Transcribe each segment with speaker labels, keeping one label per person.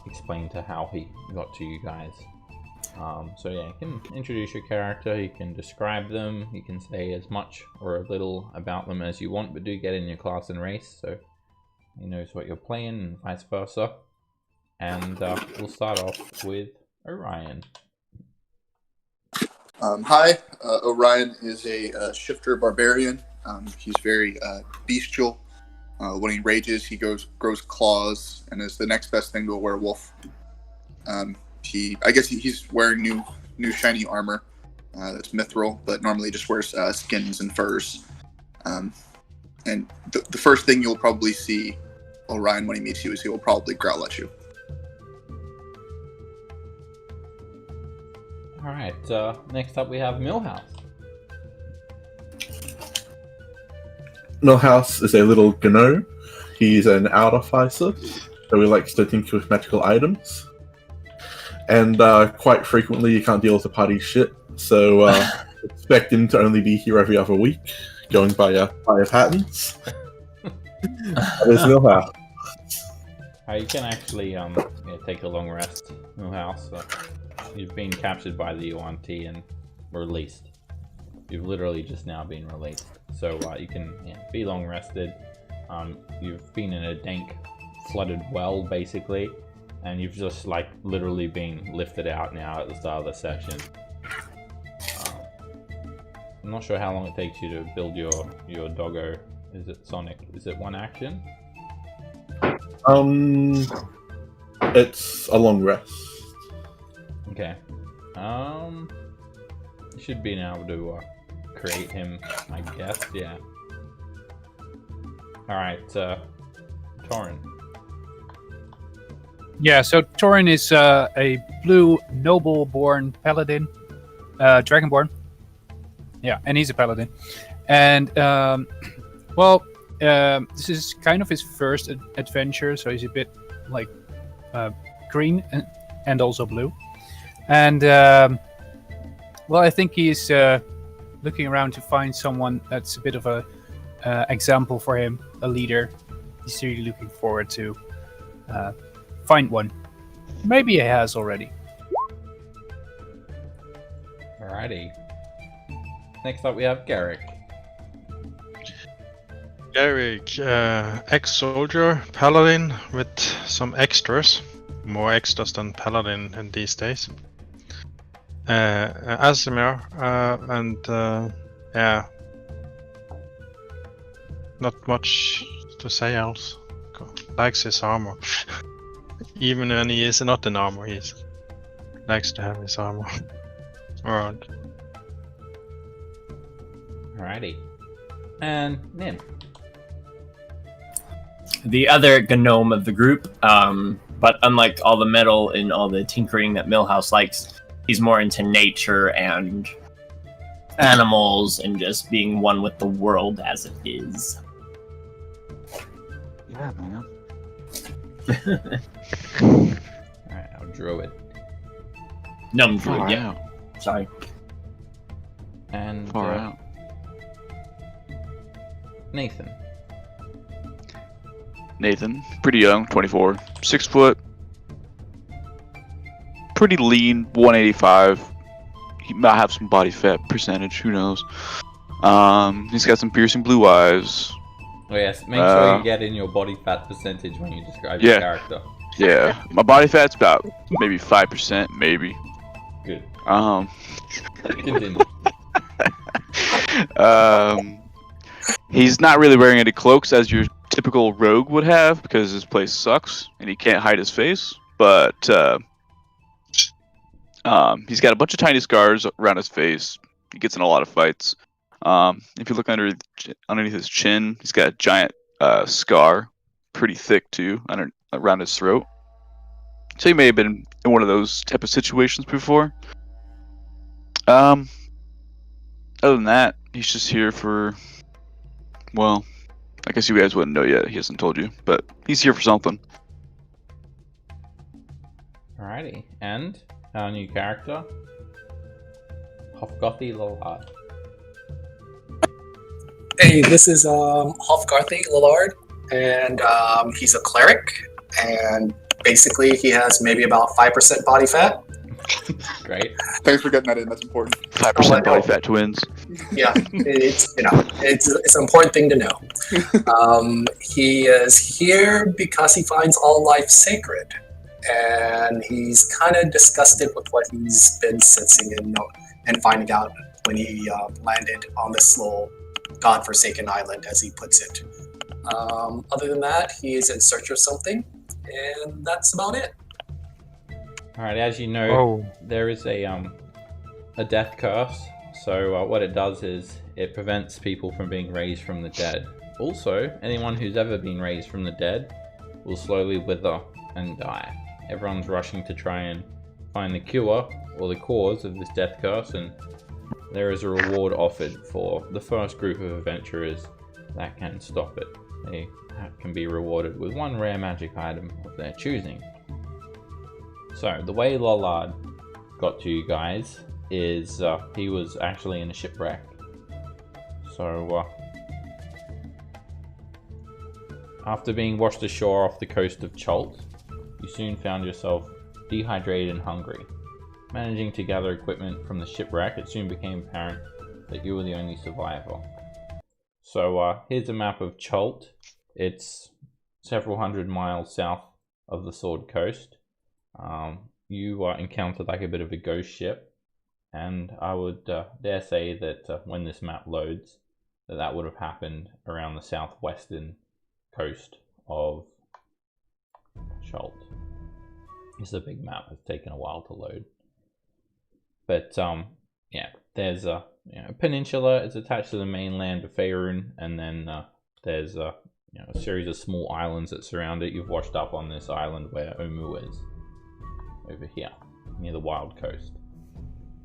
Speaker 1: explain to how he got to you guys. So yeah, you can introduce your character, you can describe them, you can say as much or a little about them as you want, but do get in your class and race so he knows what you're playing and vice versa. And we'll start off with Orion.
Speaker 2: Hi, Orion is a shifter barbarian. He's very bestial. When he rages, he grows claws and is the next best thing to a werewolf. He's wearing new shiny armor that's mithril, but normally just wears skins and furs. And the first thing you'll probably see Orion when he meets you is he will probably growl at you.
Speaker 1: Alright, next up we have Millhouse.
Speaker 3: Millhouse is a little gnome. He's an artificer, so he likes to tinker with magical items. And quite frequently he can't deal with the party shit, so expect him to only be here every other week, going by patterns. That is Millhouse.
Speaker 1: You can actually take a long rest, Millhouse. You've been captured by the UNT and released. You've literally just now been released. So you can be long rested. You've been in a dank, flooded well, basically. And you've just, literally been lifted out now at the start of the session. I'm not sure how long it takes you to build your doggo. Is it Sonic? Is it one action?
Speaker 3: It's a long rest.
Speaker 1: Okay. You should be able to create him, I guess. Yeah. All right, Torin.
Speaker 4: Yeah. So Torin is a blue noble-born paladin, dragonborn. Yeah, and he's a paladin, and this is kind of his first adventure, so he's a bit green and also blue. And, I think he's looking around to find someone that's a bit of a example for him, a leader. He's really looking forward to find one. Maybe he has already.
Speaker 1: Alrighty. Next up we have Garrick.
Speaker 5: Garrick, ex-soldier, paladin with some extras. More extras than paladin in these days. Asimir, not much to say else. Likes his armor. Even when he is not in armor, he likes to have his armor around.
Speaker 1: Alrighty. And Nim.
Speaker 6: The other gnome of the group, but unlike all the metal and all the tinkering that Millhouse likes, he's more into nature and animals and just being one with the world as it is.
Speaker 7: Yeah, man.
Speaker 1: Alright, I'll druid.
Speaker 6: Gnome druid, yeah.
Speaker 7: Out.
Speaker 6: Sorry.
Speaker 1: And
Speaker 7: Far out.
Speaker 1: Nathan.
Speaker 7: Nathan, pretty young, 24, 6 foot, pretty lean, 185. He might have some body fat percentage, who knows. He's got some piercing blue eyes.
Speaker 1: Oh yes, make sure you get in your body fat percentage when you describe your character.
Speaker 7: Yeah, my body fat's about maybe 5%, maybe.
Speaker 1: Good.
Speaker 7: Continue. He's not really wearing any cloaks as your typical rogue would have because his place sucks and he can't hide his face. But he's got a bunch of tiny scars around his face. He gets in a lot of fights. If you look underneath his chin, he's got a giant scar, pretty thick too, around his throat. So he may have been in one of those type of situations before. Other than that, he's just here for, well, I guess you guys wouldn't know yet. He hasn't told you, but he's here for something.
Speaker 1: Alrighty, and our new character, Hofgothi Lillard.
Speaker 8: Hey, this is Hofgarthi Lillard, and he's a cleric, and basically he has maybe about 5% body fat.
Speaker 1: Great.
Speaker 2: Thanks for getting that in. That's important.
Speaker 7: 5% body fat twins.
Speaker 8: Yeah, it's an important thing to know. He is here because he finds all life sacred, and he's kind of disgusted with what he's been sensing and finding out when he landed on this little godforsaken island, as he puts it. Other than that, he is in search of something, and that's about it.
Speaker 1: All right. As you know,
Speaker 5: Oh,
Speaker 1: there is a death curse. So what it does is it prevents people from being raised from the dead. Also, anyone who's ever been raised from the dead will slowly wither and die. Everyone's rushing to try and find the cure or the cause of this death curse, and there is a reward offered for the first group of adventurers that can stop it. They can be rewarded with one rare magic item of their choosing. So, the way Lollard got to you guys is he was actually in a shipwreck. So, after being washed ashore off the coast of Chult, you soon found yourself dehydrated and hungry. Managing to gather equipment from the shipwreck, it soon became apparent that you were the only survivor. So here's a map of Chult. It's several hundred miles south of the Sword Coast. You encountered like a bit of a ghost ship, and I would dare say that when this map loads, that would have happened around the southwestern coast of Chult. It's a big map. It's taken a while to load. But yeah, there's a peninsula. It's attached to the mainland of Faerun, and then there's a series of small islands that surround it. You've washed up on this island where Omu is, over here near the Wild Coast.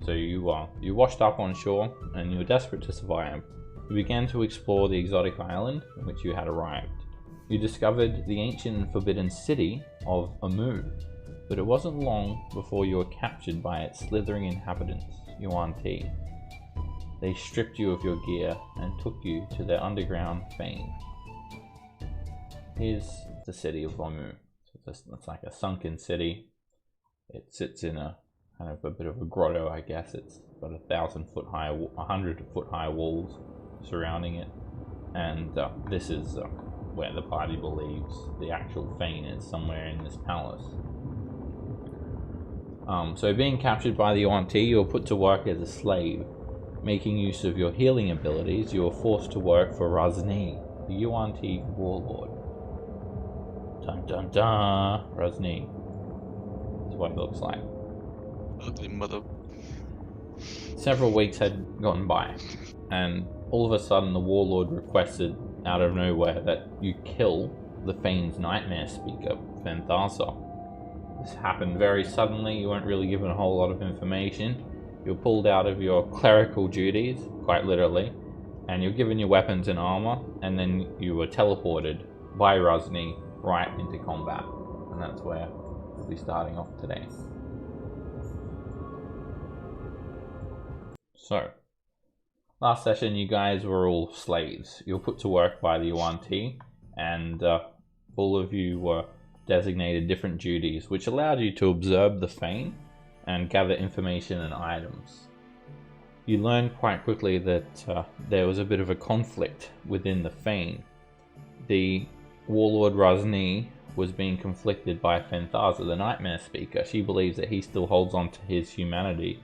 Speaker 1: So you washed up on shore, and you were desperate to survive. You began to explore the exotic island in which you had arrived. You discovered the ancient and forbidden city of Omu. But it wasn't long before you were captured by its slithering inhabitants, Yuan-Ti. They stripped you of your gear and took you to their underground fane. Here's the city of Omu. It's like a sunken city. It sits in a kind of a bit of a grotto, I guess. It's got 1,000-foot high, 100-foot high walls surrounding it, and this is where the party believes the actual fane is, somewhere in this palace. So being captured by the Yuan-Ti, you were put to work as a slave. Making use of your healing abilities, you were forced to work for Ras Nsi, the Yuan-Ti warlord. Dun dun dun! Ras Nsi. This is what it looks like.
Speaker 7: Ugly mother.
Speaker 1: Several weeks had gone by, and all of a sudden the warlord requested out of nowhere that you kill the Fane's nightmare speaker, Fantharsa. This happened very suddenly. You weren't really given a whole lot of information. You're pulled out of your clerical duties, quite literally, and you're given your weapons and armor, and then you were teleported by Ras Nsi right into combat. And that's where we'll be starting off today. So, last session you guys were all slaves. You were put to work by the Yuan-Ti, and all of you were designated different duties, which allowed you to observe the Fane and gather information and items. You learned quite quickly that there was a bit of a conflict within the Fane. The warlord Ras Nsi was being conflicted by Fantharsa, the Nightmare Speaker. She believes that he still holds on to his humanity,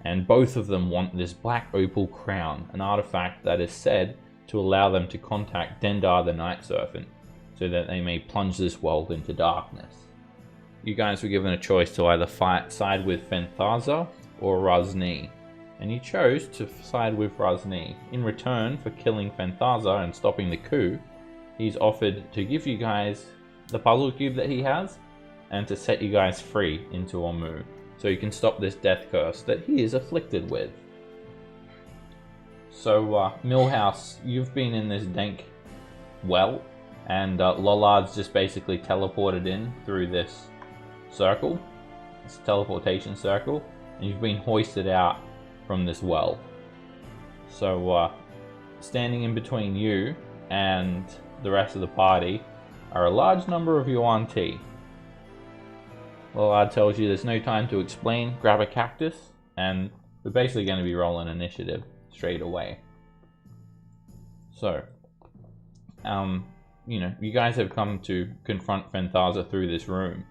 Speaker 1: and both of them want this black opal crown, an artifact that is said to allow them to contact Dendar the Night Serpent, so that they may plunge this world into darkness. You guys were given a choice to either side with Fantharsa or Ras Nsi, and you chose to side with Ras Nsi. In return for killing Fantharsa and stopping the coup, he's offered to give you guys the puzzle cube that he has, and to set you guys free into Omu, so you can stop this death curse that he is afflicted with. So, Millhouse, you've been in this dank well, and Lollard's just basically teleported in through this circle, this teleportation circle, and you've been hoisted out from this well. So, standing in between you and the rest of the party are a large number of Yuan-Ti. Lolard tells you there's no time to explain. Grab a cactus, and we're basically going to be rolling initiative straight away. So, you know, you guys have come to confront Fenthaza through this room,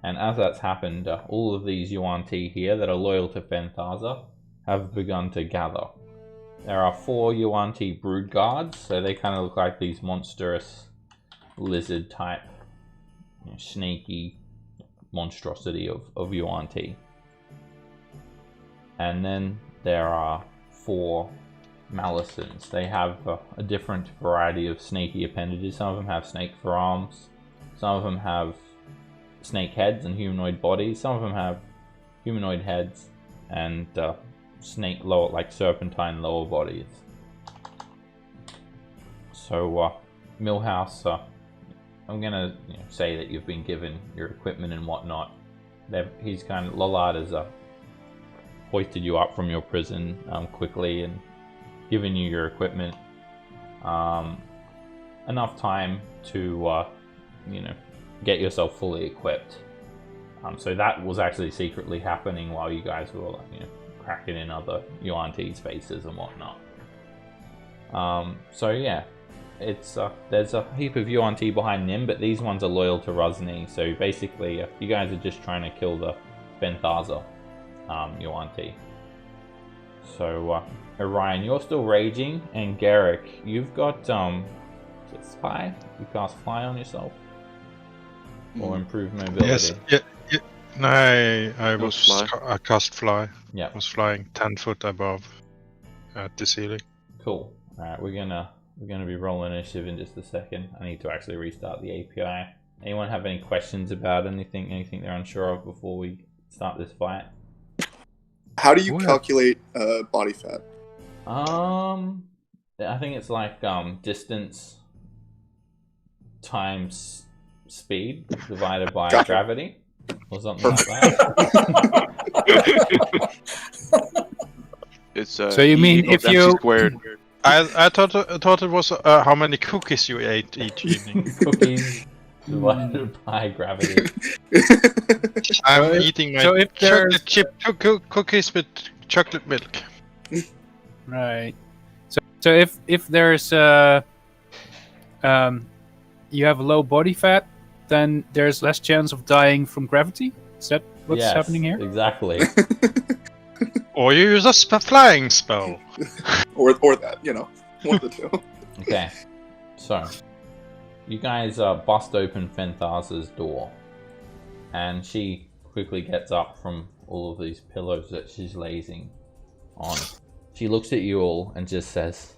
Speaker 1: and as that's happened, all of these Yuan Ti here that are loyal to Fenthaza have begun to gather. There are 4 Yuan Ti brood guards, so they kind of look like these monstrous lizard type, you know, snaky monstrosity of Yuan Ti. And then there are 4 Malicens. They have a different variety of snaky appendages. Some of them have snake forearms, some of them have snake heads and humanoid bodies, some of them have humanoid heads and snake lower, like serpentine lower bodies. So Millhouse, I'm gonna say that you've been given your equipment and whatnot. He's kind of, Lollard has hoisted you up from your prison quickly and given you your equipment. Enough time to get yourself fully equipped. So that was actually secretly happening while you guys were cracking in other Yuan Ti's faces and whatnot. So yeah, it's there's a heap of Yuan Ti behind Nim, but these ones are loyal to Ras Nsi. So basically, you guys are just trying to kill the Fenthaza Yuan Ti. So Orion, you're still raging, and Garrick, you've got is it Spy? You cast Fly on yourself, or improve mobility.
Speaker 5: Yes. Yeah. No, I cast Fly.
Speaker 1: Yeah.
Speaker 5: I was flying 10 foot above at the ceiling.
Speaker 1: Cool. All right, we're gonna be rolling initiative in just a second. I need to actually restart the API. Anyone have any questions about anything they're unsure of before we start this fight?
Speaker 2: How do you calculate body fat?
Speaker 1: I think it's like distance times speed divided by gravity, or something like that.
Speaker 7: It's
Speaker 4: so you mean if you
Speaker 7: squared.
Speaker 5: I thought it was how many cookies you ate each evening.
Speaker 1: Cookies divided by gravity.
Speaker 5: I'm eating my chocolate chip cookies with chocolate milk.
Speaker 4: Right. So if there's you have low body fat, then there's less chance of dying from gravity. Is that what's happening here?
Speaker 1: Exactly.
Speaker 5: Or you use a flying spell.
Speaker 2: or that, one of the two.
Speaker 1: Okay, so you guys bust open Fenthaza's door, and she quickly gets up from all of these pillows that she's lazing on. She looks at you all and just says,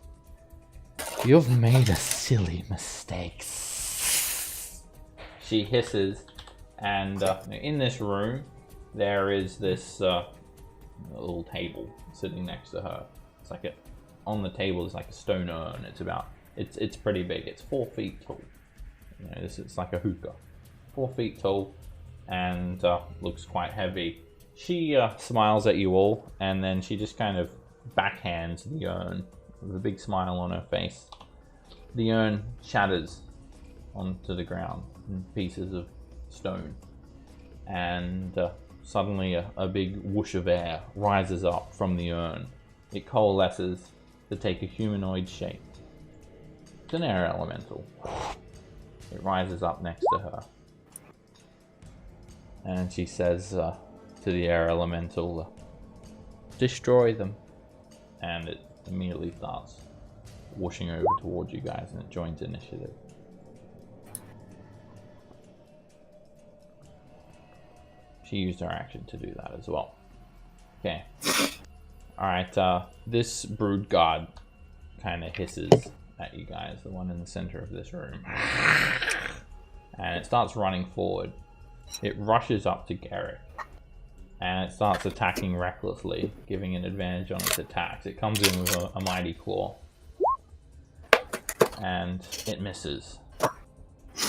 Speaker 1: "You've made a silly mistake." She hisses, and in this room there is this little table sitting next to her. It's like on the table is like a stone urn. It's pretty big. It's 4 feet tall. It's like a hookah. 4 feet tall, and looks quite heavy. She smiles at you all, and then she just kind of backhands the urn with a big smile on her face. The urn shatters onto the ground in pieces of stone, and suddenly a big whoosh of air rises up from the urn. It coalesces to take a humanoid shape. It's an air elemental. It rises up next to her, and she says to the air elemental, "Destroy them." And it immediately starts whooshing over towards you guys, and it joins initiative. She used her action to do that as well. Okay. Alright, this brood guard kind of hisses at you guys, the one in the center of this room. And it starts running forward. It rushes up to Garrick, and it starts attacking recklessly, giving an advantage on its attacks. It comes in with a mighty claw, and it misses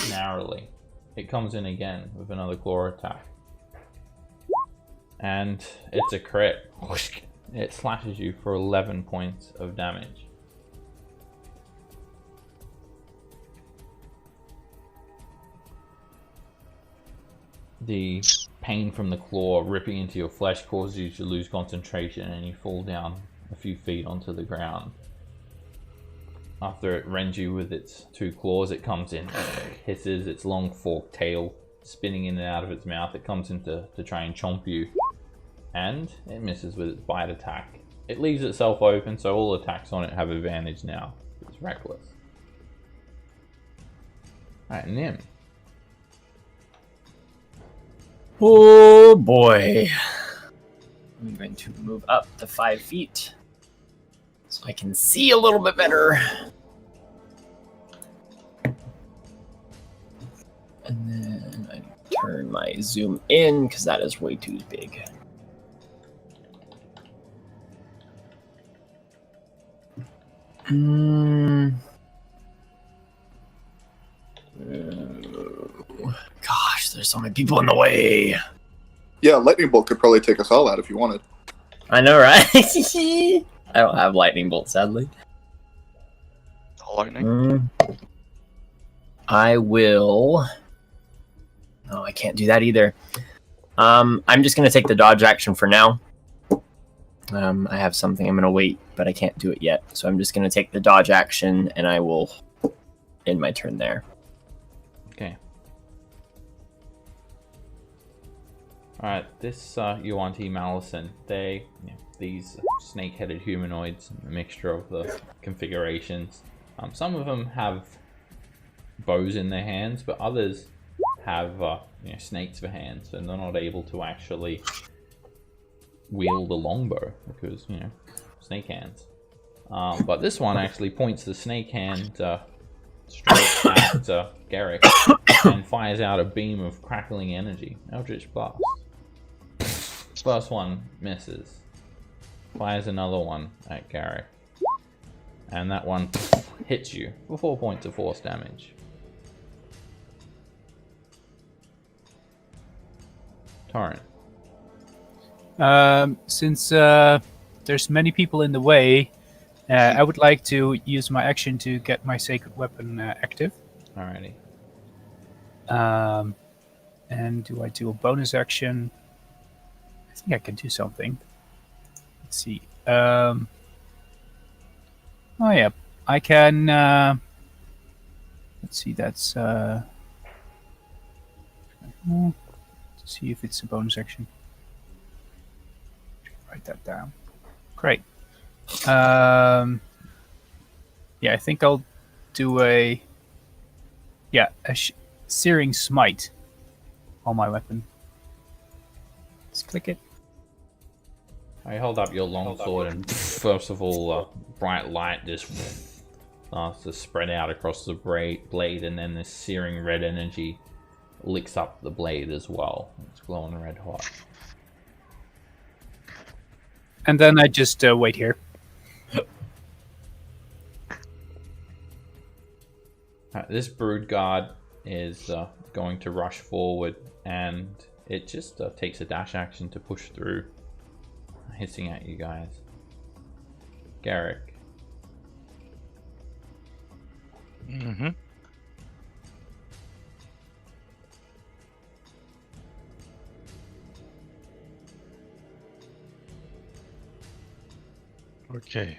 Speaker 1: narrowly. It comes in again with another claw attack, and it's a crit. It slashes you for 11 points of damage. The pain from the claw ripping into your flesh causes you to lose concentration and you fall down a few feet onto the ground. After it rends you with its 2 claws, it comes in, hisses its long forked tail, spinning in and out of its mouth. It comes in to try and chomp you, and it misses with its bite attack. It leaves itself open, so all attacks on it have advantage now. It's reckless. Alright, Nim.
Speaker 6: Oh boy. I'm going to move up to 5 feet so I can see a little bit better. And then I turn my zoom in because that is way too big. Gosh, there's so many people in the way.
Speaker 2: Yeah, lightning bolt could probably take us all out if you wanted.
Speaker 6: I know, right? I don't have lightning bolt, sadly.
Speaker 7: Lightning.
Speaker 6: I will. Oh, I can't do that either. I'm just gonna take the dodge action for now. I have something I'm gonna wait, but I can't do it yet. So I'm just gonna take the dodge action, and I will end my turn there.
Speaker 1: Okay. Alright, this Yuan-Ti Malison, these snake-headed humanoids, a mixture of the configurations. Some of them have bows in their hands, but others have snakes for hands, and they're not able to actually wield a longbow because snake hands. But this one actually points the snake hand straight at Garrick and fires out a beam of crackling energy. Eldritch Blast. First one misses. Fires another one at Garrick. And that one hits you for 4 points of force damage. Torrent.
Speaker 4: Since there's many people in the way, I would like to use my action to get my sacred weapon active.
Speaker 1: Alrighty.
Speaker 4: And do I do a bonus action? I think I can do something. Let's see. Oh yeah, I can. Let's see. That's. Let's see if it's a bonus action. Write that down. Great. Yeah, I think I'll do a searing smite on my weapon. Let's click it.
Speaker 1: I hold up your longsword and first of all, bright light just starts to spread out across the blade, and then this searing red energy licks up the blade as well. It's glowing red hot.
Speaker 4: And then I just wait here.
Speaker 1: This brood guard is going to rush forward, and it just takes a dash action to push through, hissing at you guys. Garrick.
Speaker 5: Mm-hmm. Okay.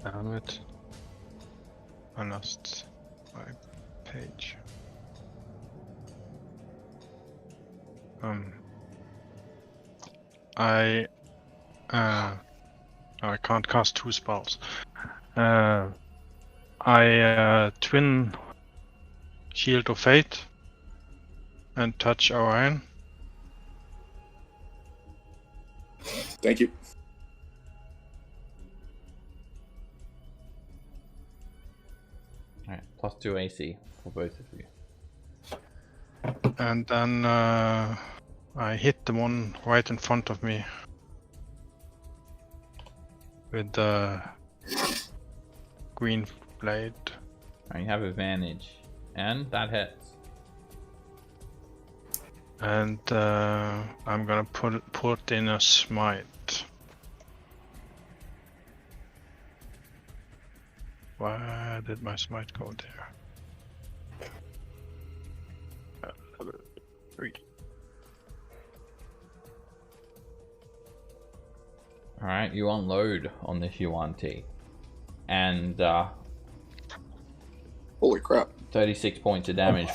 Speaker 5: Damn it. I lost my page. I can't cast 2 spells. I twin Shield of Fate and touch Orion.
Speaker 2: Thank you.
Speaker 1: Alright, +2 AC for both of you.
Speaker 5: And then I hit the one right in front of me with the green blade.
Speaker 1: Alright, you have advantage, and that hits.
Speaker 5: And I'm gonna put in a smite. Where did my smite go there?
Speaker 1: Alright, you unload on this UNT. And
Speaker 2: Holy crap.
Speaker 1: 36 points of damage.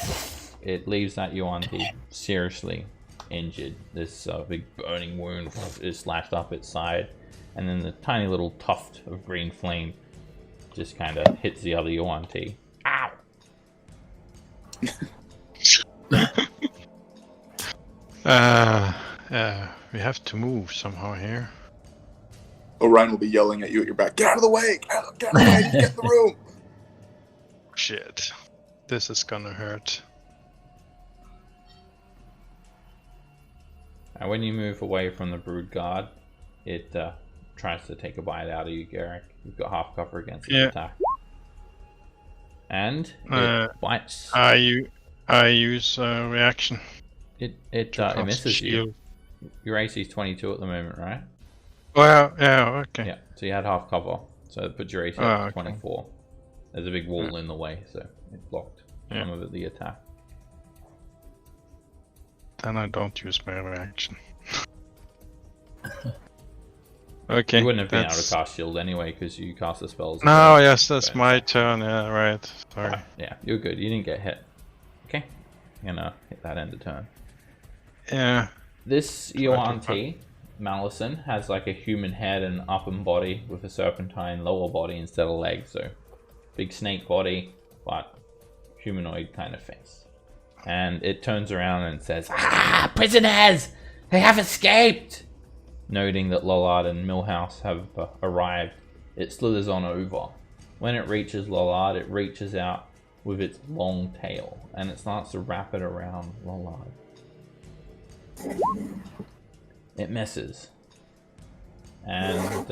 Speaker 1: It leaves that UNT seriously injured. This big burning wound is slashed up its side. And then the tiny little tuft of green flame just kind of hits the other UNT. Ow!
Speaker 5: We have to move somehow here.
Speaker 2: Orion will be yelling at you at your back. Get out of the way! Get out of the way! Get in the room!
Speaker 5: Shit. This is gonna hurt.
Speaker 1: And when you move away from the Brood Guard, it tries to take a bite out of you, Garrick. You've got half cover against its attack. And it bites.
Speaker 5: I use reaction.
Speaker 1: It misses you. Your AC is 22 at the moment, right?
Speaker 5: Well, yeah, okay.
Speaker 1: Yeah, so you had half cover. So it puts your AC up to 24. There's a big wall in the way, so it blocked some of the attack.
Speaker 5: Then I don't use my reaction. Okay.
Speaker 1: You wouldn't have been able to cast shield anyway because you cast the spells.
Speaker 5: No, yes, that's my turn. Yeah, right. Sorry.
Speaker 1: Yeah, you're good. You didn't get hit. Okay. I'm gonna hit that end of turn.
Speaker 5: Yeah.
Speaker 1: This UNT, Malison, has like a human head and upper body with a serpentine lower body instead of legs. So big snake body, but humanoid kind of face. And it turns around and says, "Ah, prisoners! They have escaped!" Noting that Lollard and Millhouse have arrived, it slithers on over. When it reaches Lollard, it reaches out with its long tail, and it starts to wrap it around Lollard. It misses. And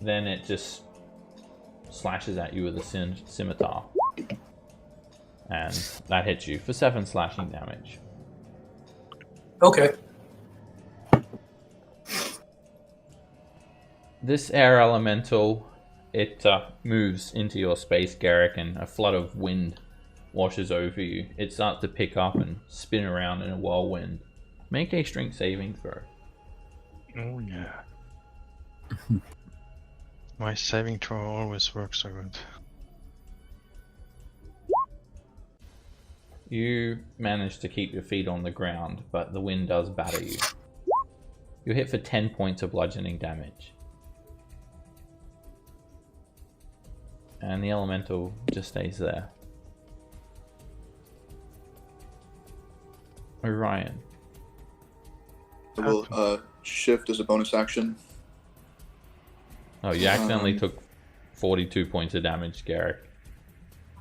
Speaker 1: then it just slashes at you with a scimitar. And that hits you for 7 slashing damage.
Speaker 8: Okay.
Speaker 1: This air elemental, it moves into your space, Garrick, and a flood of wind washes over you. It starts to pick up and spin around in a whirlwind. Make a strength saving throw.
Speaker 5: Oh yeah. My saving throw always works so good.
Speaker 1: You manage to keep your feet on the ground, but the wind does batter you. You hit for 10 points of bludgeoning damage. And the elemental just stays there. Orion.
Speaker 2: I will shift as a bonus action.
Speaker 1: Oh, you accidentally took 42 points of damage, Garrick.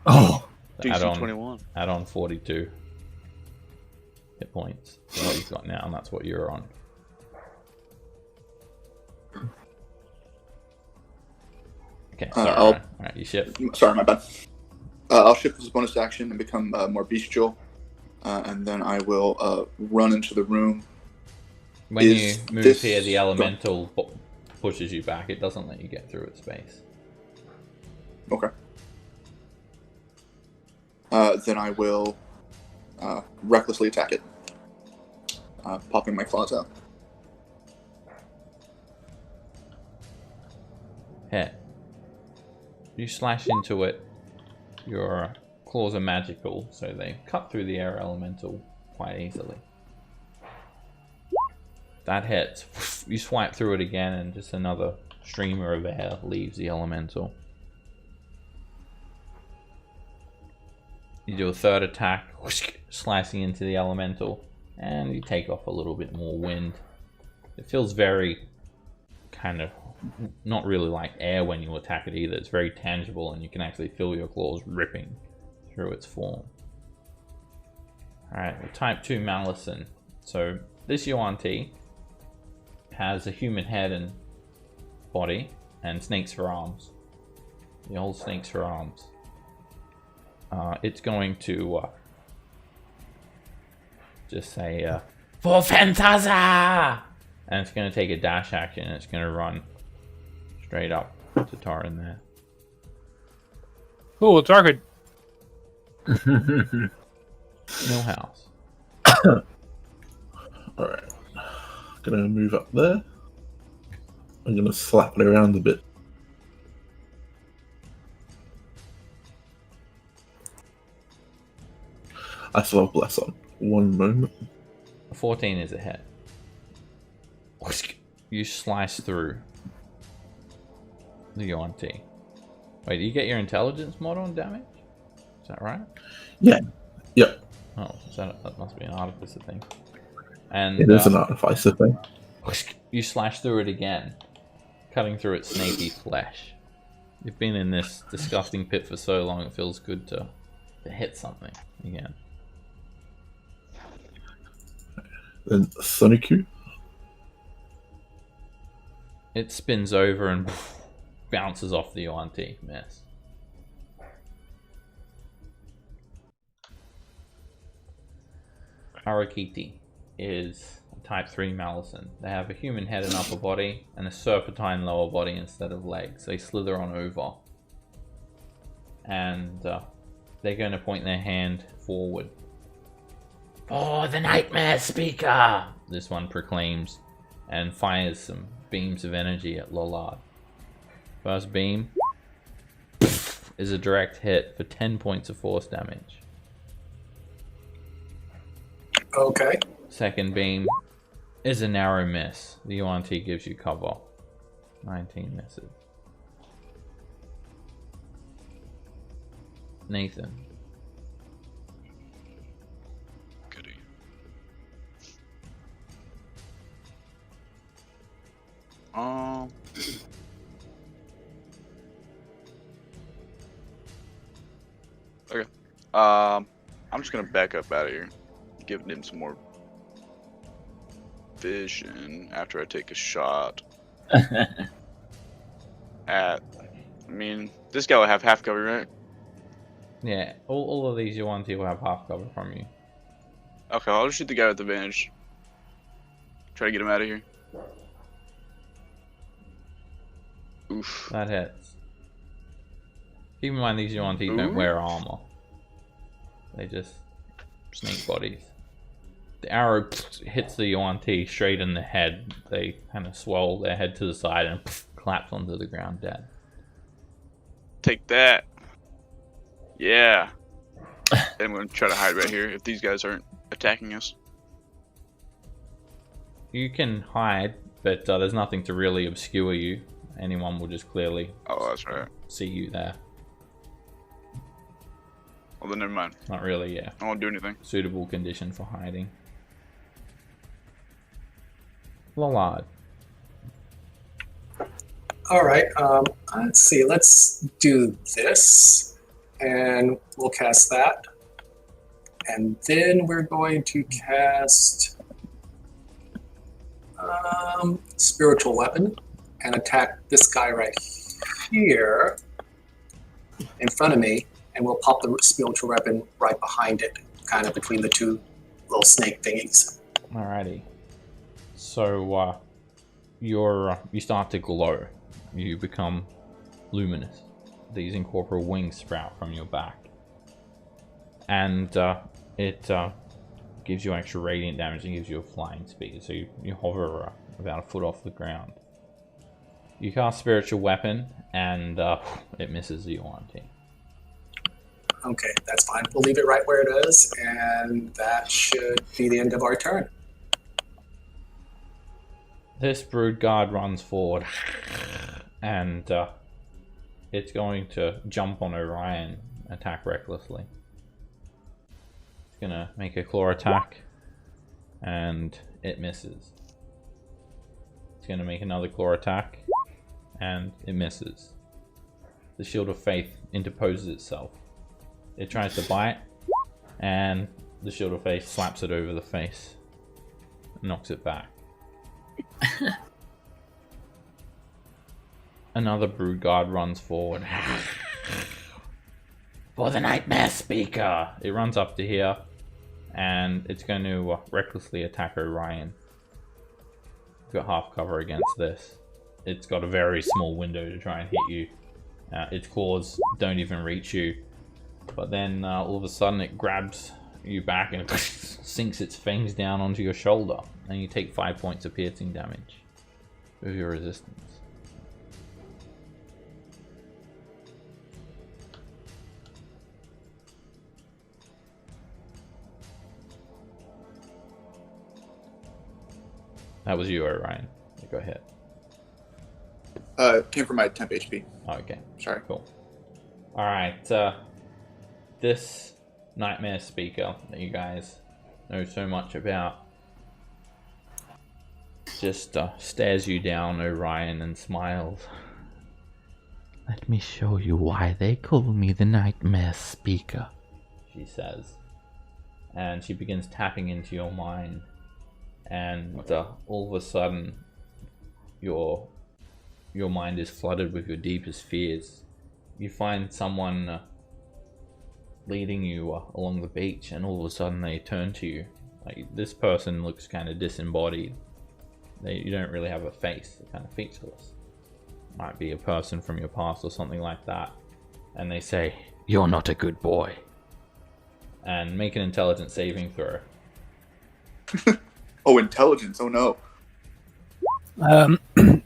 Speaker 3: Oh,
Speaker 7: DC 21.
Speaker 1: Add on 42 hit points. That's what you've got now, and that's what you're on. Okay, sorry. Alright, you shift.
Speaker 2: Sorry, my bad. I'll shift as a bonus action and become more bestial, and then I will run into the room.
Speaker 1: When you move here, the elemental pushes you back. It doesn't let you get through its space.
Speaker 2: Okay. Then I will recklessly attack it, popping my claws out.
Speaker 1: Hit. You slash into it. Your claws are magical, so they cut through the air elemental quite easily. That hits. You swipe through it again, and just another streamer of air leaves the elemental. You do a third attack, slicing into the elemental, and you take off a little bit more wind. It feels very kind of not really like air when you attack it either. It's very tangible, and you can actually feel your claws ripping through its form. Alright, the type 2 Malison. So this UNT has a human head and body, and snakes for arms. The old snakes for arms. It's going to just say, "For Phantaza!" And it's going to take a dash action, and it's going to run straight up to Taran there.
Speaker 4: Cool, target.
Speaker 1: Millhouse.
Speaker 3: alright. Gonna move up there. I'm gonna slap it around a bit. I still have bless on. One moment.
Speaker 1: 14 is a hit. You slice through the Yuan-Ti. Wait, do you get your intelligence mod on damage? Is that right?
Speaker 3: Yeah. Yep.
Speaker 1: Oh, that must be an artificer thing. And
Speaker 3: It is an artificer thing.
Speaker 1: you slash through it again, cutting through its snaky flesh. You've been in this disgusting pit for so long, it feels good to hit something again.
Speaker 3: Then Soniku.
Speaker 1: It spins over and bounces off the Yuan-Ti. Miss. Harakiti is a type 3 Malison. They have a human head and upper body and a serpentine lower body instead of legs. They slither on over. And they're going to point their hand forward. "For the Nightmare Speaker!" this one proclaims, and fires some beams of energy at Lollard. First beam is a direct hit for 10 points of force damage.
Speaker 8: Okay.
Speaker 1: Second beam is a narrow miss. The Yuan-Ti gives you cover. 19 misses. Nathan.
Speaker 7: Goody. Okay. I'm just gonna back up out of here, giving him some more vision after I take a shot at. I mean, this guy will have half cover, right?
Speaker 1: Yeah, all of these Yuan-Ti will have half cover from you.
Speaker 7: Okay, I'll just shoot the guy with advantage. Try to get him out of here. Oof.
Speaker 1: That hits. Keep in mind these Yuan-Ti don't wear armor. They just snake bodies. The arrow hits the Yuan-Ti straight in the head. They kind of swirl their head to the side and collapse onto the ground dead.
Speaker 7: Take that. Yeah. I'm going to try to hide right here if these guys aren't attacking us.
Speaker 1: You can hide, but there's nothing to really obscure you. Anyone will just clearly
Speaker 7: that's right.
Speaker 1: see you there.
Speaker 7: Well, then never mind.
Speaker 1: Not really, yeah.
Speaker 7: I won't do anything.
Speaker 1: Suitable condition for hiding. Lollard.
Speaker 8: All right. Let's see. Let's do this, and we'll cast that, and then we're going to cast spiritual weapon and attack this guy right here in front of me, and we'll pop the spiritual weapon right behind it, kind of between the two little snake thingies.
Speaker 1: Alrighty. So you start to glow. You become luminous. These incorporeal wings sprout from your back, and it gives you extra radiant damage and gives you a flying speed. So you hover about a foot off the ground. You cast spiritual weapon, and it misses the Yuan-Ti.
Speaker 8: Okay, that's fine. We'll leave it right where it is, and that should be the end of our turn.
Speaker 1: This brood guard runs forward, and it's going to jump on Orion, attack recklessly. It's gonna make a claw attack, and it misses. It's gonna make another claw attack, and it misses. The Shield of Faith interposes itself. It tries to bite, and the Shield of Faith slaps it over the face, and knocks it back. Another brood guard runs forward. For the Nightmare Speaker! It runs up to here, and it's going to recklessly attack Orion. It's got half cover against this. It's got a very small window to try and hit you. Its claws don't even reach you. But then all of a sudden it grabs you back and sinks its fangs down onto your shoulder. And you take 5 points of piercing damage with your resistance. That was you, Orion. Go ahead.
Speaker 2: Came from my temp HP.
Speaker 1: Okay.
Speaker 2: Sorry.
Speaker 1: Cool. All right. This nightmare speaker that you guys know so much about just stares you down, Orion, and smiles. Let me show you why they call me the nightmare speaker, she says. And she begins tapping into your mind. And all of a sudden, your mind is flooded with your deepest fears. You find someone leading you along the beach, and all of a sudden they turn to you. Like, this person looks kind of disembodied. You don't really have a face. They're kind of featureless. Might be a person from your past or something like that. And they say, "You're not a good boy." And make an intelligence saving throw.
Speaker 2: Oh, intelligence. Oh no.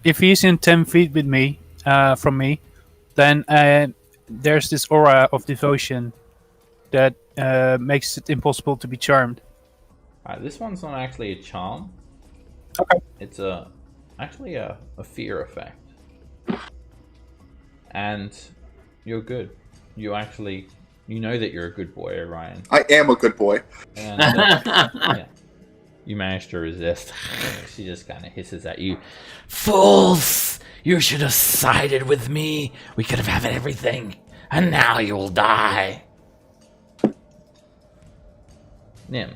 Speaker 4: If he's in 10 feet with me, from me, then there's this aura of devotion that makes it impossible to be charmed.
Speaker 1: This one's not actually a charm.
Speaker 4: Okay.
Speaker 1: It's actually a fear effect. And you're good. You know that you're a good boy, Orion.
Speaker 2: I am a good boy.
Speaker 1: And yeah, you managed to resist. She just kind of hisses at you. Fools! You should have sided with me. We could have had everything. And now you'll die. Nim.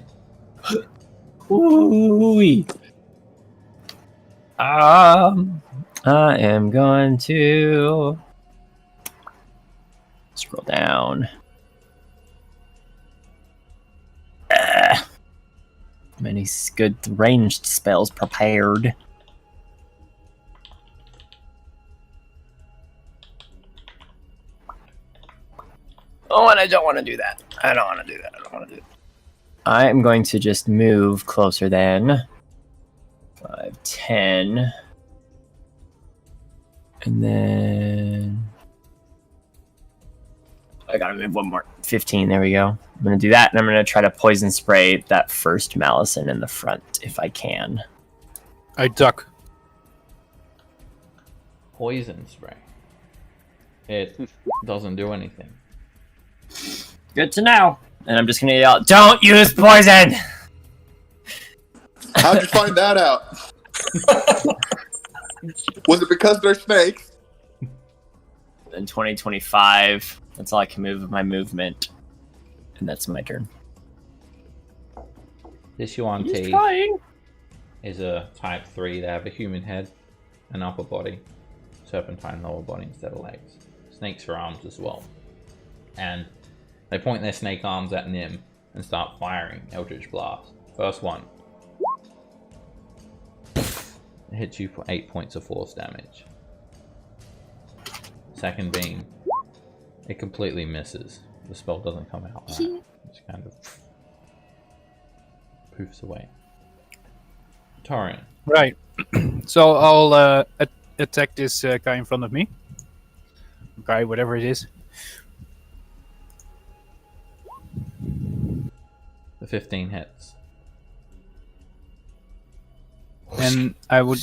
Speaker 6: Ooh-wee. I am going to scroll down. Many good ranged spells prepared. Oh, and I don't want to do that. I don't want to do that. I am going to just move closer then. 5, 10. And then I gotta move one more. 15, there we go. I'm gonna do that, and I'm gonna try to poison spray that first Malison in the front if I can.
Speaker 4: I duck.
Speaker 1: Poison spray. It doesn't do anything.
Speaker 6: Good to know. And I'm just gonna yell, "Don't use poison!"
Speaker 2: How'd you find that out? Was it because they're snakes?
Speaker 6: In 2025, that's all I can move with my movement. And that's my turn.
Speaker 1: This Yuan
Speaker 6: He's
Speaker 1: Ti
Speaker 6: trying.
Speaker 1: is a type 3. They have a human head, an upper body, serpentine lower body instead of legs. Snakes for arms as well. And they point their snake arms at Nim and start firing Eldritch Blast. First one. It hits you for 8 points of force damage. Second beam. It completely misses. The spell doesn't come out right. It just kind of poofs away. Torin.
Speaker 4: Right. So I'll attack this guy in front of me. Guy, whatever it is.
Speaker 1: The 15 hits.
Speaker 4: And I would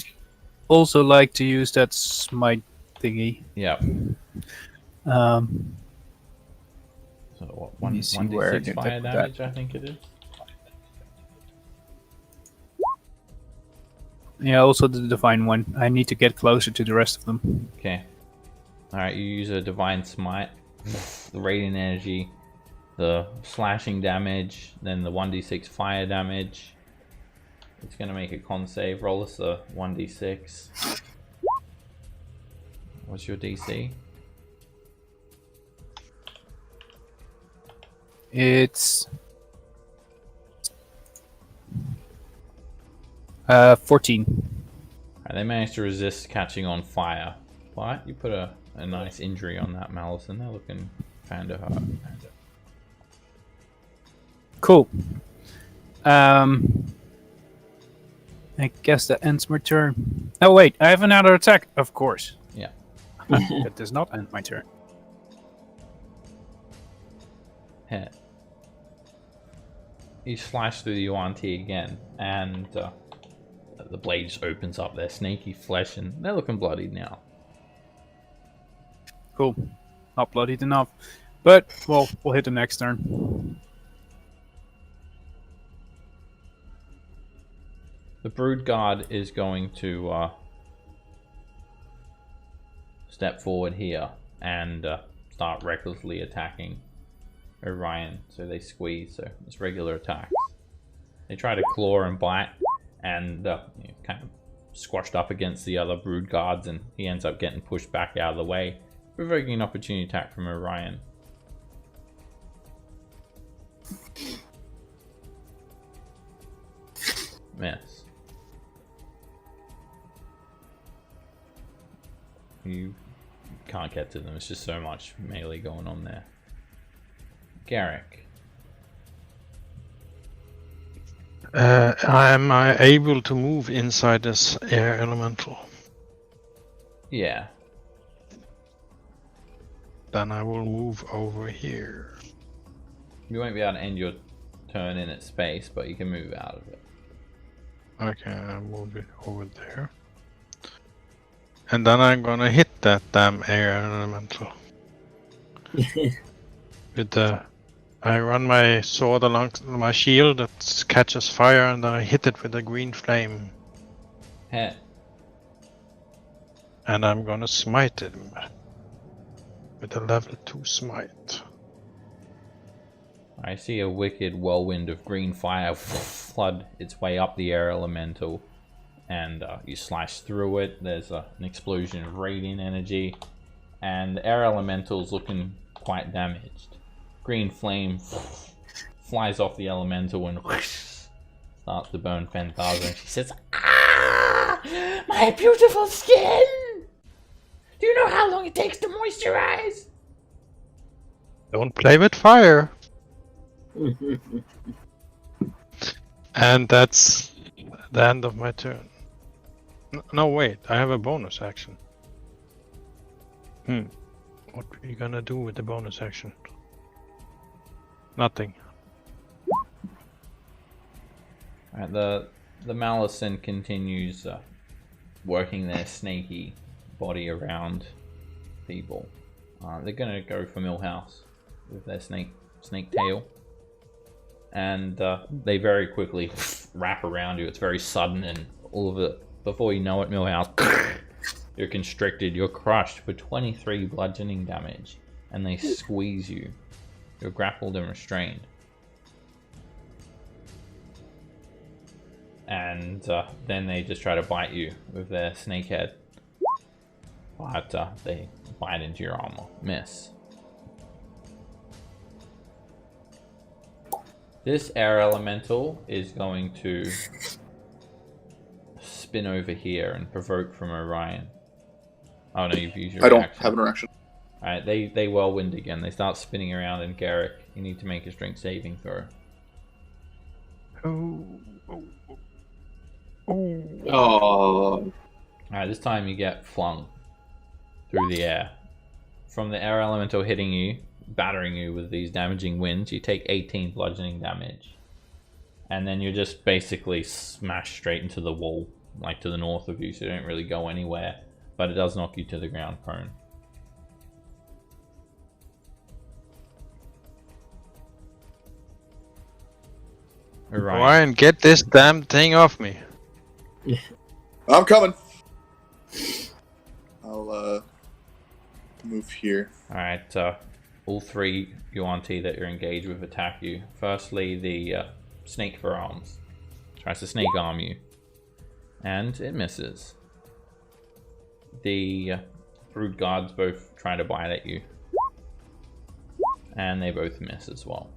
Speaker 4: also like to use that smite thingy.
Speaker 1: Yeah. So what?
Speaker 4: Let me see where I
Speaker 1: 1d6
Speaker 4: can
Speaker 1: fire
Speaker 4: take that.
Speaker 1: damage, I think it is.
Speaker 4: Yeah, also the divine one. I need to get closer to the rest of them.
Speaker 1: Okay. Alright, you use a divine smite. The radiant energy, the slashing damage, then the 1d6 fire damage. It's gonna make a con save. Roll us a 1d6. What's your DC?
Speaker 4: It's 14.
Speaker 1: Alright, they managed to resist catching on fire. But you put a nice injury on that Malison. They're looking kinda hurt.
Speaker 4: Cool. I guess that ends my turn. Oh wait, I have another attack, of course.
Speaker 1: Yeah.
Speaker 4: That does not end my turn.
Speaker 1: Hit. You slash through the Yuan Ti again, and the blade just opens up their snaky flesh, and they're looking bloodied now.
Speaker 4: Cool. Not bloodied enough. But, well, we'll hit them next turn.
Speaker 1: The Brood Guard is going to step forward here and start recklessly attacking Orion. So they squeeze, so it's regular attacks. They try to claw and bite, and kind of squashed up against the other Brood Guards, and he ends up getting pushed back out of the way, provoking an opportunity attack from Orion. Miss. You can't get to them, it's just so much melee going on there. Garrick.
Speaker 5: Am I able to move inside this air elemental?
Speaker 1: Yeah.
Speaker 5: Then I will move over here.
Speaker 1: You won't be able to end your turn in its space, but you can move out of it.
Speaker 5: Okay, I move it over there. And then I'm gonna hit that damn air elemental. With the... I run my sword along my shield that catches fire, and then I hit it with a green flame.
Speaker 1: Hit.
Speaker 5: And I'm gonna smite it with a level 2 smite.
Speaker 1: I see a wicked whirlwind of green fire flood its way up the air elemental, and you slash through it. There's an explosion of radiant energy, and the air elemental's looking quite damaged. Green flame flies off the elemental and starts to burn Phantasm, and she says, "Ah, my beautiful skin! Do you know how long it takes to moisturize?"
Speaker 5: Don't play with fire! And that's the end of my turn. No, wait, I have a bonus action. What are you gonna do with the bonus action? Nothing.
Speaker 1: Alright, the Malison continues working their snaky body around people. They're gonna go for Millhouse with their snake tail, and they very quickly wrap around you. It's very sudden, and all of it, before you know it, Millhouse, you're constricted, you're crushed for 23 bludgeoning damage, and they squeeze you. You're grappled and restrained. And then they just try to bite you with their snake head. But they bite into your armor. Miss. This air elemental is going to spin over here and provoke from Orion. Oh no, you've used your
Speaker 2: I don't
Speaker 1: reaction.
Speaker 2: have an reaction.
Speaker 1: Alright, they whirlwind again. They start spinning around, and Garrick, you need to make a strength saving throw.
Speaker 6: Oh.
Speaker 1: Alright, this time you get flung through the air. From the air elemental hitting you, battering you with these damaging winds, you take 18 bludgeoning damage. And then you're just basically smashed straight into the wall, like to the north of you, so you don't really go anywhere. But it does knock you to the ground prone.
Speaker 5: Ryan, get this damn thing off me.
Speaker 2: I'm coming. I'll move here.
Speaker 1: Alright, all three Yuan-Ti that you're engaged with attack you. Firstly, the snake for arms tries to snake arm you, and it misses. The Brood Guards both try to bite at you, and they both miss as well.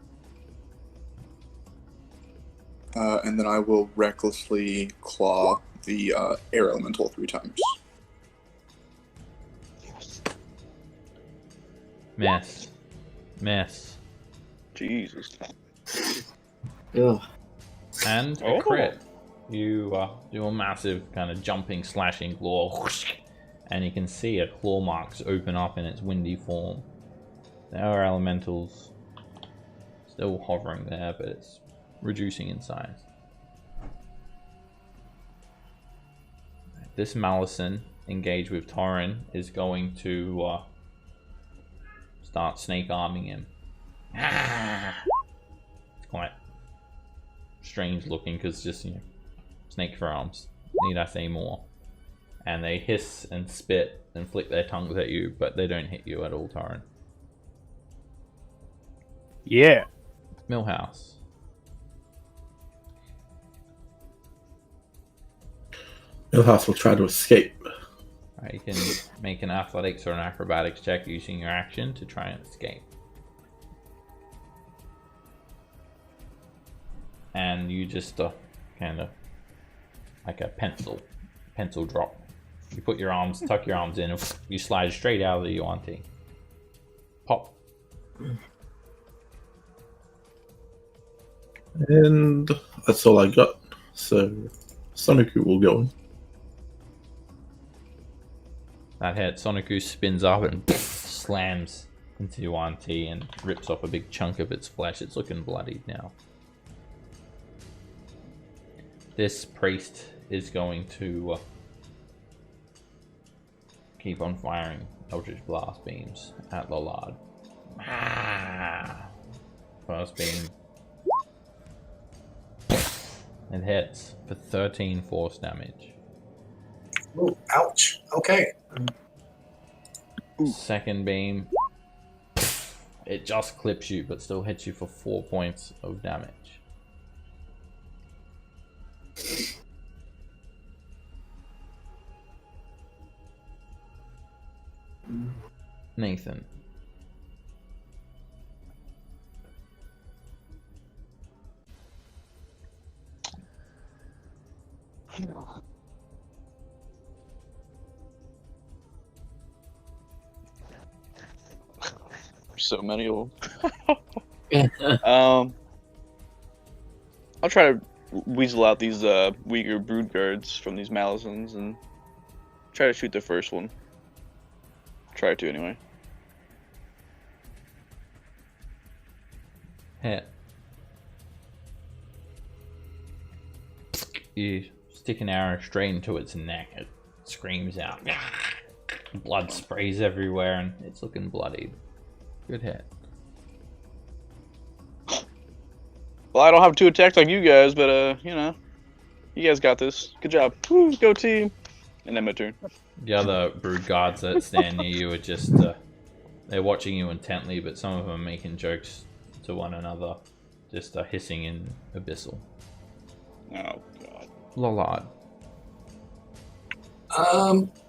Speaker 2: And then I will recklessly claw the air elemental 3 times.
Speaker 1: Miss. Miss.
Speaker 7: Jesus.
Speaker 6: Ugh.
Speaker 1: And a crit. You do a massive kind of jumping, slashing claw, and you can see a claw marks open up in its windy form. There are elementals still hovering there, but it's reducing in size. this Malison, engaged with Torrin, is going to start snake arming him. It's quite strange looking because just, you know, snake for arms. Need I say more? And they hiss and spit and flick their tongues at you, but they don't hit you at all, Torrin.
Speaker 4: Yeah.
Speaker 1: Millhouse.
Speaker 3: Millhouse will try to escape.
Speaker 1: Right, you can make an athletics or an acrobatics check using your action to try and escape. And you just kind of like a pencil drop. You put your arms, tuck your arms in, and you slide straight out of the Yuan-Ti. Pop.
Speaker 3: And that's all I got. So Sonicu will go.
Speaker 1: That hit. Sonicu spins up and slams into Yuan-Ti and rips off a big chunk of its flesh. It's looking bloodied now. This priest is going to keep on firing Eldritch Blast beams at Lollard. First beam. It hits for 13 force damage.
Speaker 8: Ooh, ouch. Okay.
Speaker 1: Second beam. It just clips you, but still hits you for 4 points of damage. Nathan.
Speaker 7: So many of them. I'll try to weasel out these weaker brood guards from these Malisons and try to shoot the first one. Try to anyway.
Speaker 1: Hit. You stick an arrow straight into its neck. It screams out. Blood sprays everywhere and it's looking bloodied. Good hit.
Speaker 7: Well, I don't have 2 attacks like you guys, but you know, you guys got this. Good job. Woo, go team. And then my turn.
Speaker 1: The other brood guards that stand near you are just they're watching you intently, but some of them are making jokes to one another, just hissing in abyssal.
Speaker 7: Oh god.
Speaker 1: Lollard.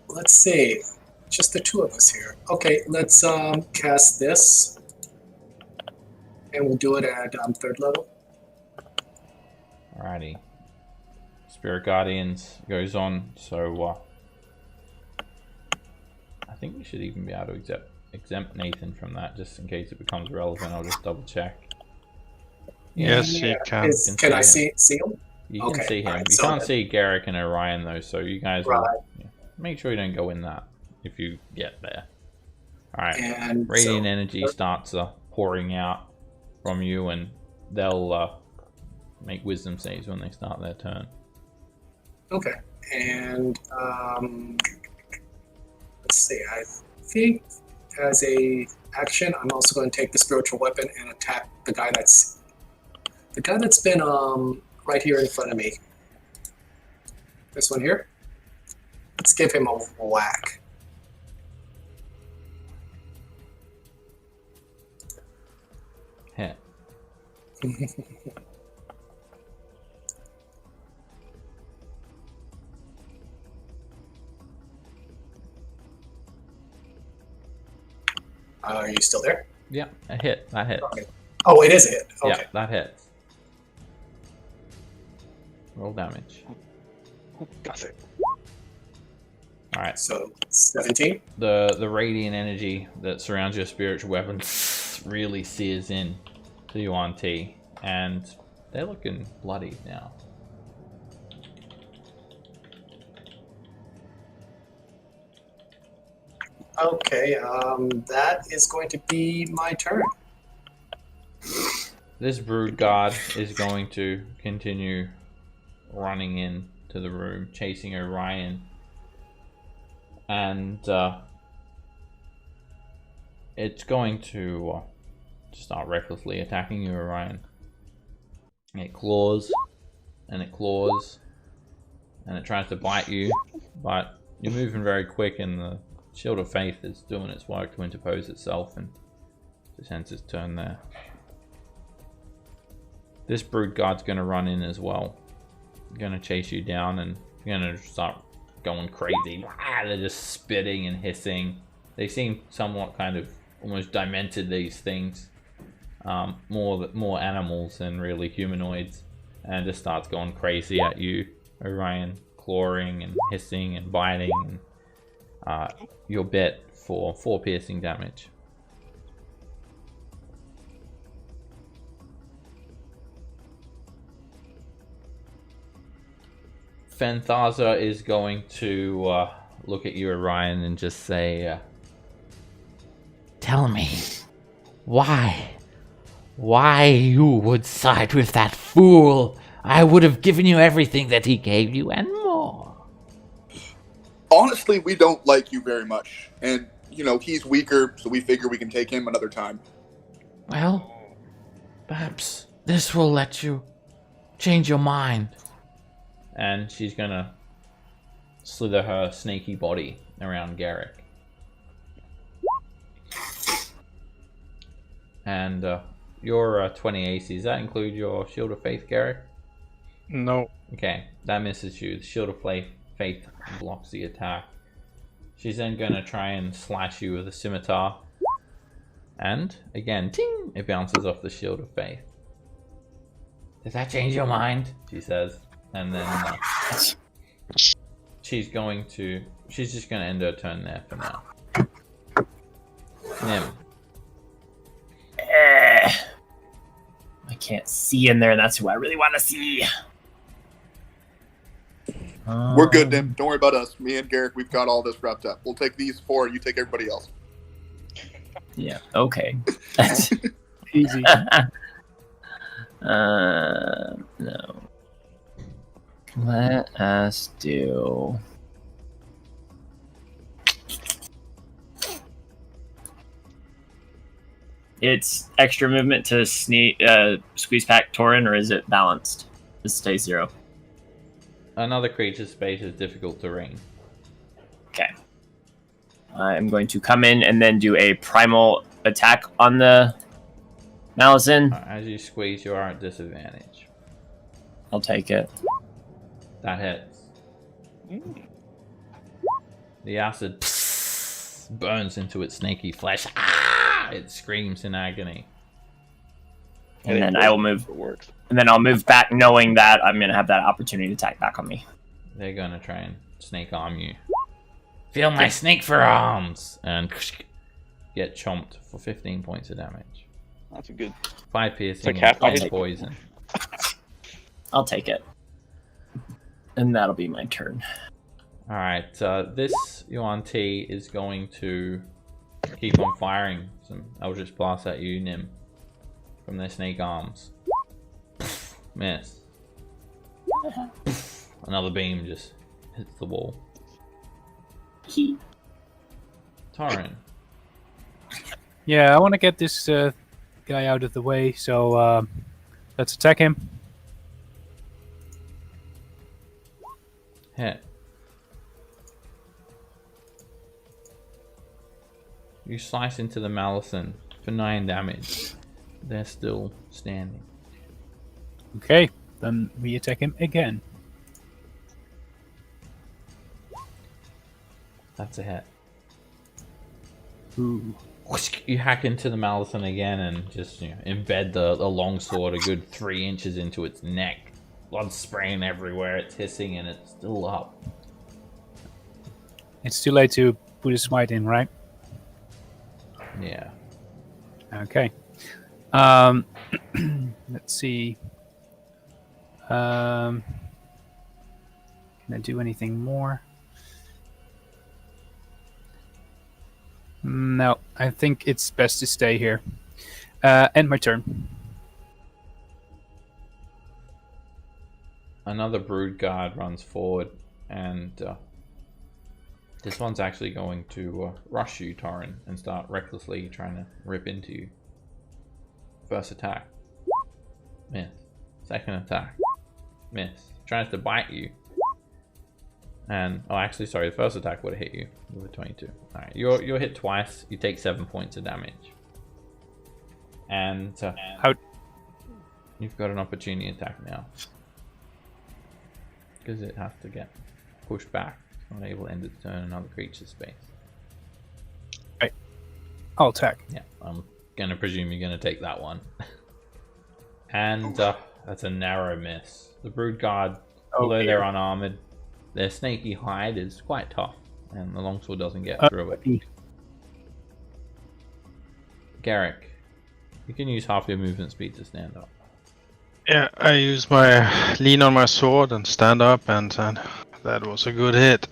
Speaker 8: Let's see. Just the 2 of us here. Okay, let's cast this. And we'll do it at 3rd level.
Speaker 1: Alrighty. Spirit Guardians goes on, so I think we should even be able to exempt Nathan from that, just in case it becomes relevant. I'll just double check.
Speaker 5: Yes, you can.
Speaker 8: Can I see him?
Speaker 1: You can
Speaker 8: Okay,
Speaker 1: see him.
Speaker 8: alright,
Speaker 1: You
Speaker 8: so
Speaker 1: can't
Speaker 8: then-
Speaker 1: see Garrick and Orion though, so you guys will,
Speaker 8: Right.
Speaker 1: make sure you don't go in that if you get there. Alright.
Speaker 8: And
Speaker 1: Radiant
Speaker 8: so,
Speaker 1: energy starts pouring out from you, and they'll make wisdom saves when they start their turn.
Speaker 8: okay, and let's see. I think as a action, I'm also going to take the spiritual weapon and attack the guy that's been right here in front of me. This one here. Let's give him a whack.
Speaker 1: Hit.
Speaker 8: Are you still there?
Speaker 1: Yeah, a hit. That hits.
Speaker 8: Okay. Oh, it is a hit. Okay.
Speaker 1: Yeah, that hits. Roll damage.
Speaker 7: Got it.
Speaker 1: Alright,
Speaker 8: So 17.
Speaker 1: the radiant energy that surrounds your spiritual weapon really sears in to Yuan-Ti, and they're looking bloody now.
Speaker 8: Okay, that is going to be my turn.
Speaker 1: This brood guard is going to continue running into the room, chasing Orion and it's going to start recklessly attacking you, Orion. It claws, and it claws, and it tries to bite you, but you're moving very quick, and the Shield of Faith is doing its work to interpose itself, and just ends its turn there. This Brood Guard's going to run in as well. Going to chase you down, and you're going to start going crazy. They're just spitting and hissing. They seem somewhat kind of almost demented, these things. More animals than really humanoids, and just starts going crazy at you, Orion, clawing and hissing and biting. Your bet for 4 piercing damage. Fanthaza is going to look at you, Orion, and just say,
Speaker 9: Tell me, why you would side with that fool? I would have given you everything that he gave you and more.
Speaker 2: Honestly, we don't like you very much. And, you know, he's weaker, so we figure we can take him another time.
Speaker 9: Well, perhaps this will let you change your mind.
Speaker 1: and she's gonna slither her snaky body around Garrick. And your 20 AC, does that include your Shield of Faith, Garrick?
Speaker 5: No.
Speaker 1: Okay, that misses you. The Shield of Faith blocks the attack. She's then going to try and slash you with a scimitar. And, again, ting! It bounces off the Shield of Faith. Does that change your mind? She says. And then she's just going to end her turn there for now. Nim.
Speaker 6: I can't see in there, and that's who I really want to see.
Speaker 2: We're good, Nim. Don't worry about us. Me and Garrick, we've got all this wrapped up. We'll take these 4, and you take everybody else.
Speaker 6: Yeah, okay.
Speaker 4: Easy.
Speaker 6: No. Let us do... It's extra movement to squeeze pack Torin, or is it balanced? It stays 0.
Speaker 1: Another creature's space is difficult terrain.
Speaker 6: Okay. I'm going to come in and then do a primal attack on the Malison.
Speaker 1: As you squeeze, you are at disadvantage.
Speaker 6: I'll take it.
Speaker 1: That hits. The acid burns into its snaky flesh. Ah! It screams in agony.
Speaker 6: And then I will move. And then I'll move back, knowing that I'm going to have that opportunity to attack back on me.
Speaker 1: They're going to try and snake arm you. Feel my snake for arms! And get chomped for 15 points of damage.
Speaker 7: That's a good.
Speaker 1: 5 piercing
Speaker 7: half
Speaker 1: and 10
Speaker 7: my-
Speaker 1: poison.
Speaker 6: I'll take it. And that'll be my turn.
Speaker 1: Alright, this Yuan T is going to keep on firing some Eldritch Blasts at you, Nim, from their snake arms. Miss. Another beam just hits the wall. Torin.
Speaker 4: Yeah, I want to get this guy out of the way, so let's attack him.
Speaker 1: Hit. You slice into the Malison for 9 damage. They're still standing.
Speaker 4: Okay, then we attack him again.
Speaker 1: That's a hit.
Speaker 4: Ooh.
Speaker 1: You hack into the Malison again and just embed the longsword a good 3 inches into its neck. Blood spraying everywhere, it's hissing and it's still up.
Speaker 4: It's too late to put a smite in, right?
Speaker 1: Yeah.
Speaker 4: Okay. Let's see. Can I do anything more? No, I think it's best to stay here. End my turn.
Speaker 1: Another Brood Guard runs forward and This one's actually going to rush you, Torrin, and start recklessly trying to rip into you. First attack. Miss. Second attack. Miss. Tries to bite you. And, oh actually, sorry, the first attack would have hit you with a 22. Alright, you're hit twice, you take 7 points of damage. And you've got an opportunity attack now. Because it has to get pushed back. It's not able to end its turn in another creature's space.
Speaker 4: Right. I'll attack.
Speaker 1: Yeah, I'm gonna presume you're gonna take that one. And that's a narrow miss. The Brood Guard, although they're unarmored, their snaky hide is quite tough, and the longsword doesn't get through it. Garrick, you can use half your movement speed to stand up.
Speaker 5: Yeah, I use my lean on my sword and stand up, and that was a good hit.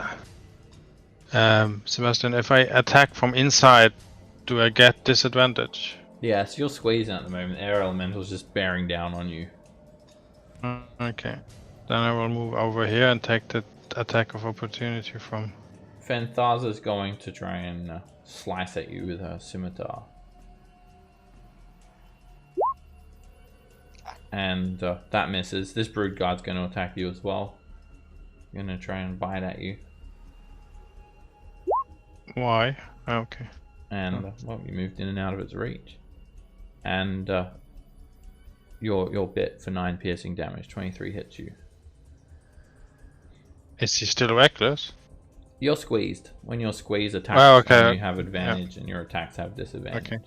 Speaker 5: Sebastian, if I attack from inside, do I get disadvantage?
Speaker 1: Yes, you're squeezing at the moment. Air Elemental's just bearing down on you.
Speaker 5: Okay. Then I will move over here and take the attack of opportunity from...
Speaker 1: Fenthaza's going to try and slice at you with her scimitar. And that misses. This Brood Guard's going to attack you as well. Going to try and bite at you.
Speaker 5: Why? Okay.
Speaker 1: And, well, you moved in and out of its reach. And you're bit for 9 piercing damage. 23 hits you.
Speaker 5: Is he still reckless?
Speaker 1: You're squeezed. When you're squeezed, attacks you have advantage, and your attacks have disadvantage.
Speaker 5: Okay.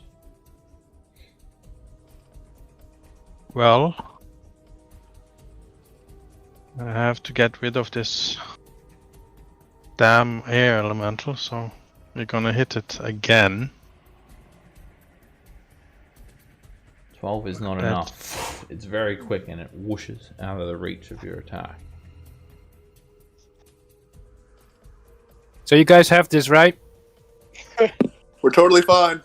Speaker 5: Well, I have to get rid of this damn air elemental, so we're gonna hit it again.
Speaker 1: 12 is not enough. It's very quick and it whooshes out of the reach of your attack.
Speaker 4: So you guys have this, right?
Speaker 2: We're totally fine.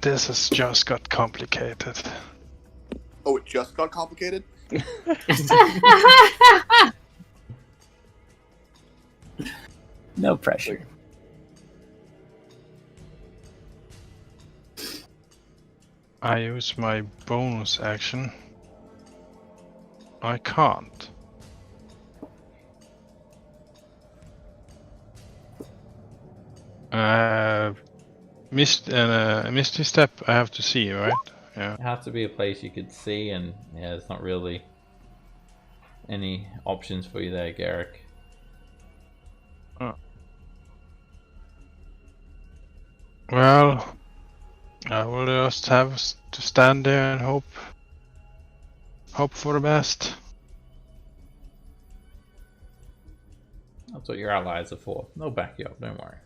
Speaker 5: This has just got complicated.
Speaker 2: Oh, it just got complicated?
Speaker 6: No pressure.
Speaker 5: I use my bonus action. I can't. Misty Step I have to see, right? Yeah.
Speaker 1: It has to be a place you could see, and yeah, there's not really any options for you there, Garrick.
Speaker 5: Oh. Well, I will just have to stand there and hope for the best.
Speaker 1: That's what your allies are for. They'll back you up, don't worry.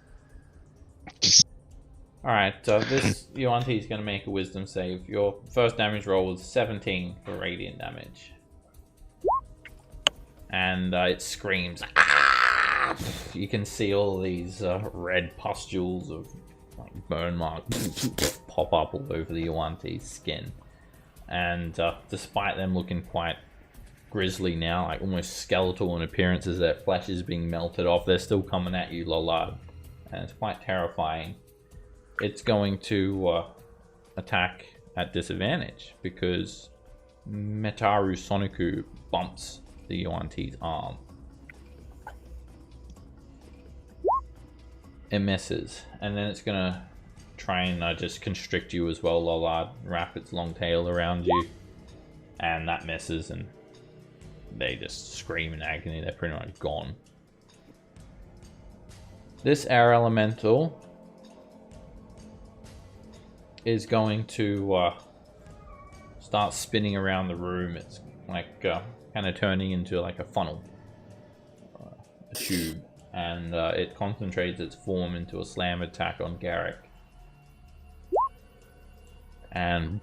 Speaker 1: Alright, this Yuan-Ti is going to make a wisdom save. Your first damage roll was 17 for radiant damage. And it screams. Ah! You can see all these red pustules of like burn marks pop up all over the Yuan-Ti's skin. And despite them looking quite grisly now, like almost skeletal in appearance as their flesh is being melted off, they're still coming at you, Lollard. And it's quite terrifying. It's going to attack at disadvantage because Metaru Soniku bumps the Yuan-Ti's arm. It misses, and then it's gonna try and just constrict you as well, Lollard. Wrap its long tail around you, and that misses, and they just scream in agony. They're pretty much gone. This air elemental is going to start spinning around the room. It's like kind of turning into like a funnel, a tube, and it concentrates its form into a slam attack on Garrick. And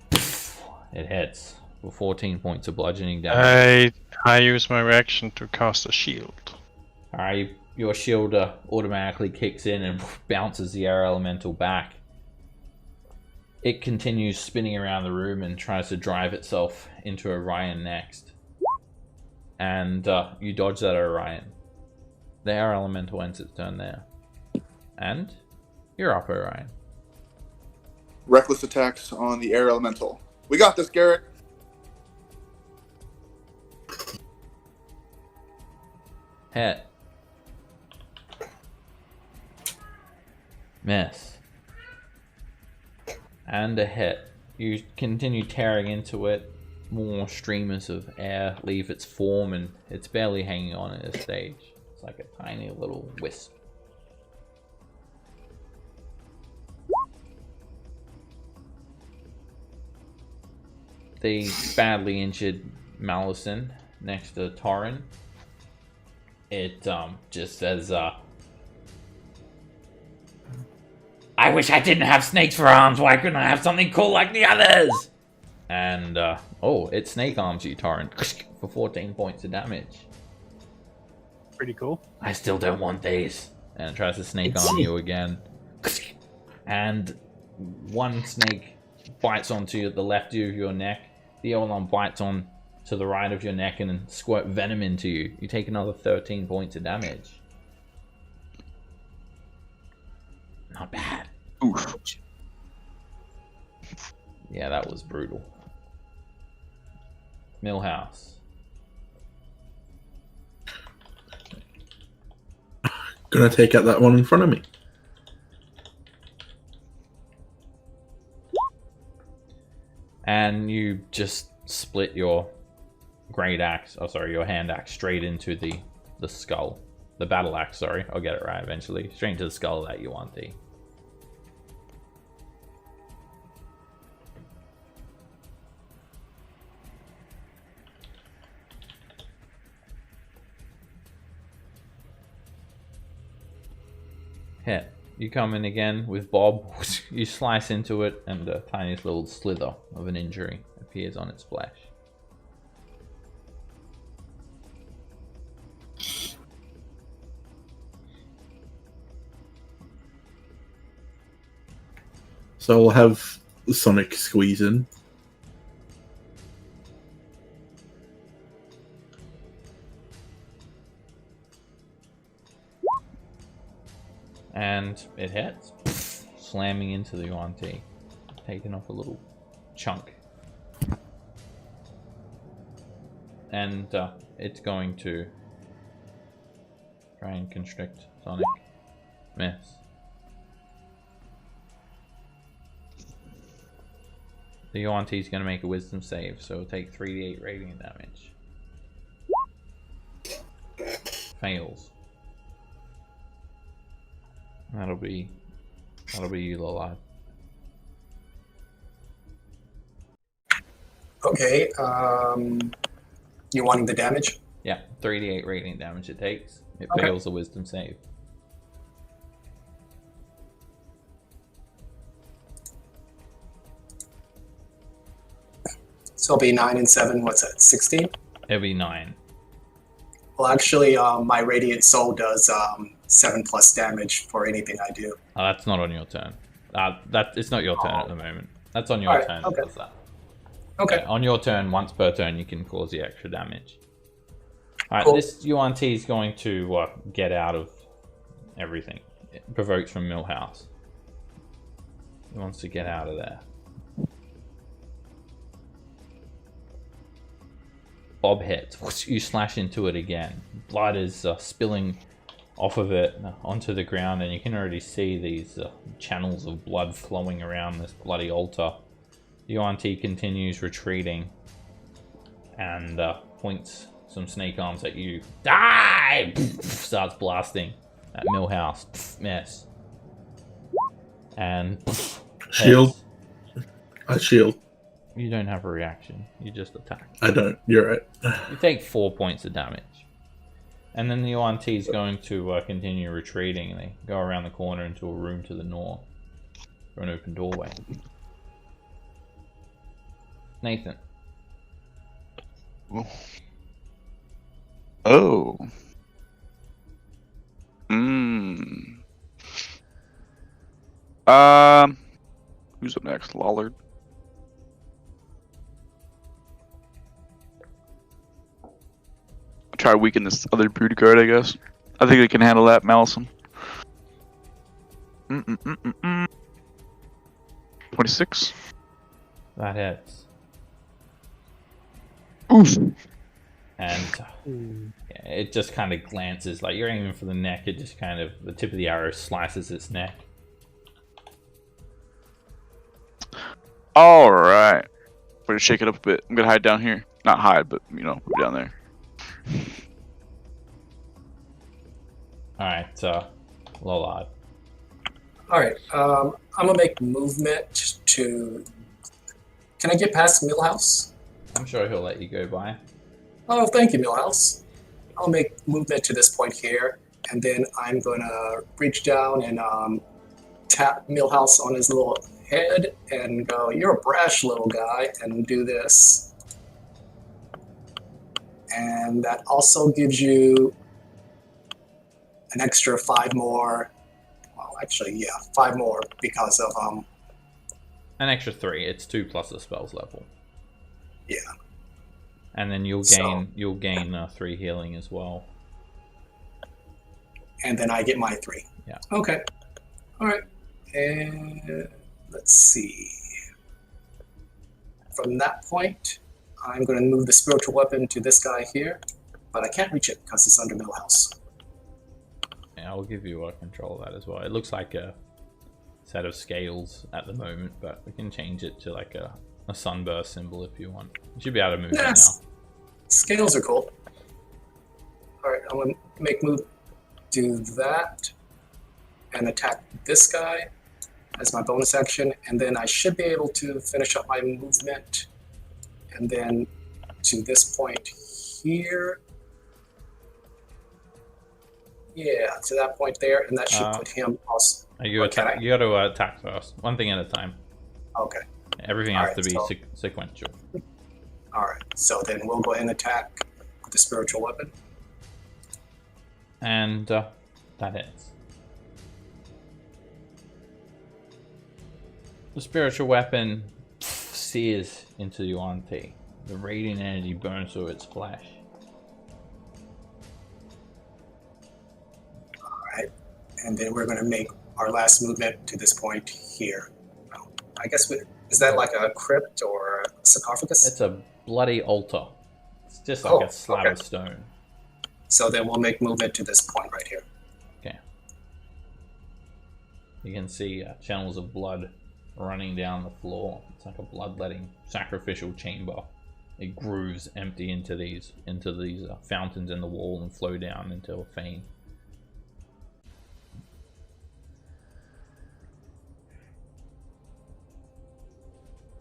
Speaker 1: it hits for 14 points of bludgeoning damage.
Speaker 5: I use my reaction to cast a shield.
Speaker 1: Alright, your shield automatically kicks in and bounces the air elemental back. It continues spinning around the room and tries to drive itself into Orion next. And you dodge that, Orion. The air elemental ends its turn there. And you're up, Orion.
Speaker 2: Reckless attacks on the air elemental. We got this, Garrett.
Speaker 1: Hit. Miss. And a hit. You continue tearing into it. More streamers of air leave its form, and it's barely hanging on at this stage. It's like a tiny little wisp. The badly injured Malison next to Torrin. It just says,
Speaker 9: I wish I didn't have snakes for arms. Why couldn't I have something cool like the others?
Speaker 1: And, oh, it snake arms you, Torrin, for 14 points of damage.
Speaker 4: Pretty cool.
Speaker 9: I still don't want these.
Speaker 1: And it tries to snake arm you again. And one snake bites onto the left of your neck. The other one bites on to the right of your neck and then squirt venom into you. You take another 13 points of damage.
Speaker 9: Not bad.
Speaker 7: Oof.
Speaker 1: Yeah, that was brutal. Millhouse.
Speaker 3: Gonna take out that one in front of me.
Speaker 1: And you just split your great axe, your hand axe straight into the skull. The battle axe, sorry. I'll get it right eventually. Straight into the skull of that Yuan-Ti. Hit. You come in again with Bob. You slice into it, and a tiny little slither of an injury appears on its flesh.
Speaker 3: So I'll have Sonic squeeze in.
Speaker 1: And it hits, slamming into the Yuan-Ti, taking off a little chunk. And it's going to try and constrict Sonic. Miss. The Yuan-Ti is going to make a wisdom save, so it'll take 3d8 radiant damage. Fails. That'll be you, Lola.
Speaker 8: Okay. You wanting the damage?
Speaker 1: Yeah, 3d8 radiant damage it takes. It
Speaker 8: Okay.
Speaker 1: fails the wisdom save.
Speaker 8: So it'll be 9 and 7. What's that? 16.
Speaker 1: It'll be 9.
Speaker 8: Well, actually, my radiant soul does 7+ damage for anything I do.
Speaker 1: Oh, that's not on your turn. It's not your turn at the moment. That's on your
Speaker 8: Alright,
Speaker 1: turn.
Speaker 8: okay.
Speaker 1: That does that.
Speaker 8: Okay.
Speaker 1: On your turn, once per turn, you can cause the extra damage. Alright,
Speaker 8: Cool.
Speaker 1: this Yuan-Ti is going to get out of everything. It provokes from Millhouse. He wants to get out of there. Bob hits. You slash into it again. Blood is spilling off of it onto the ground, and you can already see these channels of blood flowing around this bloody altar. Yuan-Ti continues retreating and points some snake arms at you. Die! Starts blasting at Millhouse. Miss. And
Speaker 3: Shield.
Speaker 1: hits.
Speaker 3: I shield.
Speaker 1: You don't have a reaction. You just attack.
Speaker 3: I don't. You're right.
Speaker 1: You take 4 points of damage. And then the Yuan-Ti is going to continue retreating. They go around the corner into a room to the north. Through an open doorway. Nathan.
Speaker 7: Oh. Who's up next? Lollard. try to weaken this other brood guard, I guess. I think they can handle that, Malison. 26.
Speaker 1: That hits.
Speaker 7: Oof.
Speaker 1: And yeah, it just kind of glances, like you're aiming for the neck, it just kind of, the tip of the arrow slices its neck.
Speaker 7: Alright. We're gonna shake it up a bit. I'm gonna hide down here. Not hide, but, you know, move down there.
Speaker 1: Alright, Lollard.
Speaker 8: Alright, I'm gonna make movement to... Can I get past Millhouse?
Speaker 1: I'm sure he'll let you go by.
Speaker 8: Oh, thank you, Millhouse. I'll make movement to this point here, and then I'm gonna reach down and tap Millhouse on his little head and go, "You're a brash little guy," and do this. And that also gives you an extra 5 more. Well, actually, yeah, 5 more because of
Speaker 1: An extra 3. It's 2 plus the spell's level.
Speaker 8: Yeah.
Speaker 1: And then you'll gain 3 healing as well.
Speaker 8: And then I get my 3.
Speaker 1: Yeah.
Speaker 8: Okay. All right. And let's see. From that point, I'm going to move the spiritual weapon to this guy here, but I can't reach it because it's under Millhouse.
Speaker 1: Yeah, I'll give you control of that as well. It looks like a set of scales at the moment, but we can change it to like a sunburst symbol if you want. You should be able to move it now.
Speaker 8: Scales are cool. All right, I'm going to make move, do that, and attack this guy as my bonus action, and then I should be able to finish up my movement, and then to this point here. Yeah, to that point there, and that should put him also.
Speaker 1: You got to attack first. One thing at a time.
Speaker 8: Okay.
Speaker 1: Everything has to be sequential.
Speaker 8: All right, so then we'll go ahead and attack with the spiritual weapon.
Speaker 1: And that hits. The spiritual weapon sears into Yuan-Ti. The radiant energy burns through its flesh.
Speaker 8: Alright, and then we're going to make our last movement to this point here. I guess is that like a crypt or a sarcophagus?
Speaker 1: It's a bloody altar. It's just like a slab of stone.
Speaker 8: So then we'll make movement to this point right here.
Speaker 1: Okay. You can see channels of blood running down the floor. It's like a bloodletting sacrificial chamber. It grooves empty into these fountains in the wall and flow down into a fane.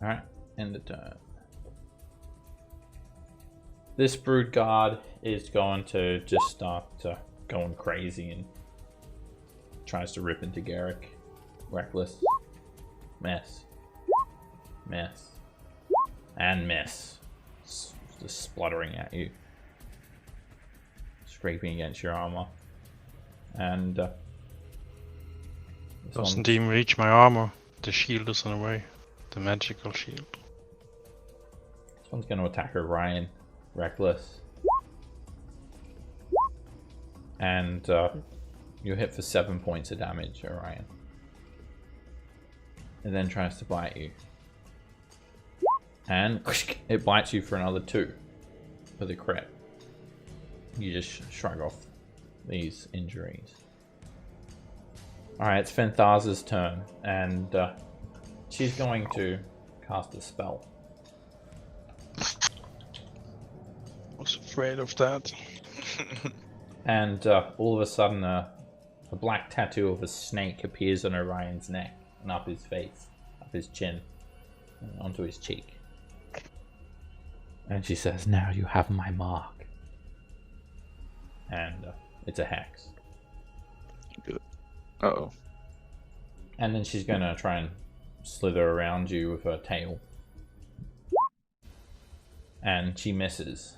Speaker 1: Alright, end the turn. This brood guard is going to just start going crazy and tries to rip into Garrick. Reckless. Miss. Miss. And miss. Just spluttering at you. Scraping against your armor. And
Speaker 5: doesn't even reach my armor. The shield is in the way. The magical shield.
Speaker 1: This one's going to attack Orion. Reckless. And you hit for 7 points of damage, Orion. It then tries to bite you. And it bites you for another 2 for the crit. You just shrug off these injuries. Alright, it's Fenthaza's turn, and she's going to cast a spell.
Speaker 5: I was afraid of that.
Speaker 1: And all of a sudden a black tattoo of a snake appears on Orion's neck and up his face, up his chin, and onto his cheek. And she says, "Now you have my mark." And it's a hex.
Speaker 7: Good. Uh-oh.
Speaker 1: And then she's going to try and slither around you with her tail. And she misses.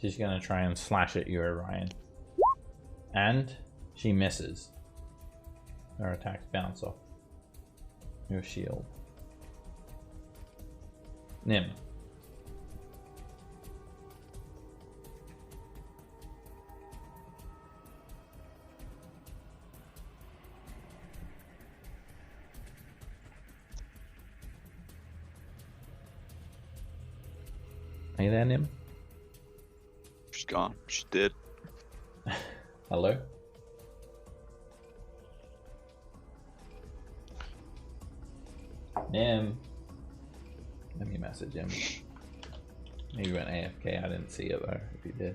Speaker 1: She's going to try and slash at you, Orion. And she misses. Her attacks bounce off your shield. Nim. Hey there, Nim.
Speaker 7: She's gone. She's dead.
Speaker 1: Hello? Nim. Let me message him. Maybe he went AFK. I didn't see it though, if he did.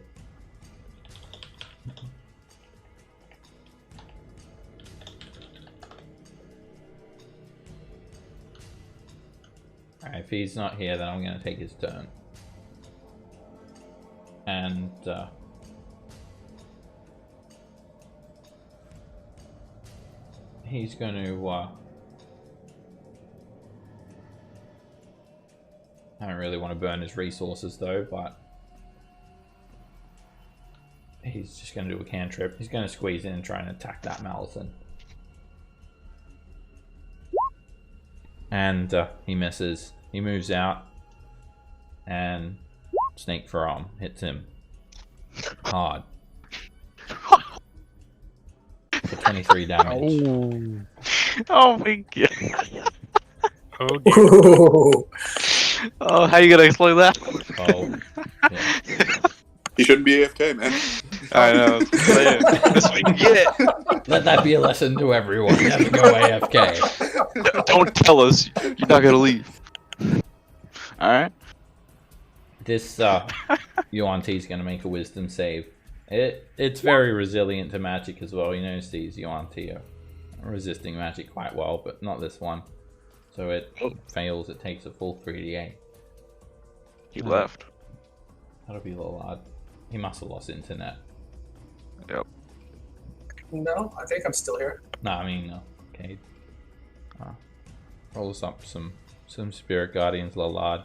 Speaker 1: Alright, if he's not here, then I'm going to take his turn. And, he's going to, I don't really want to burn his resources though, but he's just going to do a cantrip. He's going to squeeze in and try and attack that Malison. And he misses. He moves out, and Snake Forearm hits him hard for 23 damage.
Speaker 7: Oh my god.
Speaker 4: Oh, dear.
Speaker 8: Ooh.
Speaker 7: Oh, how you gonna explain that?
Speaker 1: Oh, yeah.
Speaker 2: He shouldn't be AFK, man.
Speaker 7: I know. This we get it.
Speaker 1: Let that be a lesson to everyone. Never go AFK.
Speaker 7: Don't tell us you're not gonna leave. All right.
Speaker 1: This Yuan-Ti is going to make a wisdom save. It's very resilient to magic as well. You notice these Yuan-Ti are resisting magic quite well, but not this one. So it fails. It takes a full 3d8.
Speaker 7: He left.
Speaker 1: That'll be a little odd. He must have lost internet.
Speaker 7: Yep.
Speaker 8: No, I think I'm still here.
Speaker 1: No, I mean, no. Okay. Rolls up some Spirit Guardians, Lalard.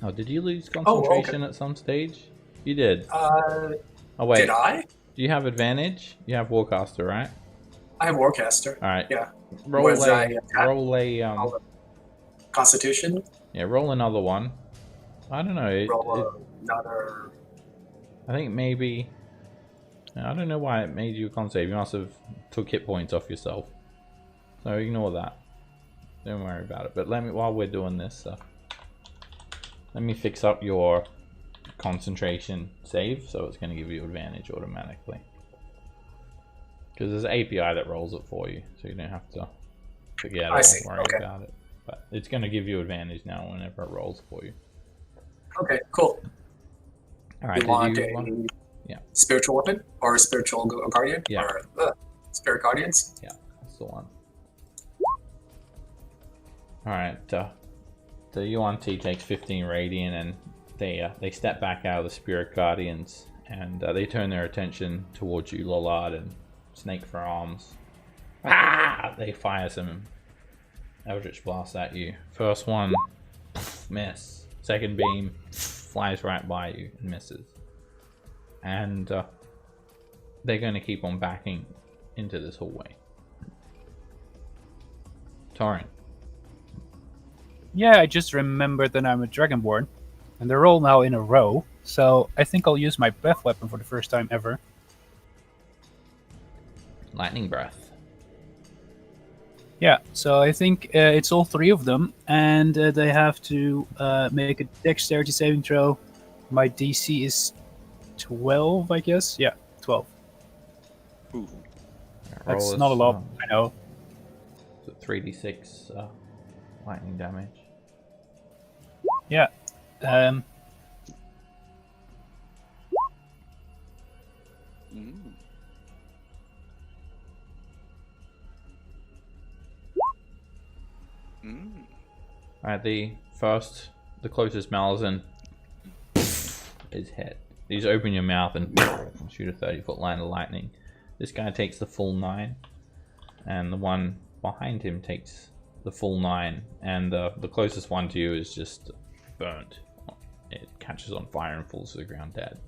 Speaker 1: Oh, did you lose concentration at some stage? You did. Oh, wait.
Speaker 8: Did I?
Speaker 1: Do you have advantage? You have Warcaster, right?
Speaker 8: I have Warcaster.
Speaker 1: Alright.
Speaker 8: Yeah.
Speaker 1: Roll a
Speaker 8: Constitution?
Speaker 1: Yeah, roll another one. I don't know.
Speaker 8: Roll another...
Speaker 1: I think maybe... I don't know why it made you a con save. You must have took hit points off yourself. So ignore that. Don't worry about it. But let me, while we're doing this, let me fix up your concentration save, so it's going to give you advantage automatically. Because there's an API that rolls it for you, so you don't have to forget or worry about it. But it's going to give you advantage now whenever it rolls for you.
Speaker 8: Okay, cool.
Speaker 1: All right,
Speaker 8: you want spiritual weapon or a spiritual guardian?
Speaker 1: Yeah.
Speaker 8: Or spirit guardians?
Speaker 1: Yeah, that's the one. All right, the Yuan-Ti takes 15 radiant, and they step back out of the spirit guardians, and they turn their attention towards you, Lollard and Snake for Arms. Ah! They fire some Eldritch Blast at you. First one, miss. Second beam flies right by you and misses. And they're going to keep on backing into this hallway. Torrent.
Speaker 4: Yeah, I just remembered that I'm a Dragonborn, and they're all now in a row, so I think I'll use my breath weapon for the first time ever.
Speaker 1: Lightning Breath.
Speaker 4: Yeah, so I think it's all three of them, and they have to make a dexterity saving throw. My DC is 12, I guess? Yeah, 12.
Speaker 7: Ooh.
Speaker 4: That's not a lot, I know.
Speaker 1: 3d6 lightning damage.
Speaker 4: Yeah.
Speaker 1: Alright, the closest Malazan is hit. You just open your mouth and shoot a 30-foot line of lightning. This guy takes the full 9, and the one behind him takes the full 9, and the closest one to you is just burnt. It catches on fire and falls to the ground dead.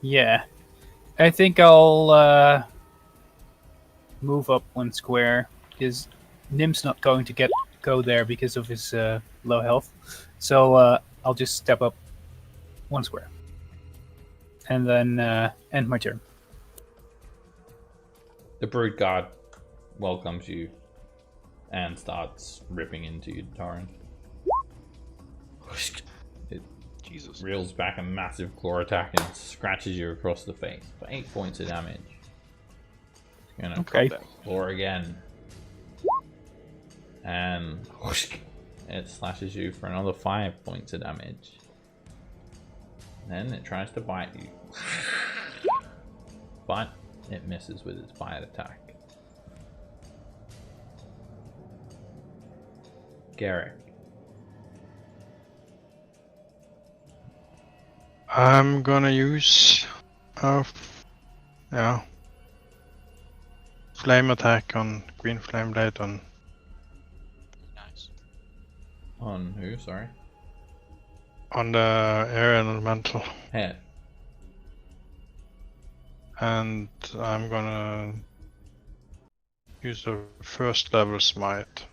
Speaker 4: Yeah. I think I'll move up one square, because Nim's not going to go there because of his low health. So I'll just step up one square. And then end my turn.
Speaker 1: The Brood Guard welcomes you and starts ripping into you, Torin. It
Speaker 7: Jesus.
Speaker 1: reels back a massive claw attack and scratches you across the face for 8 points of damage. It's gonna
Speaker 6: Okay.
Speaker 1: claw again. And it slashes you for another 5 points of damage. Then it tries to bite you. But it misses with its bite attack. Garrick.
Speaker 5: I'm gonna use flame attack on Green Flame Blade on
Speaker 7: Nice.
Speaker 1: On who, sorry?
Speaker 5: the air elemental,
Speaker 1: Hit.
Speaker 5: and I'm gonna use a first level smite.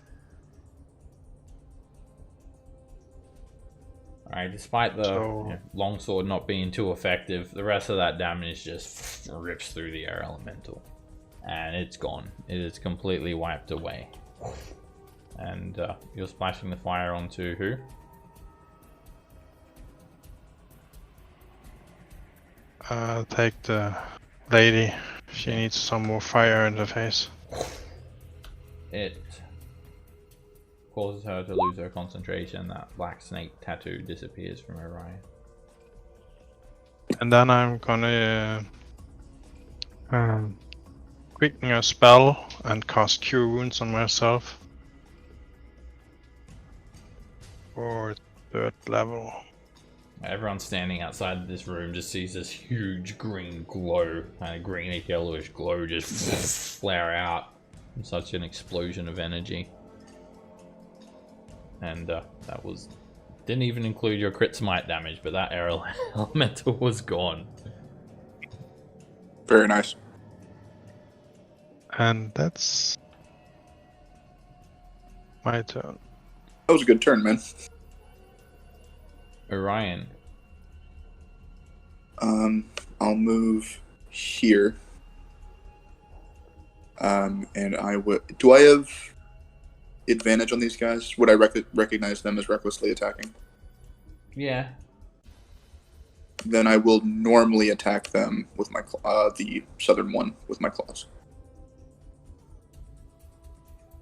Speaker 1: Alright, despite the
Speaker 5: So-
Speaker 1: longsword not being too effective, the rest of that damage just rips through the air elemental. And it's gone. It is completely wiped away. And you're splashing the fire onto who?
Speaker 5: Take the lady. She needs some more fire in the face.
Speaker 1: It causes her to lose her concentration. That black snake tattoo disappears from her eye.
Speaker 5: And then I'm gonna quicken a spell and cast Cure Wounds on myself for 3rd level.
Speaker 1: Everyone standing outside of this room just sees this huge green glow, kind of greenish yellowish glow just flare out from such an explosion of energy. And that was... didn't even include your crit smite damage, but that air elemental was gone.
Speaker 2: Very nice.
Speaker 5: And that's my turn.
Speaker 2: That was a good turn, man.
Speaker 1: Orion.
Speaker 2: I'll move here. And I would. Do I have advantage on these guys? Would I recognize them as recklessly attacking?
Speaker 1: Yeah.
Speaker 2: Then I will normally attack them with my the southern one with my claws.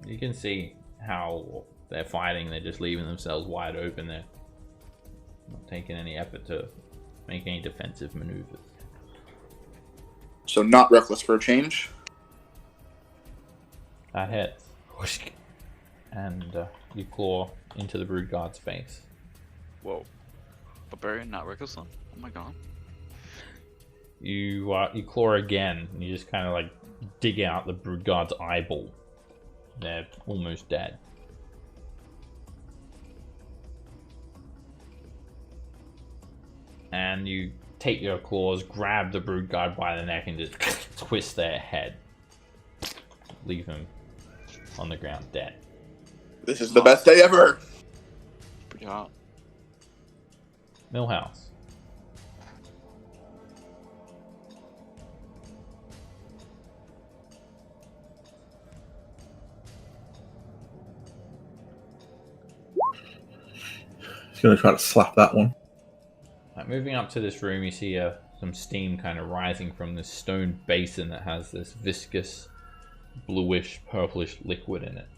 Speaker 1: You can see how they're fighting. They're just leaving themselves wide open. They're not taking any effort to make any defensive maneuvers.
Speaker 2: So not reckless for a change.
Speaker 1: That hits. And you claw into the Brood Guard's face.
Speaker 7: Whoa. Barbarian, not reckless one? Oh my god.
Speaker 1: You claw again, and you just kind of like dig out the Brood Guard's eyeball. They're almost dead. And you take your claws, grab the Brood Guard by the neck, and just twist their head. Leave him on the ground dead.
Speaker 2: This is the best day ever.
Speaker 7: Pretty hot.
Speaker 1: Millhouse.
Speaker 3: He's gonna try to slap that one.
Speaker 1: Moving up to this room, you see some steam kind of rising from this stone basin that has this viscous, bluish, purplish liquid in it.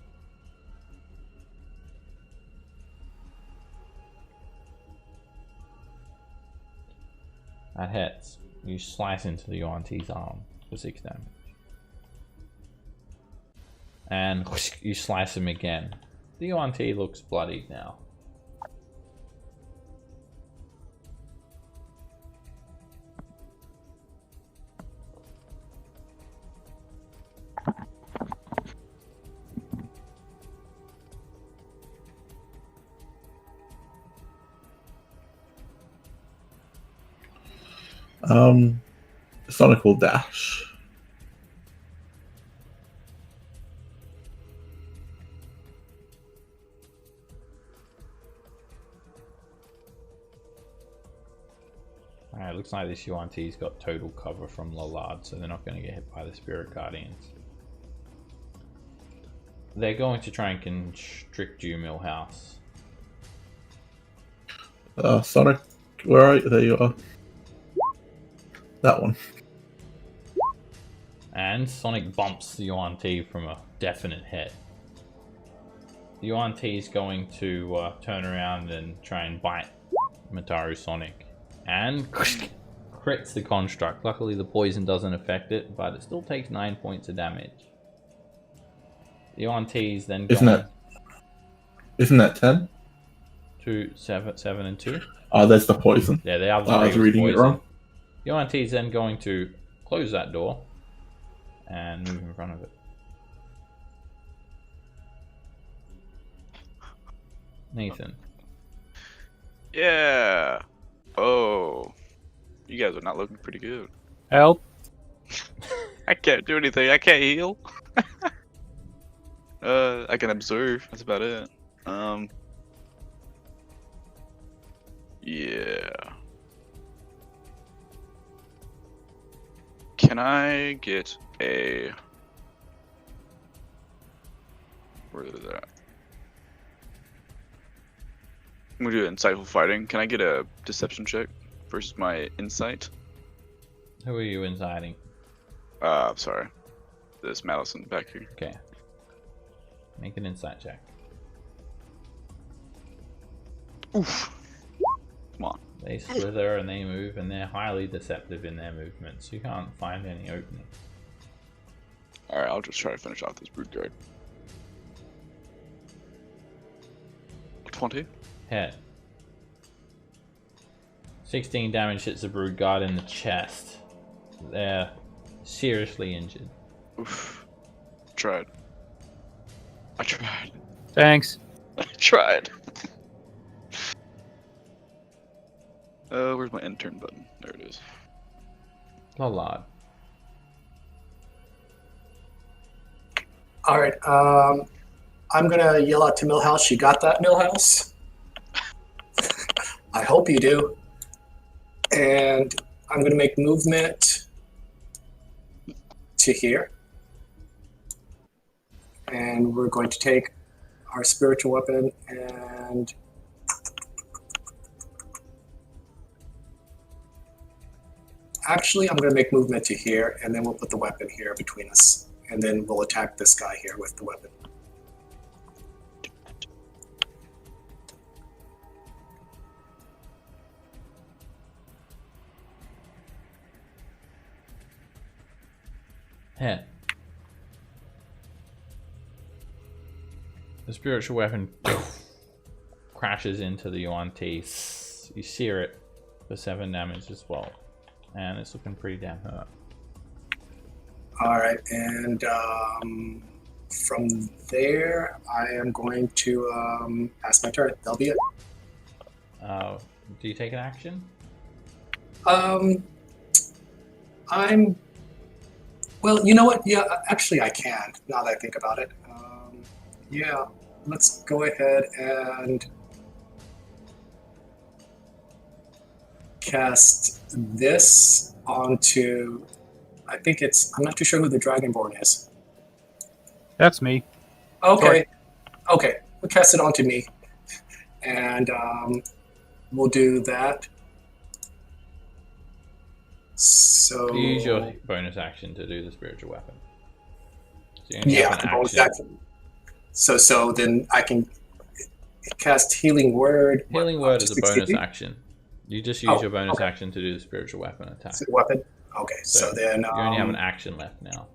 Speaker 1: That hits. You slice into the Yuan-Ti's arm for 6 damage. And you slice him again. The Yuan-Ti looks bloodied now.
Speaker 3: Sonical Dash.
Speaker 1: Alright, looks like this Yuan-Ti's got total cover from Lollard, so they're not going to get hit by the Spirit Guardians. they're going to try and constrict you, Millhouse.
Speaker 3: Sonic, where are you? There you are. That one.
Speaker 1: And Sonic bumps the Yuan Ti from a definite hit. The Yuan Ti is going to turn around and try and bite Mataru Sonic. And crits the construct. Luckily the poison doesn't affect it, but it still takes 9 points of damage. The Yuan Ti is then going...
Speaker 3: Isn't that 10?
Speaker 1: 2, 7, and 2.
Speaker 3: Oh, that's the poison.
Speaker 1: Yeah, the other
Speaker 3: I was reading it wrong.
Speaker 1: Yuan Ti is then going to close that door and move in front of it. Nathan.
Speaker 7: Yeah. Oh. You guys are not looking pretty good.
Speaker 4: Help.
Speaker 7: I can't do anything. I can't heal. I can observe. That's about it. Yeah. Can I get a... Where is that? I'm gonna do insightful fighting. Can I get a deception check versus my insight?
Speaker 1: Who are you inciting?
Speaker 7: Sorry. This Madison back here.
Speaker 1: Okay. Make an insight check.
Speaker 7: Oof. Come on.
Speaker 1: They slither and they move, and they're highly deceptive in their movements. You can't find any opening.
Speaker 7: Alright, I'll just try to finish off this brood guard. 20?
Speaker 1: Hit. 16 damage hits the brood guard in the chest. They're seriously injured.
Speaker 7: Oof. Tried. I tried.
Speaker 4: Thanks.
Speaker 7: I tried. Where's my intern button? There it is.
Speaker 1: Lollard.
Speaker 8: All right. I'm gonna yell out to Millhouse. You got that, Millhouse? I hope you do. And I'm gonna make movement to here, and we're going to take our spiritual weapon and actually I'm going to make movement to here, and then we'll put the weapon here between us, and then we'll attack this guy here with the weapon.
Speaker 1: Hit. The spiritual weapon crashes into the Yuan Ti. You sear it for 7 damage as well. And it's looking pretty damn hurt.
Speaker 8: All right, and from there, I am going to pass my turn. That'll be it.
Speaker 1: Do you take an action?
Speaker 8: Well, you know what? Yeah, actually I can, now that I think about it. Yeah, let's go ahead and cast this onto, I think it's, I'm not too sure who the Dragonborn is.
Speaker 4: That's me.
Speaker 8: Okay, okay, we'll cast it onto me. And we'll do that. So
Speaker 1: You use your bonus action to do the spiritual weapon. So you only
Speaker 8: yeah,
Speaker 1: have
Speaker 8: the
Speaker 1: an
Speaker 8: bonus
Speaker 1: action.
Speaker 8: action. So then I can cast Healing Word.
Speaker 1: Healing Word is a
Speaker 8: 60
Speaker 1: bonus
Speaker 8: feet?
Speaker 1: action. You just use your bonus action to do the spiritual weapon attack.
Speaker 8: Is it a weapon? Okay, so then
Speaker 1: you only have an action left now.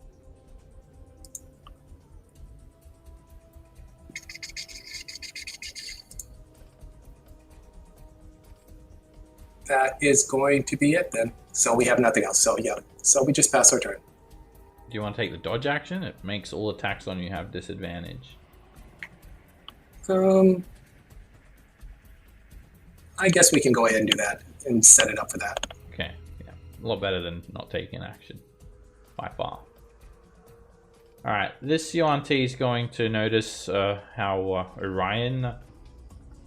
Speaker 8: that is going to be it then. So we have nothing else. So yeah, so we just pass our turn.
Speaker 1: Do you want to take the dodge action? It makes all attacks on you have disadvantage.
Speaker 8: I guess we can go ahead and do that and set it up for that.
Speaker 1: Okay, yeah. A lot better than not taking action. By far. Alright, this Yuan Ti is going to notice how Orion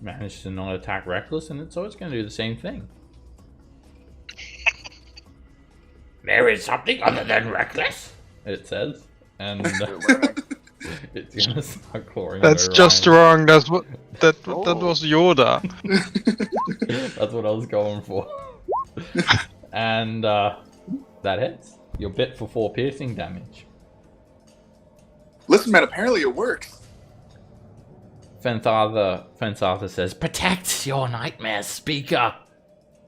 Speaker 1: managed to not attack Reckless, and so it's going to do the same thing. There is something other than Reckless, it says. And it's gonna start clawing.
Speaker 5: That's
Speaker 1: at
Speaker 5: just
Speaker 1: Orion.
Speaker 5: wrong. That was Yoda.
Speaker 1: That's what I was going for. And that hits. You're bit for 4 piercing damage.
Speaker 2: Listen, man, apparently it works.
Speaker 1: Fensartha says,
Speaker 9: Protect your nightmare speaker.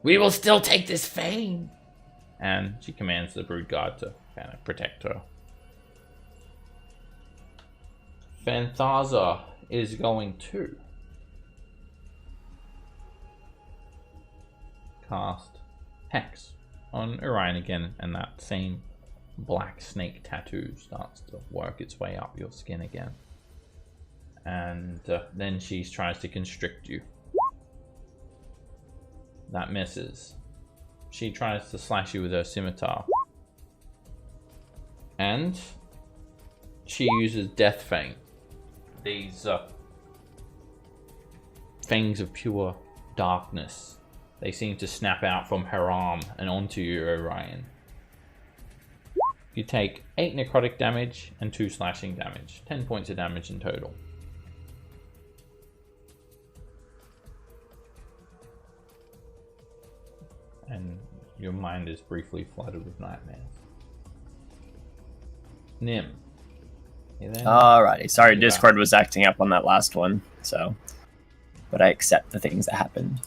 Speaker 9: We will still take this fame.
Speaker 1: and she commands the brood guard to kind of protect her. Fanthaza is going to cast Hex on Orion again, and that same black snake tattoo starts to work its way up your skin again. And then she tries to constrict you. That misses. She tries to slash you with her scimitar. And she uses Death Fang. These fangs of pure darkness. They seem to snap out from her arm and onto you, Orion. You take 8 necrotic damage and 2 slashing damage. 10 points of damage in total. And your mind is briefly flooded with nightmares. Nim. You there?
Speaker 6: Alrighty. Sorry,
Speaker 1: Yeah.
Speaker 6: Discord was acting up on that last one, so. But I accept the things that happened.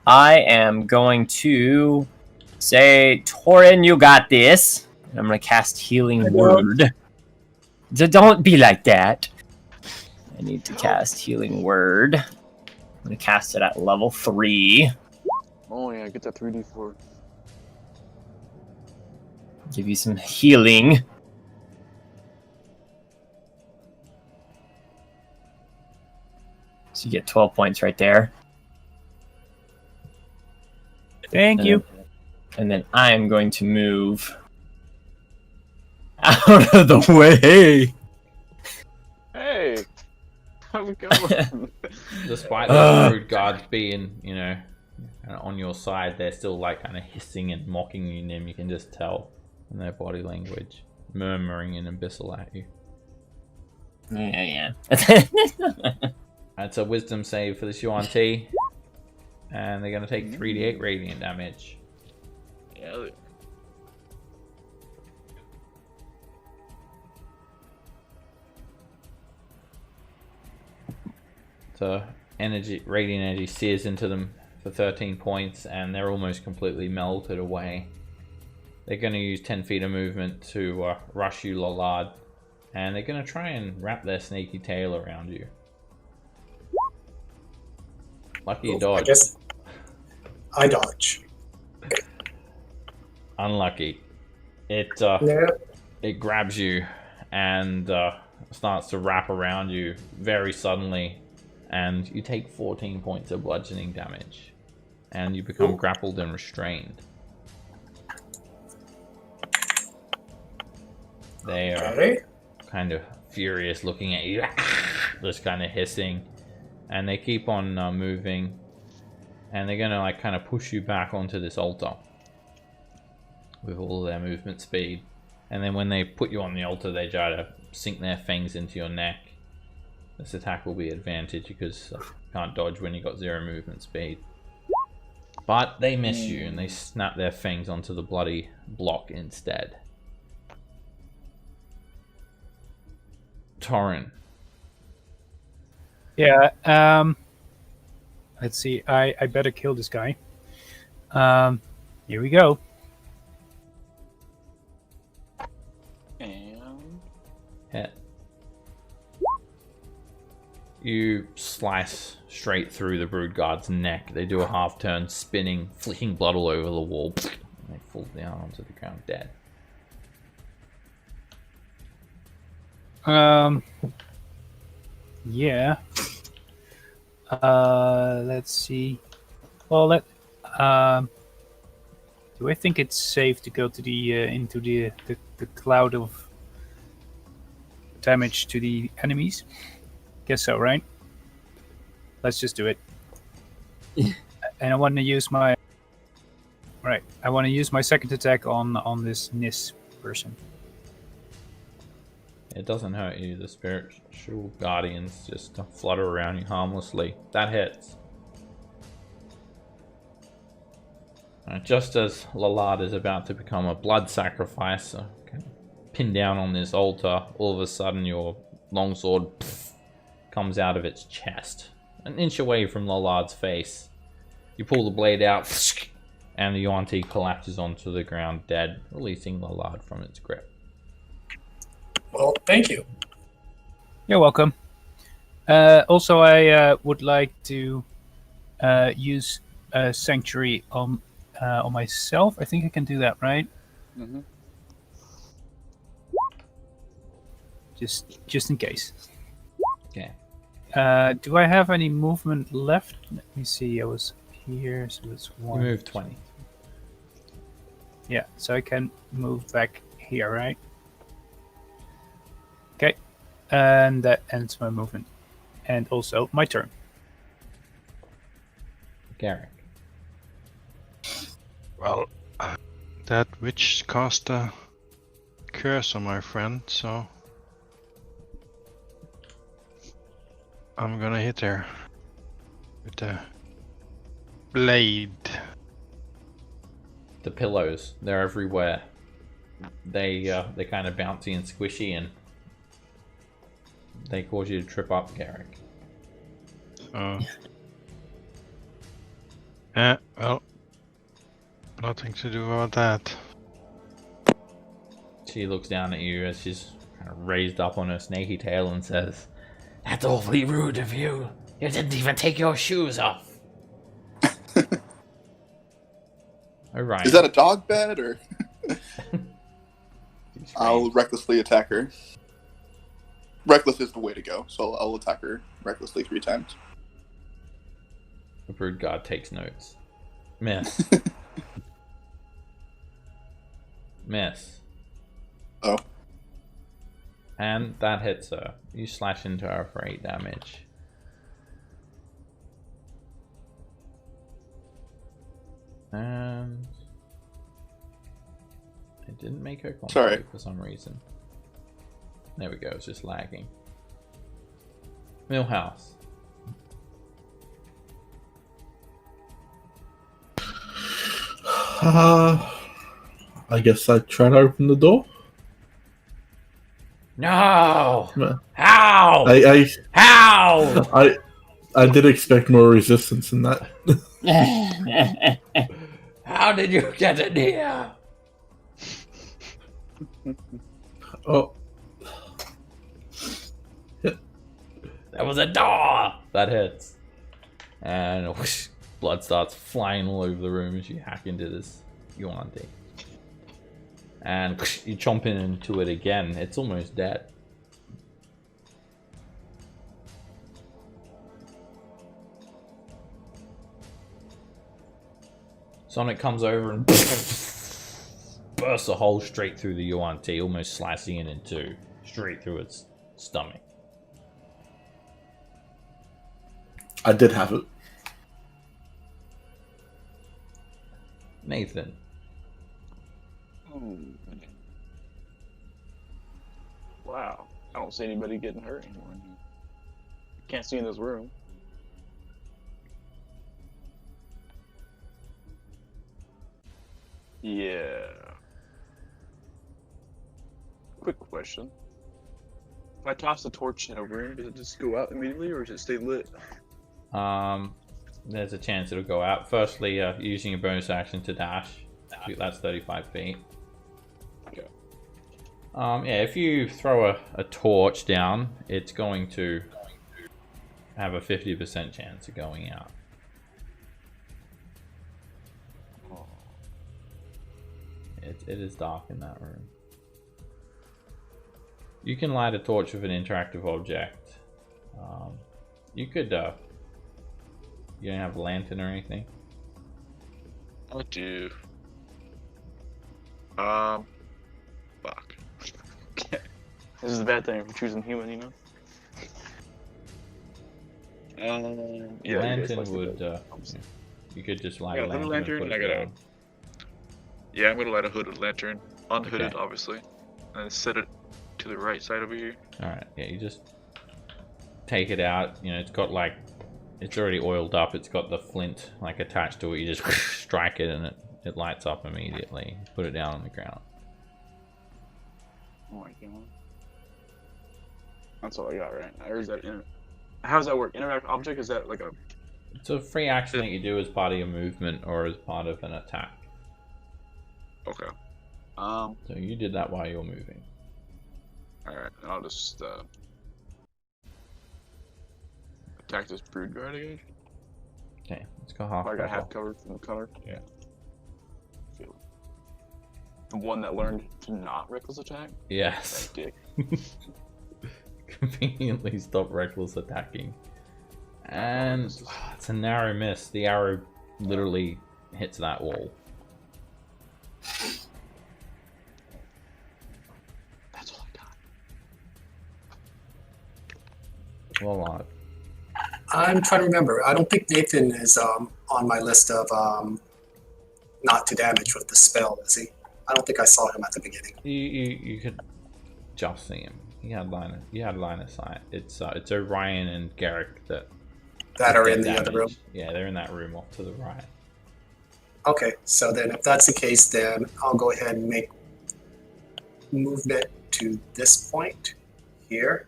Speaker 6: I am going to say, Torin, you got this. And I'm going to cast Healing Word. Don't be like that. I need to cast Healing Word. I'm going to cast it at level 3.
Speaker 10: Oh yeah, get that 3d4.
Speaker 6: Give you some healing. So you get 12 points right there.
Speaker 4: Thank you.
Speaker 6: And then I am going to move out of the way.
Speaker 10: Hey, how's it going?
Speaker 1: Despite the brood guards being, you know, on your side, they're still like kind of hissing and mocking you, Nim. You can just tell in their body language, murmuring an abyssal at you.
Speaker 6: Yeah.
Speaker 1: That's a wisdom save for this UNT. And they're going to take 3d8 radiant damage.
Speaker 10: Yeah.
Speaker 1: So radiant energy sears into them for 13 points, and they're almost completely melted away. They're going to use 10 feet of movement to rush you, Lollard, and they're going to try and wrap their sneaky tail around you. Lucky you
Speaker 8: I
Speaker 1: dodge.
Speaker 8: guess I dodge.
Speaker 1: Unlucky. It
Speaker 8: Yeah.
Speaker 1: it grabs you and starts to wrap around you very suddenly, and you take 14 points of bludgeoning damage, and you become grappled and restrained. They are
Speaker 8: Okay.
Speaker 1: kind of furious looking at you, just kind of hissing, and they keep on moving, and they're gonna like kind of push you back onto this altar with all their movement speed. And then when they put you on the altar, they try to sink their fangs into your neck. This attack will be advantage because you can't dodge when you got 0 movement speed. But they miss you, and they snap their fangs onto the bloody block instead. Torin.
Speaker 4: Yeah, let's see. I better kill this guy. Here we go.
Speaker 10: And
Speaker 1: Hit. You slice straight through the brood guard's neck. They do a half turn, spinning, flicking blood all over the wall. And they fall down onto the ground dead.
Speaker 4: Yeah. Let's see. Well, do I think it's safe to go to the into the cloud of damage to the enemies? Guess so, right? Let's just do it. And I want to use my I want to use my second attack on this Nis person.
Speaker 1: It doesn't hurt you. The spiritual guardians just flutter around you harmlessly. That hits. Just as Lalard is about to become a blood sacrifice, pinned down on this altar, all of a sudden your longsword comes out of its chest, an inch away from Lalard's face. You pull the blade out, and the Yuan-Ti collapses onto the ground dead, releasing Lalard from its grip.
Speaker 8: Well, thank you.
Speaker 4: You're welcome. Also, I would like to use Sanctuary on myself. I think I can do that, right?
Speaker 10: Mm-hmm.
Speaker 4: Just in case.
Speaker 1: Okay.
Speaker 4: Do I have any movement left? Let me see. I was here, so it's
Speaker 1: You
Speaker 4: 1.
Speaker 1: move 20.
Speaker 4: Yeah, so I can move back here, right? Okay, and that ends my movement, and also my turn.
Speaker 1: Garrick.
Speaker 5: Well, that witch cast a curse on my friend, so I'm gonna hit her with the blade.
Speaker 1: The pillows, they're everywhere. They're kind of bouncy and squishy, and they cause you to trip up, Garrick.
Speaker 5: Well, nothing to do about that.
Speaker 1: She looks down at you as she's kind of raised up on her snaky tail and says,
Speaker 9: That's awfully rude of you. You didn't even take your shoes off.
Speaker 1: Alright.
Speaker 2: Is that a dog bed, or? I'll recklessly attack her. Reckless is the way to go, so I'll attack her recklessly 3 times.
Speaker 1: The brood guard takes notes. Miss. Miss.
Speaker 2: Oh.
Speaker 1: And that hits her. You slash into her for 8 damage. And it didn't make her concentrate for some reason. There we go, it's just lagging. Millhouse.
Speaker 3: I guess I try to open the door.
Speaker 9: No!
Speaker 3: No.
Speaker 9: How?
Speaker 3: How?
Speaker 9: How?
Speaker 3: I did expect more resistance in that.
Speaker 9: How did you get in here?
Speaker 3: Oh.
Speaker 9: There was a door!
Speaker 1: That hits. And whoosh, blood starts flying all over the room as you hack into this Yuan-Ti. And whoosh, you chomp into it again. It's almost dead. Sonic comes over and bursts a hole straight through the Yuan-Ti, almost slicing it in two, straight through its stomach.
Speaker 3: I did have it.
Speaker 1: Nathan.
Speaker 10: Oh. Wow. I don't see anybody getting hurt anymore. Can't see in this room. Yeah. Quick question. If I toss the torch in a room, does it just go out immediately or does it stay lit?
Speaker 1: There's a chance it'll go out. Firstly, using a bonus action to dash. That's 35 feet.
Speaker 10: Okay.
Speaker 1: Yeah, if you throw a torch down, it's going to have a 50% chance of going out. It is dark in that room. You can light a torch with an interactive object. You could, you don't have a lantern or anything?
Speaker 10: I do. Fuck. This is a bad thing for choosing human, you know? Yeah,
Speaker 1: Lantern would, you could just light a lantern.
Speaker 10: Lantern,
Speaker 1: and put
Speaker 10: I
Speaker 1: it
Speaker 10: gotta.
Speaker 1: down.
Speaker 10: Yeah, I'm gonna light a hooded lantern. Unhooded,
Speaker 1: Okay.
Speaker 10: obviously. And set it to the right side over here.
Speaker 1: Alright, yeah, you just take it out. You know, it's got like, it's already oiled up. It's got the flint like attached to it. You just strike it and it lights up immediately. Put it down on the ground.
Speaker 10: Oh my god. That's all I got, right? Or is that how does that work? Interact object? Is that like a...
Speaker 1: It's a free action that you do as part of your movement or as part of an attack.
Speaker 10: Okay.
Speaker 1: So you did that while you were moving.
Speaker 10: Alright, I'll just attack this brood guard again.
Speaker 1: Okay, let's go half.
Speaker 10: I got half covered from the color.
Speaker 1: Yeah.
Speaker 10: The one that learned to not reckless attack?
Speaker 1: Yes.
Speaker 10: That dick.
Speaker 1: Conveniently stop reckless attacking. And it's a narrow miss. The arrow literally hits that wall.
Speaker 10: That's all I got.
Speaker 1: Well,
Speaker 8: I'm trying to remember. I don't think Nathan is on my list of not to damage with the spell, is he? I don't think I saw him at the beginning.
Speaker 1: you could just see him. You had line of sight. It's Orion and Garrick that
Speaker 8: That are in
Speaker 1: did
Speaker 8: the other
Speaker 1: damage.
Speaker 8: room.
Speaker 1: Yeah, they're in that room off to the right.
Speaker 8: Okay, so then if that's the case, then I'll go ahead and make movement to this point here.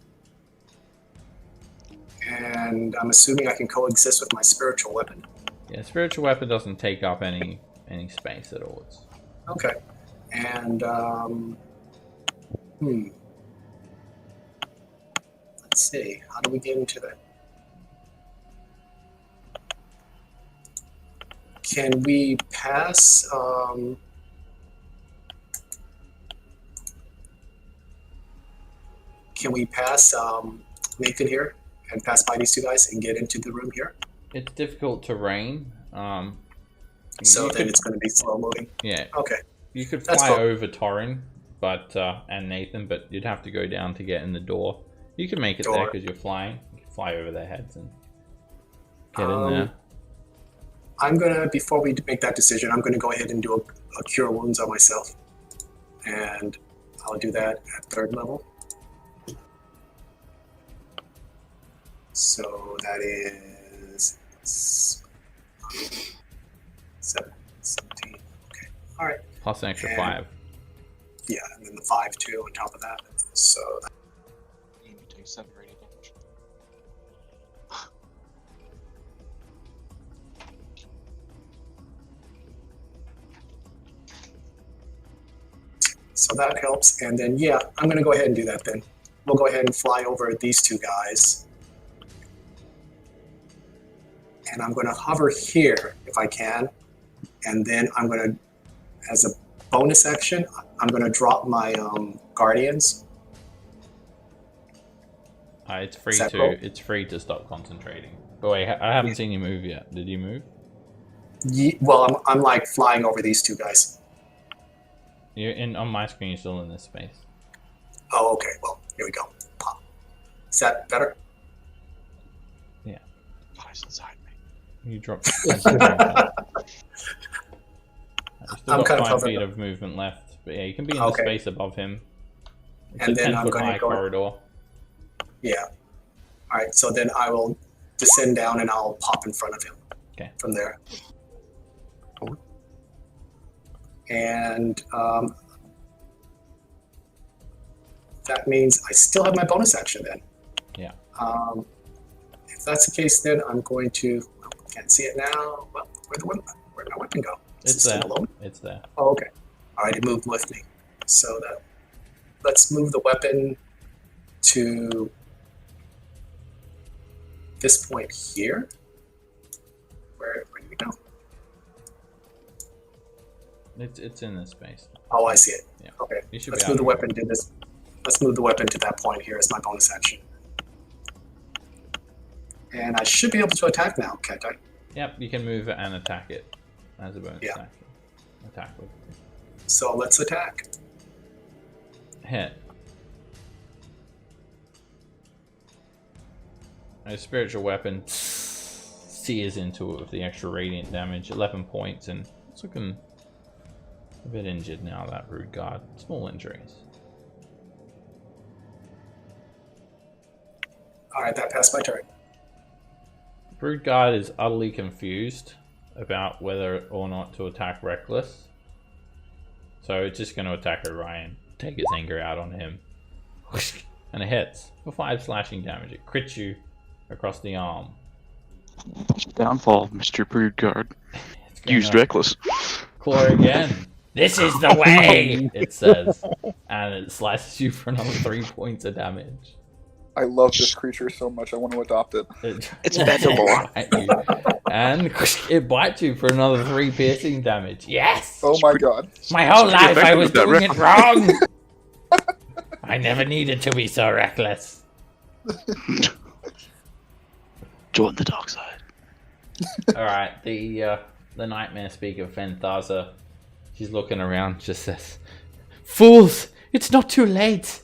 Speaker 8: And I'm assuming I can coexist with my spiritual weapon.
Speaker 1: Yeah, spiritual weapon doesn't take up any space at all. It's...
Speaker 8: Okay. And let's see, how do we get into that? Can we pass Nathan here and pass by these two guys and get into the room here?
Speaker 1: It's difficult terrain.
Speaker 8: So
Speaker 1: you
Speaker 8: then
Speaker 1: could-
Speaker 8: it's going to be slow moving.
Speaker 1: Yeah.
Speaker 8: Okay.
Speaker 1: You could
Speaker 8: That's
Speaker 1: fly
Speaker 8: cool.
Speaker 1: over Torrin, but and Nathan, but you'd have to go down to get in the door. You can make it there
Speaker 8: Door.
Speaker 1: because you're flying. You can fly over their heads and get in there.
Speaker 8: I'm gonna, before we make that decision, I'm gonna go ahead and do a cure wounds on myself, and I'll do that at 3rd level. So that is 7, 17. Okay, all right.
Speaker 1: Plus an extra
Speaker 8: And-
Speaker 1: 5.
Speaker 8: Yeah, and then the 5 too on top of that. So
Speaker 10: You need to take 7 radiant damage.
Speaker 8: So that helps. And then, yeah, I'm going to go ahead and do that then. We'll go ahead and fly over these two guys. And I'm going to hover here if I can. And then I'm going to, as a bonus action, I'm going to drop my guardians.
Speaker 1: It's free
Speaker 8: Is that cool?
Speaker 1: it's free to stop concentrating. But wait, I haven't seen you move yet. Did you move?
Speaker 8: Well, I'm like flying over these two guys.
Speaker 1: You're in on my screen. You're still in this space.
Speaker 8: Oh, okay. Well, here we go. Pop. Is that better?
Speaker 10: God, he's inside me.
Speaker 1: You dropped. You've still
Speaker 8: I'm
Speaker 1: got
Speaker 8: kind of
Speaker 1: 5
Speaker 8: hovering
Speaker 1: feet
Speaker 8: up.
Speaker 1: of movement left. But yeah, you can be in
Speaker 8: Okay.
Speaker 1: the space above him. It's
Speaker 8: And
Speaker 1: a
Speaker 8: then I'm
Speaker 1: 10-foot
Speaker 8: gonna
Speaker 1: high
Speaker 8: go-
Speaker 1: corridor.
Speaker 8: Yeah. All right. So then I will descend down and I'll pop in front of him.
Speaker 1: Okay.
Speaker 8: From there. And that means I still have my bonus action then.
Speaker 1: Yeah.
Speaker 8: If that's the case, then I'm going to. Well, can't see it now. Well, where'd my weapon go? Is
Speaker 1: It's
Speaker 8: it
Speaker 1: there.
Speaker 8: still alone?
Speaker 1: It's there.
Speaker 8: Oh, okay. All right, it moved with me. So that let's move the weapon to this point here. Where do we go?
Speaker 1: It's in this space.
Speaker 8: Oh, I see it.
Speaker 1: Yeah.
Speaker 8: Okay.
Speaker 1: You should
Speaker 8: Let's
Speaker 1: be
Speaker 8: move
Speaker 1: able
Speaker 8: the
Speaker 1: to-
Speaker 8: weapon to this. Let's move the weapon to that point here as my bonus action. And I should be able to attack now, can't I?
Speaker 1: Yep, you can move it and attack it as a bonus
Speaker 8: Yeah.
Speaker 1: action. Attack with
Speaker 8: So let's attack.
Speaker 1: hit. A spiritual weapon sears into it with the extra radiant damage, 11 points, and it's looking a bit injured now, that rude guard. Small injuries.
Speaker 8: Alright, that passed my turn.
Speaker 1: Brood Guard is utterly confused about whether or not to attack Reckless. So it's just going to attack Orion. Take its anger out on him. And it hits for 5 slashing damage. It crits you across the arm.
Speaker 7: Downfall, Mr. Brood Guard. Used
Speaker 1: gonna
Speaker 7: Reckless.
Speaker 1: Claw again. This is the way, it says. And it slices you for another 3 points of damage.
Speaker 2: I love this creature so much. I want to adopt it.
Speaker 10: It's bendable.
Speaker 1: And it bites you for another 3 piercing damage. Yes!
Speaker 2: Oh my god.
Speaker 9: My whole
Speaker 7: pretty
Speaker 9: life I
Speaker 7: effective
Speaker 9: was
Speaker 7: with that
Speaker 9: doing it wrong. I never needed to be so reckless.
Speaker 7: Join the dark side.
Speaker 1: Alright, the nightmare speaker, Fenthaza, she's looking around, just says,
Speaker 9: Fools! It's not too late.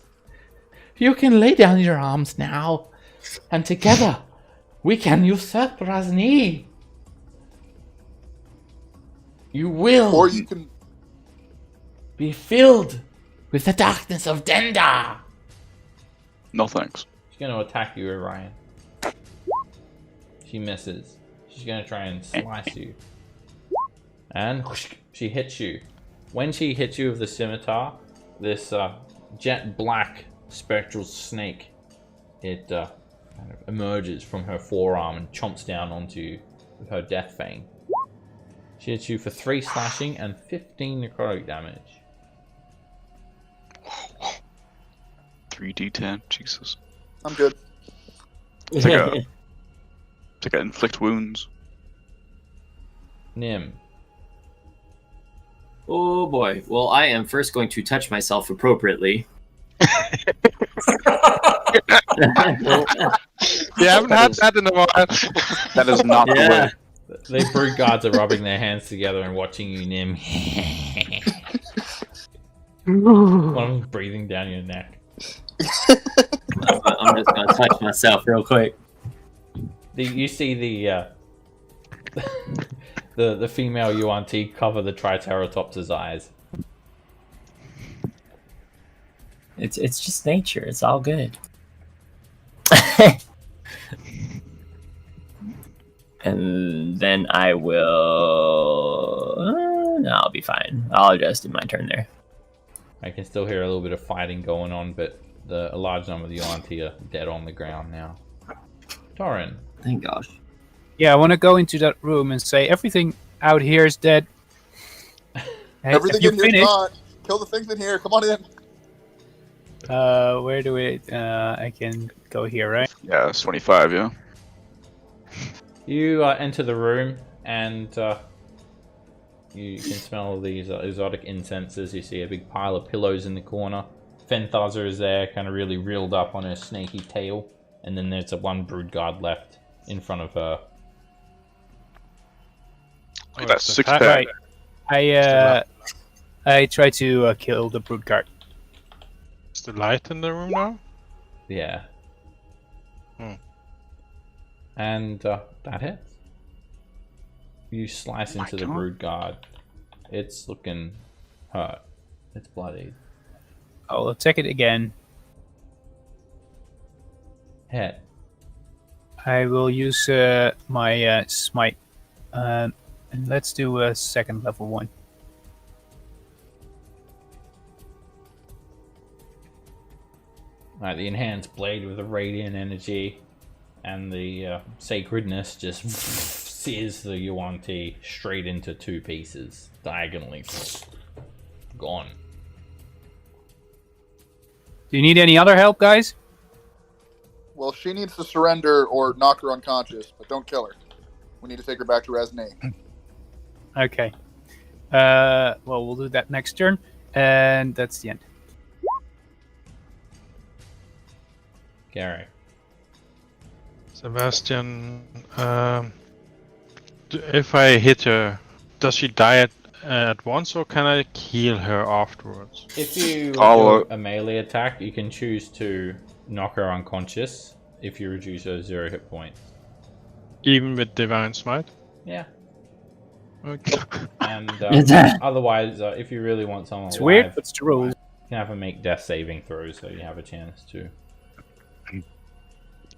Speaker 9: You can lay down your arms now, and together we can usurp Ras Nsi. You will
Speaker 2: Or you can.
Speaker 9: be filled with the darkness of Denda.
Speaker 7: No thanks.
Speaker 1: she's going to attack you, Orion. She misses. She's going to try and slice you. And she hits you. When she hits you with the scimitar, this jet black spectral snake, it kind of emerges from her forearm and chomps down onto you with her death fang. She hits you for 3 slashing and 15 necrotic damage.
Speaker 7: 3d10, Jesus.
Speaker 2: I'm good.
Speaker 7: It's like a inflict wounds.
Speaker 1: Nim.
Speaker 6: Oh boy. Well, I am first going to touch myself appropriately.
Speaker 5: You haven't had that in a while.
Speaker 7: That is not the way.
Speaker 1: The Brood Guards are rubbing their hands together and watching you, Nim. One of them's breathing down your neck.
Speaker 6: I'm just gonna touch myself real quick.
Speaker 1: You see the female UNT cover the Triceratops' eyes.
Speaker 6: It's just nature. It's all good. And then I will. No, I'll be fine. I'll adjust in my turn there.
Speaker 1: I can still hear a little bit of fighting going on, but a large number of the UNT are dead on the ground now. Torin.
Speaker 6: Thank gosh.
Speaker 4: Yeah, I want to go into that room and say everything out here is dead. Hey,
Speaker 2: Everything
Speaker 4: have
Speaker 2: in
Speaker 4: you
Speaker 2: here is
Speaker 4: finished?
Speaker 2: not. Kill the things in here. Come on in.
Speaker 4: Where do we? I can go here, right?
Speaker 7: Yeah, it's 25, yeah.
Speaker 1: You enter the room and you can smell these exotic incenses. You see a big pile of pillows in the corner. Fenthaza is there, kind of really reeled up on her snaky tail. And then there's one Brood Guard left in front of her.
Speaker 7: Look at that
Speaker 5: it's a
Speaker 7: 6-pack.
Speaker 4: Right. I try to kill the Brood Guard.
Speaker 5: Is the light in the room now?
Speaker 1: Yeah.
Speaker 5: Hmm.
Speaker 1: And that hits. You slice into the
Speaker 7: God.
Speaker 1: Brood Guard. It's looking hurt. It's bloodied.
Speaker 4: I'll attack it again.
Speaker 1: Hit.
Speaker 4: I will use my smite. And let's do a second level one.
Speaker 1: Alright, the enhanced blade with the radiant energy and the sacredness just sears the Yuan-Ti straight into 2 pieces, diagonally. Gone.
Speaker 4: Do you need any other help, guys?
Speaker 2: Well, she needs to surrender or knock her unconscious, but don't kill her. We need to take her back to Ras Nsi.
Speaker 4: Okay. Well, we'll do that next turn, and that's the end.
Speaker 1: Gary.
Speaker 5: Sebastian, if I hit her, does she die at once, or can I heal her afterwards?
Speaker 1: If you
Speaker 7: Follow-
Speaker 1: do a melee attack, you can choose to knock her unconscious if you reduce her 0 hit points.
Speaker 5: Even with Divine Smite?
Speaker 1: Yeah.
Speaker 5: Okay.
Speaker 1: And otherwise, if you really want someone
Speaker 4: It's
Speaker 1: alive,
Speaker 4: weird, but it's the rules.
Speaker 1: you can have her make death saving throws so you have a chance to.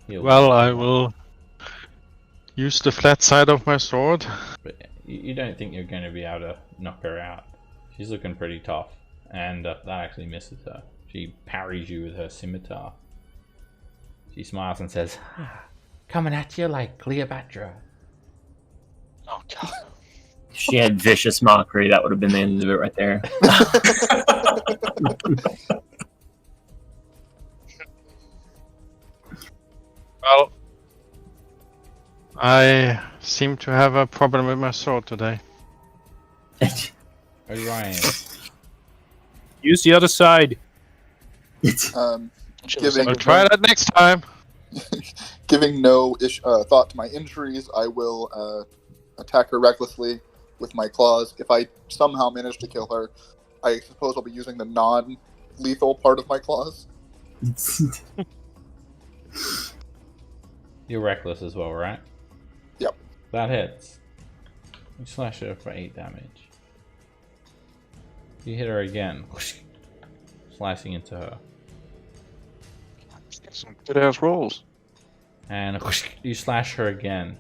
Speaker 5: Well, I will use the flat side of my sword.
Speaker 1: But you don't think you're going to be able to knock her out. She's looking pretty tough, and that actually misses her. She parries you with her scimitar. She smiles and says,
Speaker 9: Coming at you like Cleopatra.
Speaker 10: Oh god.
Speaker 6: If she had vicious mockery, that would have been the end of it right there.
Speaker 5: Well, I seem to have a problem with my sword today.
Speaker 1: Orion,
Speaker 4: Use the other side.
Speaker 2: Giving
Speaker 5: I'll try that next time.
Speaker 2: giving no thought to my injuries, I will attack her recklessly with my claws. If I somehow manage to kill her, I suppose I'll be using the non-lethal part of my claws.
Speaker 1: you're reckless as well, right?
Speaker 2: Yep.
Speaker 1: That hits. You slash her for 8 damage. You hit her again, slicing into her.
Speaker 7: Some good ass rolls.
Speaker 1: And you slash her again.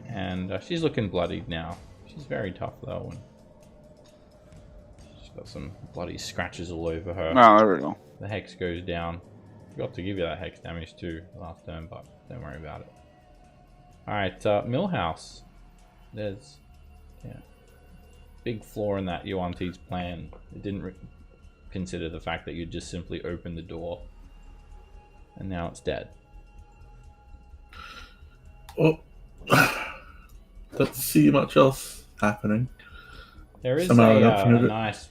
Speaker 1: And she's looking bloodied now. She's very tough though. And she's got some bloody scratches all over her.
Speaker 7: Oh, there we go.
Speaker 1: The hex goes down. Forgot to give you that hex damage too last turn, but don't worry about it. Alright, Millhouse. There's big flaw in that Yuan-Ti's plan. It didn't consider the fact that you just simply opened the door. And now it's dead.
Speaker 3: Oh, don't see much else happening.
Speaker 1: There is
Speaker 3: Somehow
Speaker 1: a
Speaker 3: enough, you know,
Speaker 1: nice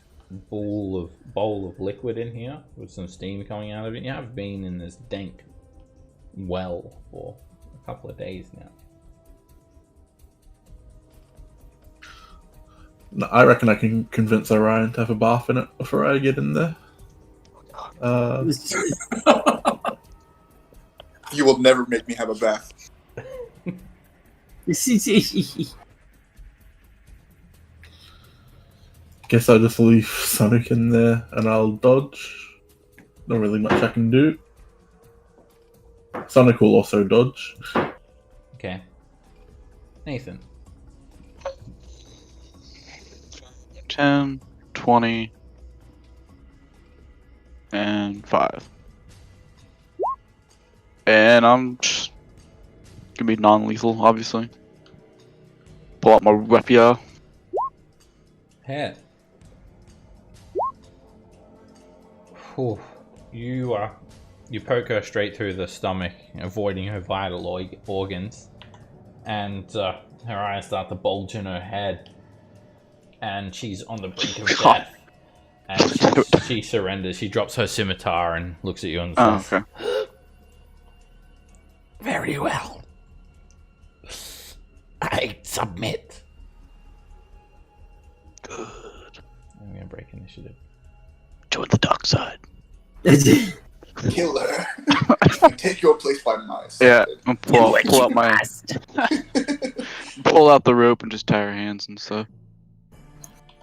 Speaker 1: bowl of liquid in here with some steam coming out of it. You have been in this dank well for a couple of days now.
Speaker 3: I reckon I can convince Orion to have a bath in it before I get in there.
Speaker 2: You will never make me have a bath.
Speaker 3: Guess I'll just leave Sonic in there and I'll dodge. Not really much I can do. Sonic will also dodge.
Speaker 1: Okay. Nathan.
Speaker 7: 10, 20, and 5. And I'm just gonna be non-lethal, obviously. Pull out my rapier.
Speaker 1: Hit. Whew. You poke her straight through the stomach, avoiding her vital organs, and her eyes start to bulge in her head, and she's on the brink of death. And she surrenders. She drops her scimitar and looks at you and says,
Speaker 7: Okay.
Speaker 9: Very well. I submit.
Speaker 7: Good.
Speaker 1: I'm going to break initiative.
Speaker 7: Join the dark side.
Speaker 2: Kill her. Take your place by my side.
Speaker 7: Yeah, I'll pull out the rope and just tie her hands and stuff.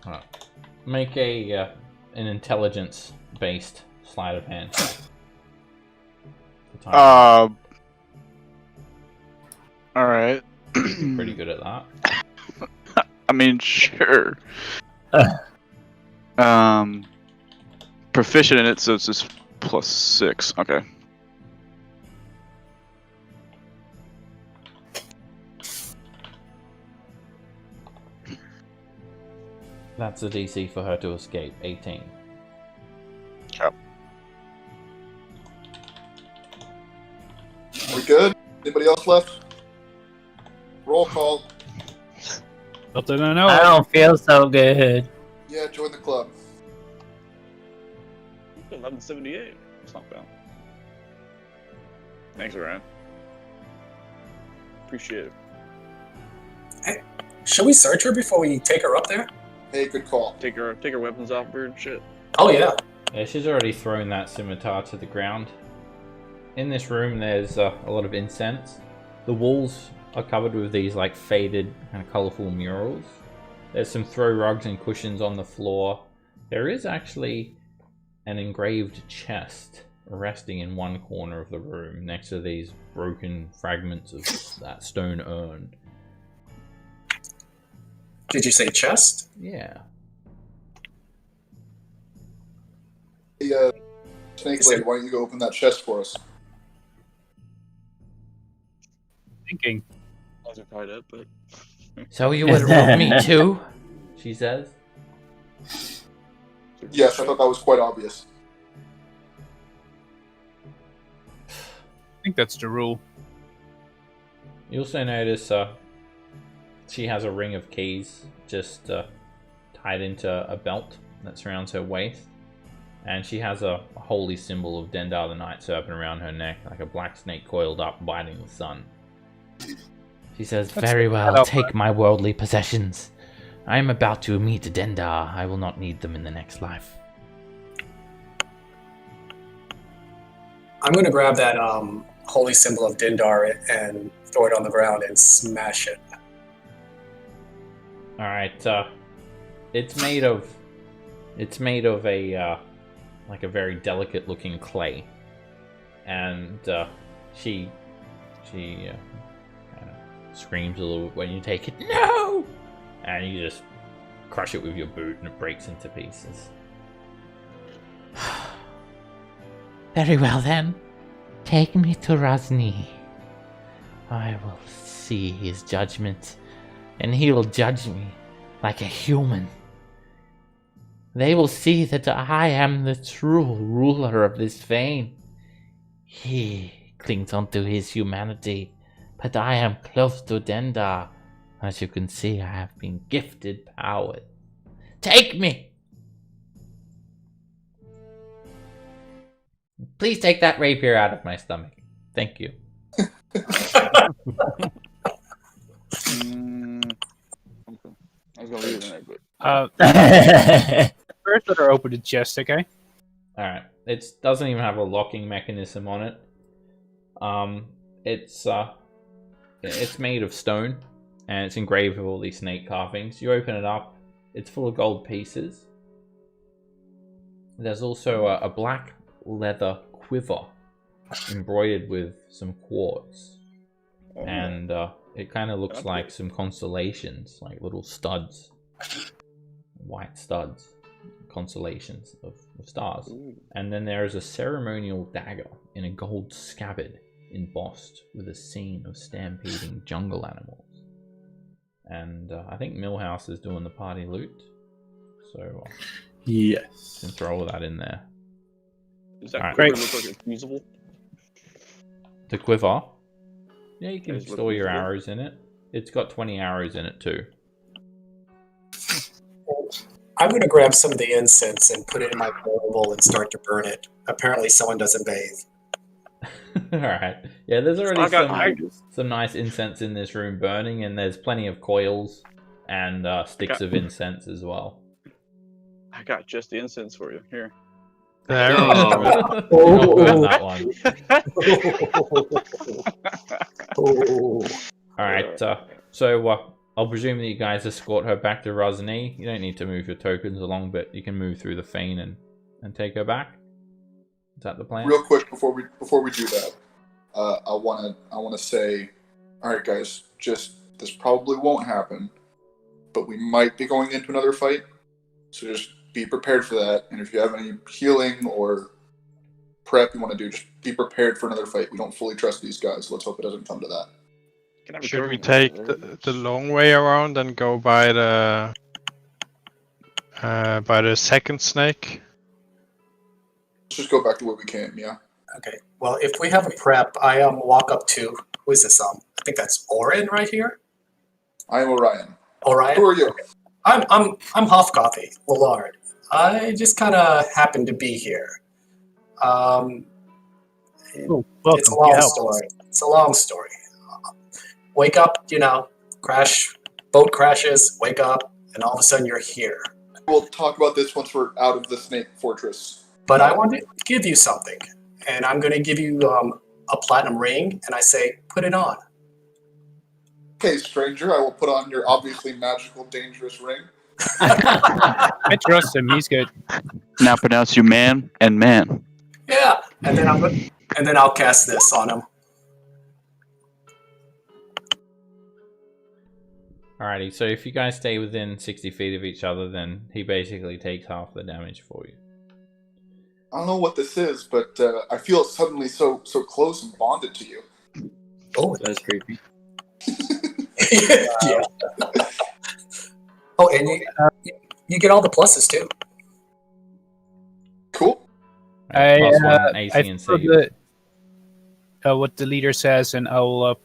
Speaker 1: Alright. Make an intelligence-based sleight of hand check.
Speaker 7: Alright.
Speaker 1: Pretty good at that.
Speaker 7: I mean, sure. Proficient in it, so it's just +6. Okay.
Speaker 1: That's the DC for her to escape, 18.
Speaker 7: Yep.
Speaker 2: We good? Anybody else left? Roll call.
Speaker 4: Not that I know.
Speaker 6: I don't feel so good.
Speaker 2: Yeah, join the club.
Speaker 10: 1178. It's not bad. Thanks, Ryan. Appreciate it.
Speaker 8: Hey, should we search her before we take her up there?
Speaker 2: Hey, good call.
Speaker 10: Take her weapons off her and shit.
Speaker 8: Oh, yeah.
Speaker 1: Yeah, she's already thrown that scimitar to the ground. In this room, there's a lot of incense. The walls are covered with these like faded kind of colorful murals. There's some throw rugs and cushions on the floor. There is actually an engraved chest resting in one corner of the room next to these broken fragments of that stone urn.
Speaker 8: Did you say chest?
Speaker 1: Yeah.
Speaker 2: Hey, Snake Lady, why don't you go open that chest for us?
Speaker 4: Thinking.
Speaker 10: Eyes are tied up, but
Speaker 9: So you would rob me too?
Speaker 1: She says.
Speaker 2: Yes, I thought that was quite obvious.
Speaker 4: I think that's the rule.
Speaker 1: You also notice she has a ring of keys just tied into a belt that surrounds her waist. And she has a holy symbol of Dendar the Night Serpent around her neck, like a black snake coiled up, biting the sun.
Speaker 9: She says, very well, take my worldly possessions. I am about to meet Dendar. I will not need them in the next life.
Speaker 8: I'm going to grab that holy symbol of Dendar and throw it on the ground and smash it.
Speaker 1: Alright, it's made of a like a very delicate looking clay, and she screams a little bit when you take it, no, and you just crush it with your boot and it breaks into pieces.
Speaker 9: Very well then, take me to Ras Nsi. I will see his judgment, and he will judge me like a human. They will see that I am the true ruler of this fane. He clings onto his humanity, but I am close to Dendar. As you can see, I have been gifted power. Take me!
Speaker 1: Please take that rapier out of my stomach. Thank you.
Speaker 10: okay. I was gonna leave it in there, but
Speaker 4: First, let her open the chest, okay?
Speaker 1: Alright. It doesn't even have a locking mechanism on it. It's made of stone, and it's engraved with all these snake carvings. You open it up, it's full of gold pieces. There's also a black leather quiver embroidered with some quartz. And it kind of looks like some constellations, like little studs. White studs. Constellations of stars. And then there is a ceremonial dagger in a gold scabbard embossed with a scene of stampeding jungle animals. And I think Millhouse is doing the party loot, so
Speaker 3: Yes.
Speaker 1: can throw that in there.
Speaker 10: does that
Speaker 1: Alright.
Speaker 10: quiver
Speaker 4: Great.
Speaker 10: look like it's usable?
Speaker 1: The quiver, yeah, you can
Speaker 10: Does it look
Speaker 1: store your
Speaker 10: usable?
Speaker 1: arrows in it. It's got 20 arrows in it too.
Speaker 8: I'm going to grab some of the incense and put it in my bowl and start to burn it. Apparently someone doesn't bathe.
Speaker 1: Alright. Yeah, there's already
Speaker 10: I got
Speaker 1: some nice incense in this room burning, and there's plenty of coils and sticks of incense as well.
Speaker 10: I got just the incense for you. Here.
Speaker 5: There.
Speaker 1: Do not burn that one. Alright, so I'll presume that you guys escort her back to Ras Nsi. You don't need to move your tokens along, but you can move through the fane and take her back. Is that the plan?
Speaker 2: Real quick before we do that, I wanna say, all right, guys, this probably won't happen, but we might be going into another fight, so just be prepared for that. And if you have any healing or prep you want to do, just be prepared for another fight. We don't fully trust these guys. Let's hope it doesn't come to that.
Speaker 10: Can I have a
Speaker 5: Should we
Speaker 10: token?
Speaker 5: take the long way around and go by the second snake?
Speaker 2: Let's just go back to where we came. Yeah.
Speaker 8: Okay. Well, if we have a prep, I walk up to who is this? I think that's Orin right here.
Speaker 2: I am Orion.
Speaker 8: Orion.
Speaker 2: Who are you?
Speaker 8: I'm Hofgothy, Lillard. I just kind of happened to be here.
Speaker 4: Oh, welcome.
Speaker 8: It's a long
Speaker 4: Yeah.
Speaker 8: story. It's a long story. Wake up, boat crashes, wake up, and all of a sudden you're here.
Speaker 2: We'll talk about this once we're out of the snake fortress.
Speaker 8: But I want to give you something, and I'm going to give you a platinum ring, and I say, put it on.
Speaker 2: Okay, stranger, I will put on your obviously magical, dangerous ring.
Speaker 4: I trust him. He's good.
Speaker 7: Now pronounce you man and man.
Speaker 8: Yeah, And then I'll cast this on him.
Speaker 1: Alrighty, so if you guys stay within 60 feet of each other, then he basically takes half the damage for you.
Speaker 2: I don't know what this is, but I feel suddenly so close and bonded to you.
Speaker 8: Oh,
Speaker 6: That's creepy.
Speaker 8: yeah. Oh, and you get all the pluses too.
Speaker 2: Cool.
Speaker 1: Plus one AC
Speaker 4: I
Speaker 1: and
Speaker 4: follow
Speaker 1: save.
Speaker 4: what the leader says, and I'll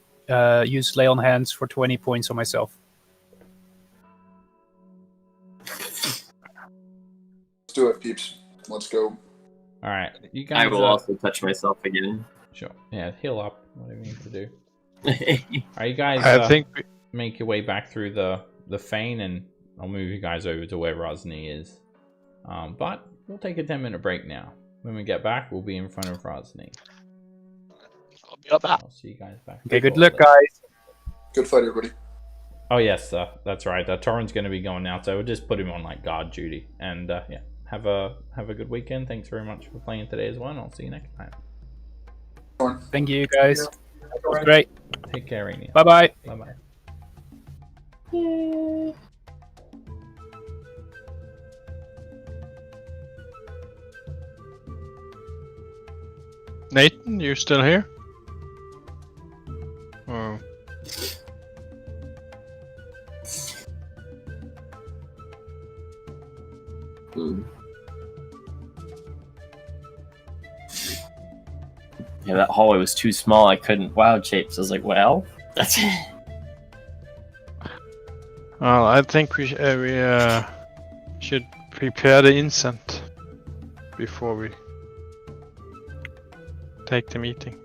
Speaker 4: use Lay on Hands for 20 points on myself.
Speaker 2: Let's do it, peeps. Let's go.
Speaker 1: Alright, you guys...
Speaker 6: I will also touch myself again.
Speaker 1: Sure. Yeah, heal up. Whatever you need to do. Alright, you guys
Speaker 5: I think
Speaker 1: make your way back through the fane, and I'll move you guys over to where Ras Nsi is. But we'll take a 10-minute break now. When we get back, we'll be in front of Ras Nsi.
Speaker 10: I'll be up back.
Speaker 1: I'll see you guys back.
Speaker 4: Okay, good luck, guys.
Speaker 2: Good fight, everybody.
Speaker 1: Oh yes, that's right. Torrin's going to be going now, so we'll just put him on like guard duty. And yeah, have a good weekend. Thanks very much for playing today as well, and I'll see you next time.
Speaker 4: Thank you, guys. That was great.
Speaker 1: Take care, Rainier.
Speaker 4: Bye-bye.
Speaker 1: Bye-bye.
Speaker 5: Nathan, you still here? Oh.
Speaker 6: Yeah, that hallway was too small. I couldn't wild shapes. I was like, well, that's it.
Speaker 5: Well, I think we should prepare the incense before we take the meeting,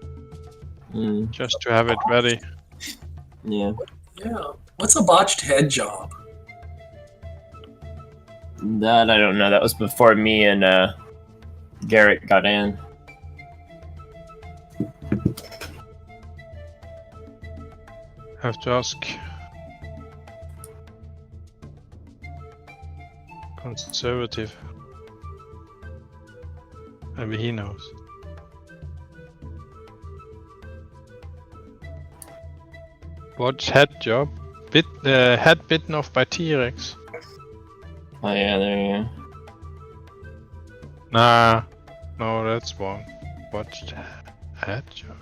Speaker 5: just to have it ready.
Speaker 6: Yeah.
Speaker 8: Yeah. What's a botched head job?
Speaker 6: That I don't know. That was before me and Garrett got in.
Speaker 5: Have to ask conservative. Maybe he knows. What's head job? Head bitten off by T-Rex.
Speaker 6: Oh yeah, there you go.
Speaker 5: Nah, no, that's wrong. What's head job?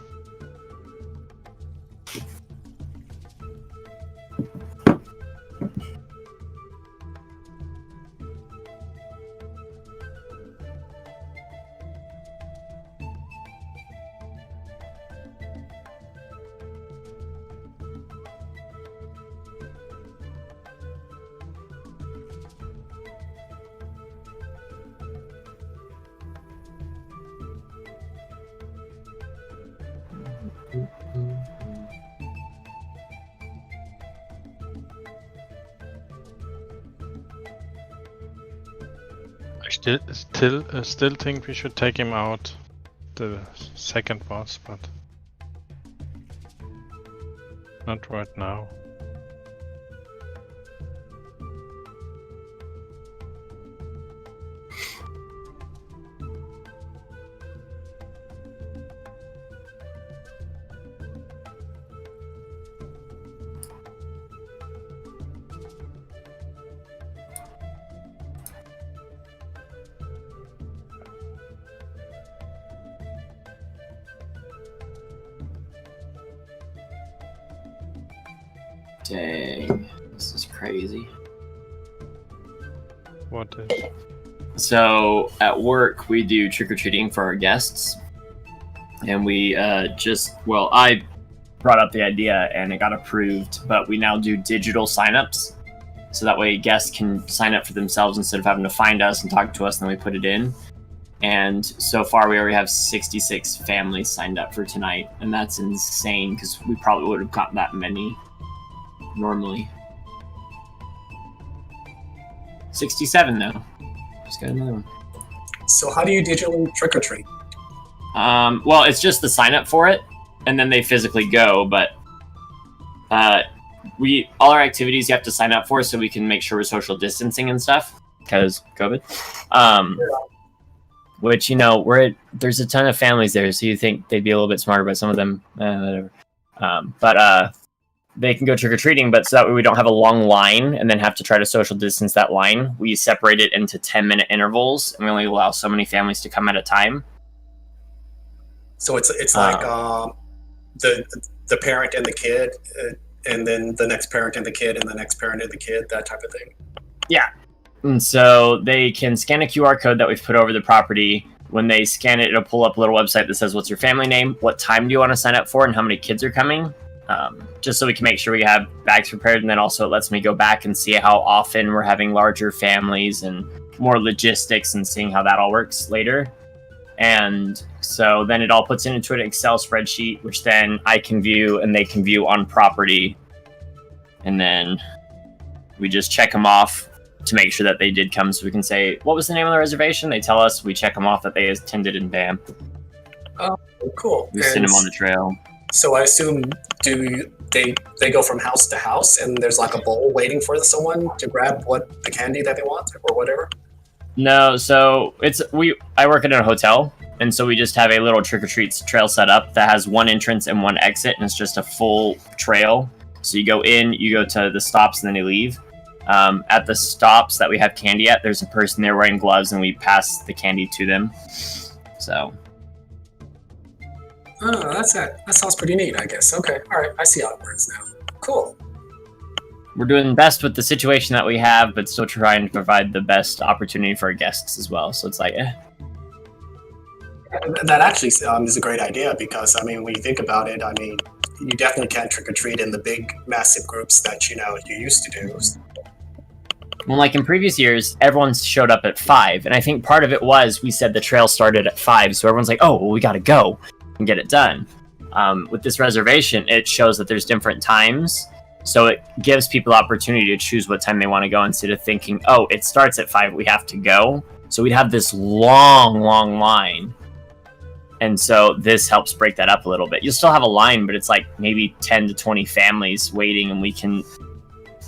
Speaker 5: I still think we should take him out, the second boss, but not right now.
Speaker 6: Dang, this is crazy.
Speaker 5: What is?
Speaker 6: So at work we do trick-or-treating for our guests, and we I brought up the idea and it got approved, but we now do digital signups, so that way guests can sign up for themselves instead of having to find us and talk to us, and then we put it in. And so far we already have 66 families signed up for tonight, and that's insane because we probably would have got that many normally. 67 though. Just got another one.
Speaker 8: So how do you digitally trick or treat?
Speaker 6: Well, it's just the sign up for it, and then they physically go. But all our activities you have to sign up for, so we can make sure we're social distancing and stuff because COVID. which there's a ton of families there, so you think they'd be a little bit smarter, but some of them, whatever. But they can go trick or treating, but so that way we don't have a long line and then have to try to social distance that line. We separate it into 10-minute intervals, and we only allow so many families to come at a time.
Speaker 8: So it's like the parent and the kid, and then the next parent and the kid, and the next parent and the kid, that type of thing.
Speaker 6: Yeah. And so they can scan a QR code that we've put over the property. When they scan it, it'll pull up a little website that says what's your family name, what time do you want to sign up for, and how many kids are coming. Just so we can make sure we have bags prepared, and then also it lets me go back and see how often we're having larger families and more logistics and seeing how that all works later. And so then it all puts it into an Excel spreadsheet, which then I can view and they can view on property. And then we just check them off to make sure that they did come, so we can say, what was the name of the reservation? They tell us, we check them off that they attended, and bam.
Speaker 8: Oh, cool.
Speaker 6: We send them on the trail.
Speaker 8: So I assume they go from house to house, and there's like a bowl waiting for someone to grab the candy that they want or whatever?
Speaker 6: No, so I work in a hotel, and so we just have a little trick-or-treat trail set up that has one entrance and one exit, and it's just a full trail. So you go in, you go to the stops, and then you leave. At the stops that we have candy at, there's a person there wearing gloves, and we pass the candy to them. So.
Speaker 8: Oh, that's it. That sounds pretty neat, I guess. Okay, all right, I see how it works now. Cool.
Speaker 6: We're doing best with the situation that we have, but still trying to provide the best opportunity for our guests as well. So it's like,
Speaker 8: That actually is a great idea because, when you think about it, you definitely can't trick or treat in the big, massive groups that you used to do.
Speaker 6: Well, like in previous years, everyone showed up at 5, and I think part of it was we said the trail started at 5, so everyone's like, oh, well, we got to go and get it done. With this reservation, it shows that there's different times, so it gives people the opportunity to choose what time they want to go instead of thinking, oh, it starts at 5, we have to go. So we'd have this long, long line. And so this helps break that up a little bit. You'll still have a line, but it's like maybe 10 to 20 families waiting, and we can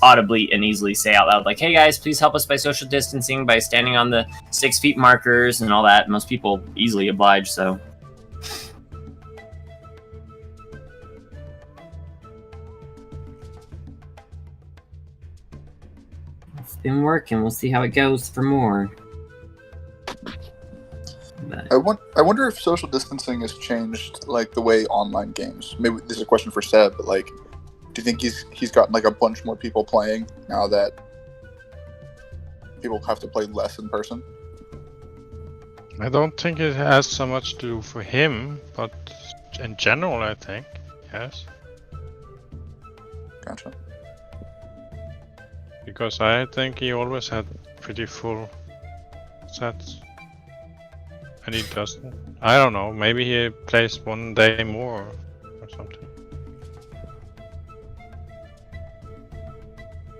Speaker 6: audibly and easily say out loud, like, hey guys, please help us by social distancing by standing on the 6 feet markers and all that. Most people easily oblige, so. It's been working. We'll see how it goes for more. But
Speaker 2: I wonder if social distancing has changed like the way online games. Maybe this is a question for Seb, but like, do you think he's gotten like a bunch more people playing now that people have to play less in person?
Speaker 5: I don't think it has so much to do for him, but in general, I think yes.
Speaker 2: Gotcha.
Speaker 5: Because I think he always had pretty full sets. And he doesn't. I don't know, maybe he plays one day more or something.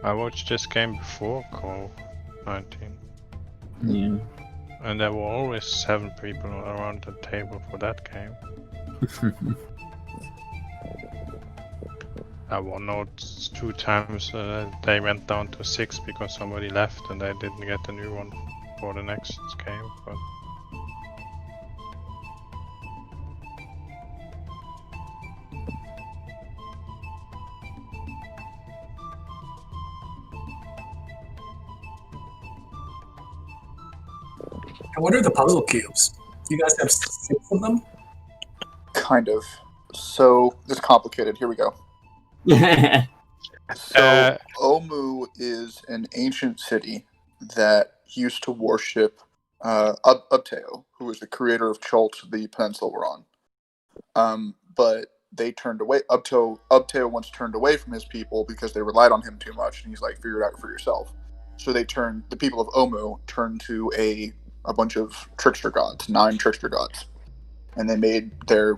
Speaker 5: I watched this game before COVID-19.
Speaker 6: yeah.
Speaker 5: And there were always 7 people around the table for that game. I won notes 2 times they went down to 6 because somebody left and they didn't get a new one for the next game. But
Speaker 8: And what are the puzzle cubes? You guys have 6 of them?
Speaker 2: Kind of. So it's complicated. Here we go. So Omu is an ancient city that used to worship Ubteo, who was the creator of Chult, the peninsula we're on. But they turned away. Ubteo once turned away from his people because they relied on him too much, and he's like, figure it out for yourself. So the people of Omu turned to a bunch of trickster gods, 9 trickster gods, and they made their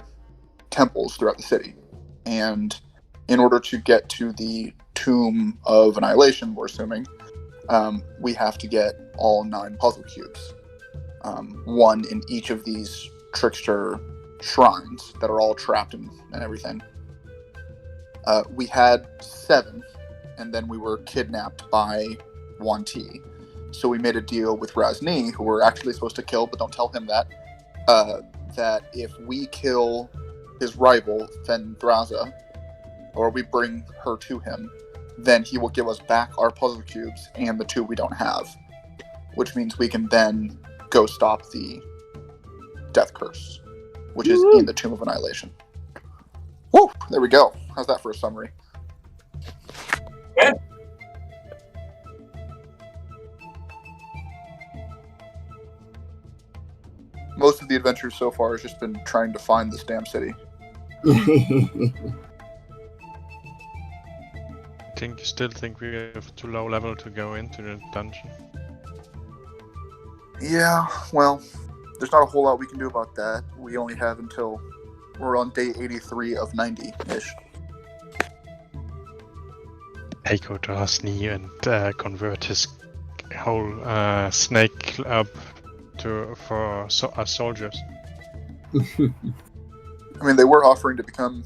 Speaker 2: temples throughout the city. And in order to get to the Tomb of Annihilation, we're assuming, we have to get all 9 puzzle cubes, 1 in each of these trickster shrines that are all trapped and everything. We had 7, and then we were kidnapped by 1T. So we made a deal with Ras Nsi, who we're actually supposed to kill, but don't tell him that. That if we kill his rival, Fendraza, or we bring her to him, then he will give us back our puzzle cubes and the 2 we don't have. Which means we can then go stop the Death Curse, which is in the Tomb of Annihilation. Woo! There we go. How's that for a summary?
Speaker 8: Good.
Speaker 2: Most of the adventure so far has just been trying to find this damn city.
Speaker 5: You still think we have too low level to go into the dungeon?
Speaker 2: Yeah, well, there's not a whole lot we can do about that. We only have until we're on day 83 of 90-ish.
Speaker 5: I go to Ras Nsi and convert his whole snake club for soldiers.
Speaker 2: I mean, they were offering to become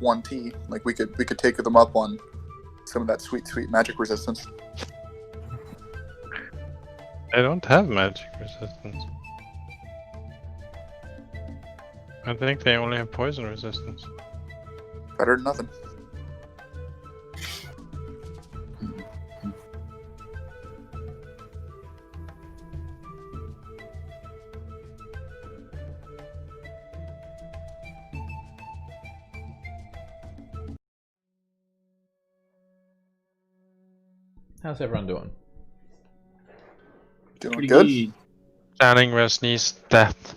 Speaker 2: 1T. Like, we could take them up on some of that sweet magic resistance.
Speaker 5: I don't have magic resistance. I think they only have poison resistance.
Speaker 2: Better than nothing.
Speaker 1: How's everyone doing?
Speaker 2: Doing
Speaker 6: Pretty
Speaker 2: good.
Speaker 5: Planning Ras Nsi's death.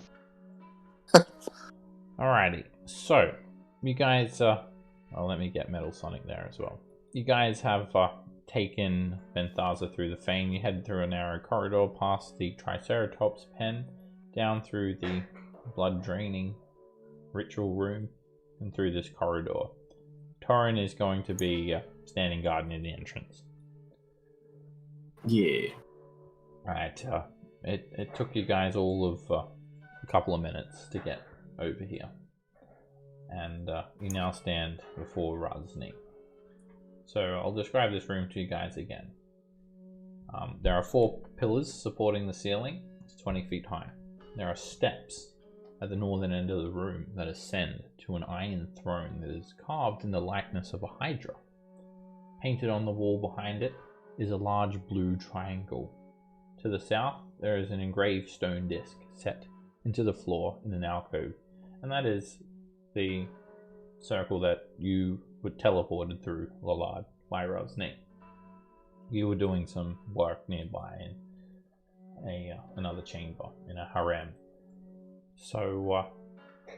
Speaker 1: Alrighty, so you guys, well, let me get Metal Sonic there as well. You guys have taken Benthaza through the Fane. You head through a narrow corridor past the Triceratops pen, down through the blood-draining ritual room, and through this corridor. Torin is going to be standing guard near the entrance.
Speaker 6: Yeah.
Speaker 1: Alright, it took you guys all of a couple of minutes to get over here. And you now stand before Ras Nsi. So I'll describe this room to you guys again. There are 4 pillars supporting the ceiling. It's 20 feet high. There are steps at the northern end of the room that ascend to an iron throne that is carved in the likeness of a hydra. Painted on the wall behind it is a large blue triangle. To the south, there is an engraved stone disc set into the floor in an alcove, and that is the circle that you were teleported through Lalard by Ras Nsi. You were doing some work nearby in another chamber in a harem. So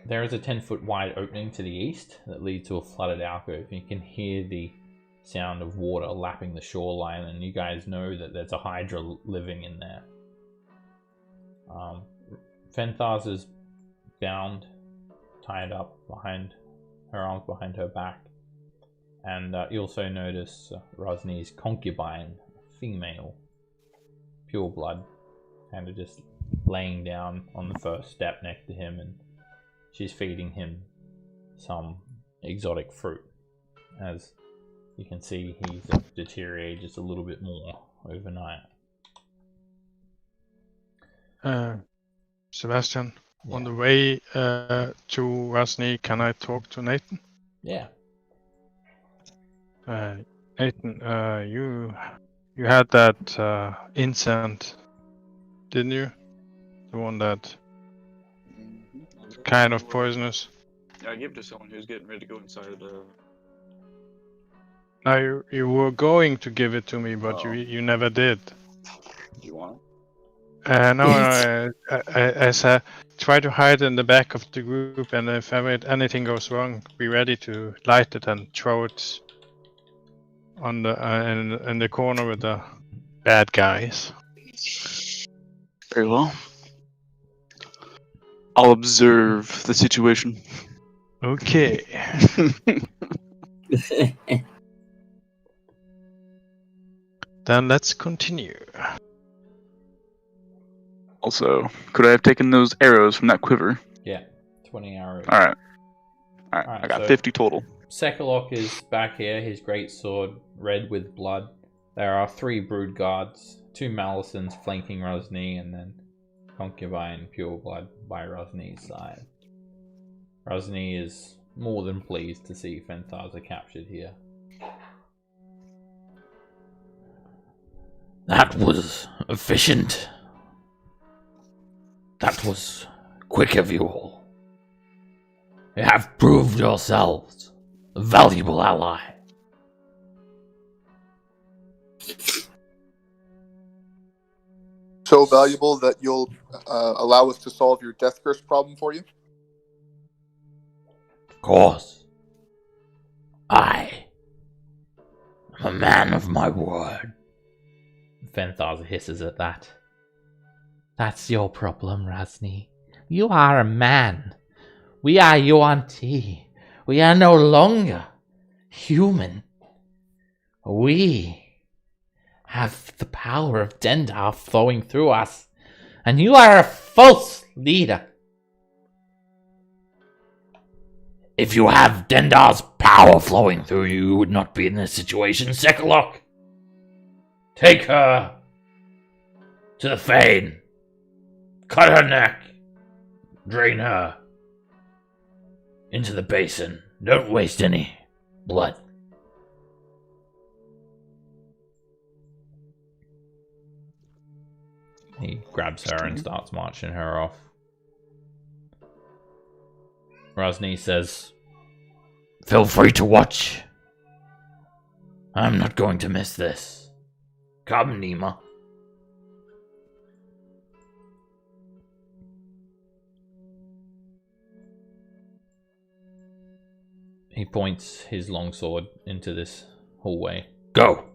Speaker 1: there is a 10-foot wide opening to the east that leads to a flooded alcove. You can hear the sound of water lapping the shoreline, and you guys know that there's a hydra living in there. Fenthaz is bound, tied up behind her arms behind her back, and you also notice Ras Nsi's concubine, female, pure blood, kind of just laying down on the first step next to him, and she's feeding him some exotic fruit. As you can see, he's deteriorated just a little bit more overnight.
Speaker 5: Sebastian,
Speaker 1: Yeah.
Speaker 5: on the way to Ras Nsi, can I talk to Nathan?
Speaker 1: Yeah.
Speaker 5: Nathan, you had that incense, didn't you? The one that kind of poisonous.
Speaker 10: Yeah, I gave it to someone who's getting ready to go inside of the.
Speaker 5: Now you were going to give it to me, but you never did.
Speaker 10: Do you want it?
Speaker 5: No, I said try to hide in the back of the group, and if anything goes wrong, be ready to light it and throw it on the in the corner with the bad guys.
Speaker 7: Very well. I'll observe the situation.
Speaker 5: Okay. Then let's continue.
Speaker 7: Also, could I have taken those arrows from that quiver?
Speaker 1: Yeah. 20 arrows.
Speaker 7: Alright,
Speaker 1: Alright,
Speaker 7: I got
Speaker 1: so
Speaker 7: 50 total.
Speaker 1: Sekalok is back here, his great sword, red with blood, There are 3 brood guards, 2 Malisons flanking Ras Nsi, and then Concubine Pureblood by Ras Nsi's side. Ras Nsi is more than pleased to see Fenthaza captured here.
Speaker 9: That was efficient. That was quick of you all. You have proved yourselves a valuable ally.
Speaker 2: So valuable that you'll allow us to solve your death curse problem for you?
Speaker 9: Of course. I am a man of my word.
Speaker 1: Fenthaza hisses at that.
Speaker 9: That's your problem, Ras Nsi. You are a man. We are Yuan-Ti. We are no longer human. We have the power of Dendar flowing through us, and you are a false leader. If you have Dendar's power flowing through you, you would not be in this situation, Sekalok. Take her to the Fane. Cut her neck. Drain her into the basin. Don't waste any blood.
Speaker 1: He grabs her and starts marching her off. Ras Nsi says,
Speaker 9: Feel free to watch. I'm not going to miss this. Come, Nima.
Speaker 1: he points his longsword into this hallway.
Speaker 9: Go.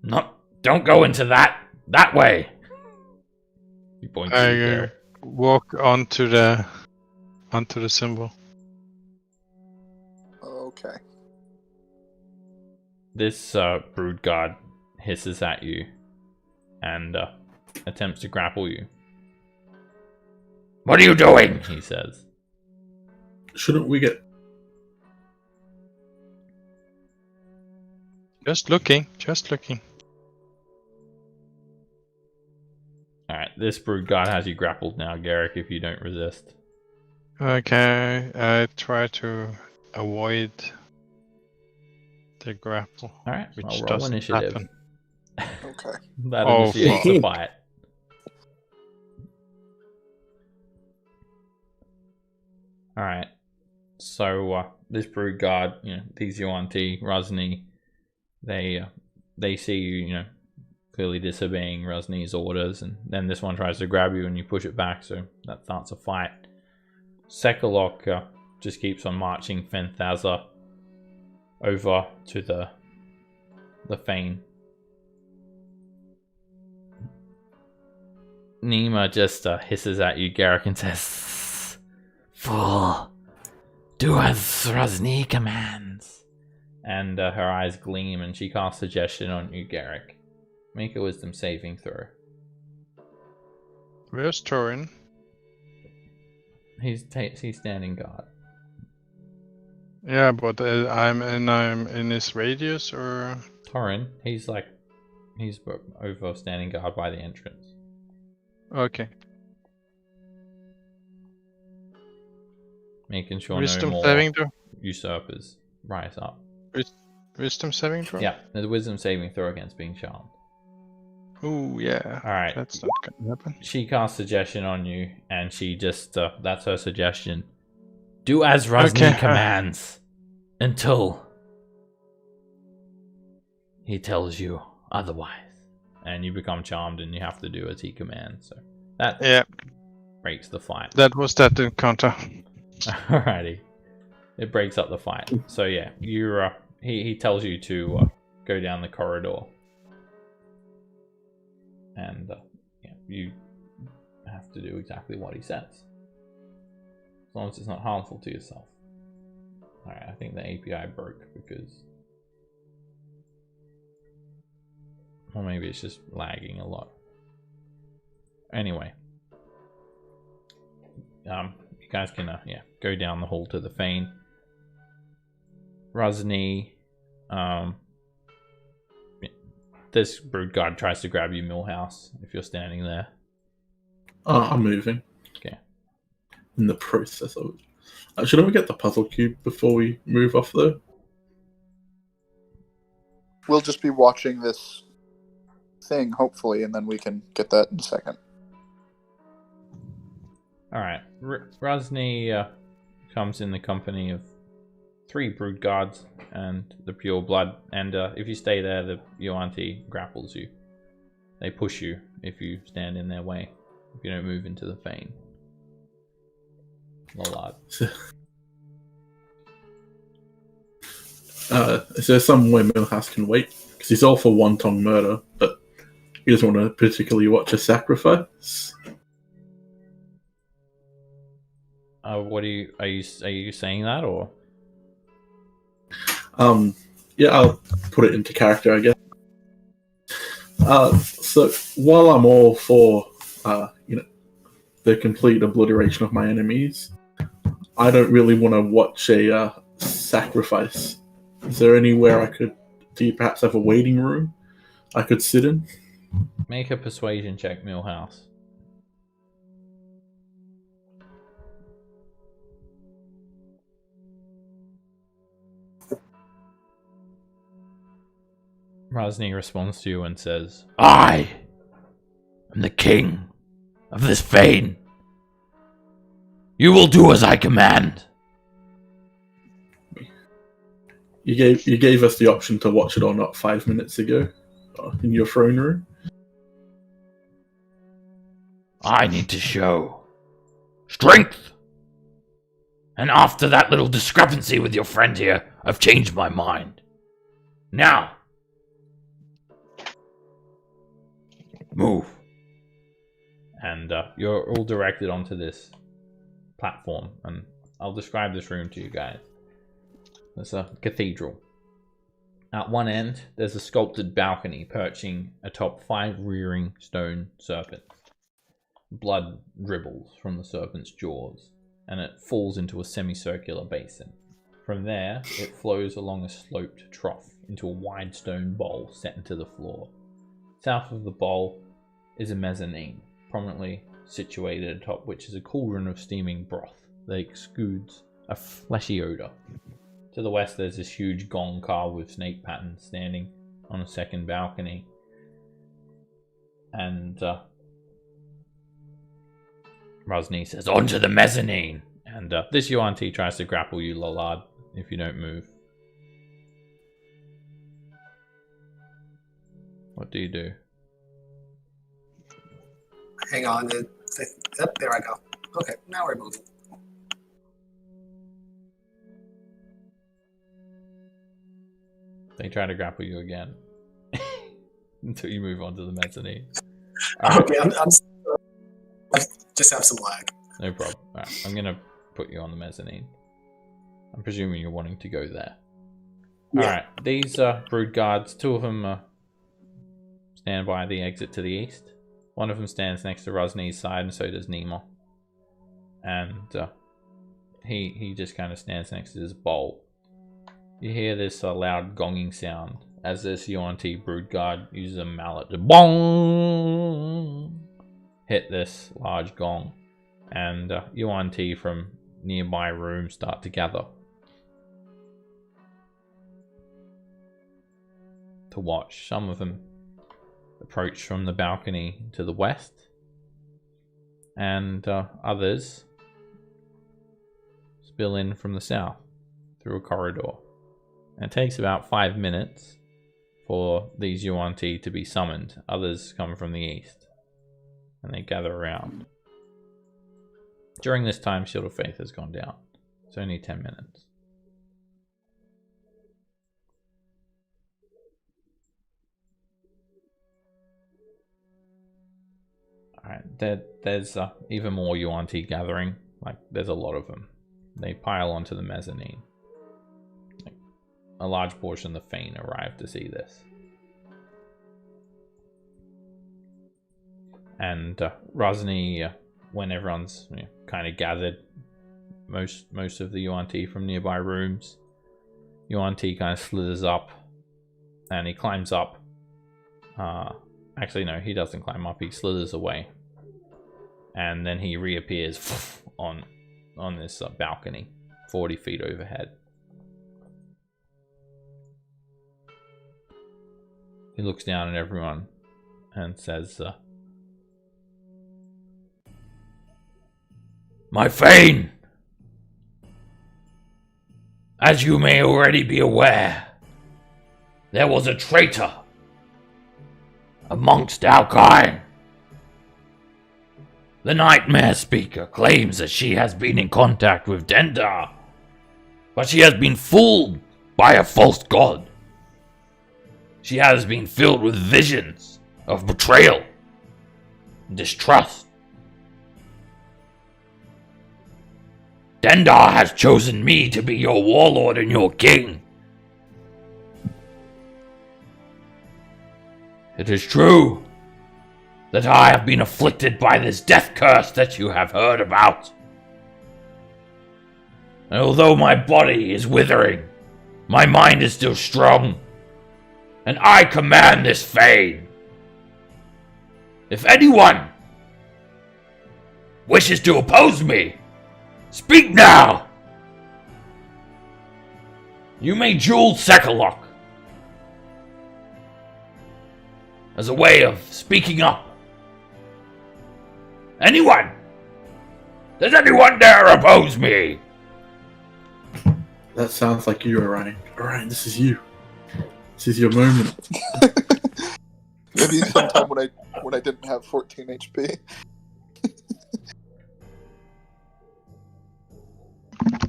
Speaker 9: No, don't go into that way.
Speaker 1: He points to the
Speaker 5: I
Speaker 1: door.
Speaker 5: walk onto the symbol.
Speaker 2: Okay.
Speaker 1: This brood guard hisses at you and attempts to grapple you.
Speaker 9: What are you doing?
Speaker 1: He says,
Speaker 3: Shouldn't we get...
Speaker 5: Just looking.
Speaker 1: alright, this brood guard has you grappled now, Garrick, if you don't resist.
Speaker 5: Okay, I try to avoid the grapple,
Speaker 1: Alright,
Speaker 5: which
Speaker 1: I'll roll
Speaker 5: doesn't
Speaker 1: initiative.
Speaker 5: happen.
Speaker 2: Okay.
Speaker 1: That
Speaker 5: Oh,
Speaker 1: initiates the fight. Alright. So this brood guard, these Yuan-Ti, Ras Nsi, they see you, clearly disobeying Ras Nsi's orders, and then this one tries to grab you and you push it back, so that starts a fight. Sekalok just keeps on marching Fenthaza over to the Fane. Nima just hisses at you, Garrick, and says,
Speaker 9: Fool. Do as Ras Nsi commands.
Speaker 1: and her eyes gleam and she casts suggestion on you, Garrick. Make a wisdom saving throw.
Speaker 5: Where's Torin?
Speaker 1: He's standing guard.
Speaker 5: Yeah, but I'm in his radius, or
Speaker 1: Torin, he's over standing guard by the entrance.
Speaker 5: okay.
Speaker 1: Making sure
Speaker 5: Wisdom
Speaker 1: no more
Speaker 5: saving throw.
Speaker 1: usurpers rise up.
Speaker 5: Wisdom saving throw.
Speaker 1: Yeah, there's a wisdom saving throw against being charmed.
Speaker 5: Ooh, yeah.
Speaker 1: Alright.
Speaker 5: That's not gonna happen.
Speaker 1: She casts suggestion on you, and she just, that's her suggestion. Do as Ras Nsi
Speaker 5: Okay,
Speaker 1: commands
Speaker 9: Until he tells you otherwise.
Speaker 1: and you become charmed and you have to do as he commands. So that
Speaker 5: Yeah,
Speaker 1: breaks the fight.
Speaker 5: that was that encounter.
Speaker 1: Alrighty. It breaks up the fight. So yeah, he tells you to go down the corridor. And you have to do exactly what he says. As long as it's not harmful to yourself. Alright, I think the API broke because Or maybe it's just lagging a lot. Anyway. You guys can, go down the hall to the Fane. Ras Nsi, this brood guard tries to grab you, Millhouse, if you're standing there.
Speaker 3: I'm moving.
Speaker 1: Okay.
Speaker 3: In the process of it. Shouldn't we get the puzzle cube before we move off, though?
Speaker 2: We'll just be watching this thing, hopefully, and then we can get that in a second.
Speaker 1: Alright. Ras Nsi comes in the company of 3 brood guards and the pure blood, and if you stay there, the Yuan-Ti grapples you. They push you if you stand in their way, if you don't move into the Fane. Lollard.
Speaker 3: Is there some way Millhouse can wait? Because he's all for wanton murder, but he doesn't want to particularly watch a sacrifice.
Speaker 1: What are you saying that, or?
Speaker 3: Yeah, I'll put it into character, I guess. So while I'm all for, the complete obliteration of my enemies, I don't really want to watch a sacrifice. Is there anywhere do you perhaps have a waiting room I could sit in?
Speaker 1: Make a persuasion check, Millhouse. Ras Nsi responds to you and says,
Speaker 9: I am the king of this Fane. You will do as I command.
Speaker 3: You gave us the option to watch it or not 5 minutes ago in your throne room.
Speaker 9: I need to show strength. And after that little discrepancy with your friend here, I've changed my mind. Now, move.
Speaker 1: and you're all directed onto this platform, and I'll describe this room to you guys. It's a cathedral. At one end, there's a sculpted balcony perching atop 5 rearing stone serpents. Blood dribbles from the serpent's jaws, and it falls into a semicircular basin. From there, it flows along a sloped trough into a wide stone bowl set into the floor. South of the bowl is a mezzanine, prominently situated atop which is a cauldron of steaming broth that exudes a fleshy odor. To the west, there's this huge gong carved with snake patterns standing on a second balcony. And Ras Nsi says,
Speaker 9: Onto the mezzanine.
Speaker 1: and this Yuan-Ti tries to grapple you, Lollard, if you don't move. What do you do?
Speaker 8: Hang on. Yep, there I go. Okay, now we're moving.
Speaker 1: They try to grapple you again until you move on to the mezzanine.
Speaker 8: Okay, I'm I just have some lag.
Speaker 1: No problem. Alright, I'm gonna put you on the mezzanine. I'm presuming you're wanting to go there.
Speaker 8: Yeah.
Speaker 1: Alright, these brood guards, 2 of them stand by the exit to the east. One of them stands next to Ras Nsi's side, and so does Nima. And he just kind of stands next to this bowl. You hear this loud gonging sound as this Yuan-Ti brood guard uses a mallet to bong hit this large gong, and Yuan-Ti from nearby rooms start to gather to watch. Some of them approach from the balcony to the west, and others spill in from the south through a corridor. And it takes about 5 minutes for these Yuan-Ti to be summoned. Others come from the east, and they gather around. During this time, Shield of Faith has gone down. It's only 10 minutes. Alright, there's even more Yuan-Ti gathering. Like, there's a lot of them. They pile onto the mezzanine. A large portion of the Fane arrived to see this. And Ras Nsi, when everyone's kind of gathered, most of the Yuan-Ti from nearby rooms, Yuan-Ti kind of slithers up, and he climbs up. Actually, no, he doesn't climb up. He slithers away, and then he reappears on this balcony, 40 feet overhead. He looks down at everyone and says, "My Thane! As you may already be aware, there was a traitor amongst our kind. The Nightmare Speaker claims that she has been in contact with Dendar, but she has been fooled by a false god. She has been filled with visions of betrayal and distrust. Dendar has chosen me to be your warlord and your king. It is true that I have been afflicted by this death curse that you have heard about. And although my body is withering, my mind is still strong, and I command this Thane. If anyone wishes to oppose me, speak now. You may duel Sekalok as a way of speaking up. Anyone? Does anyone dare oppose me?"
Speaker 3: That sounds like you, Orion. Orion, this is you. This is your moment.
Speaker 2: Maybe sometime when I didn't have 14 HP.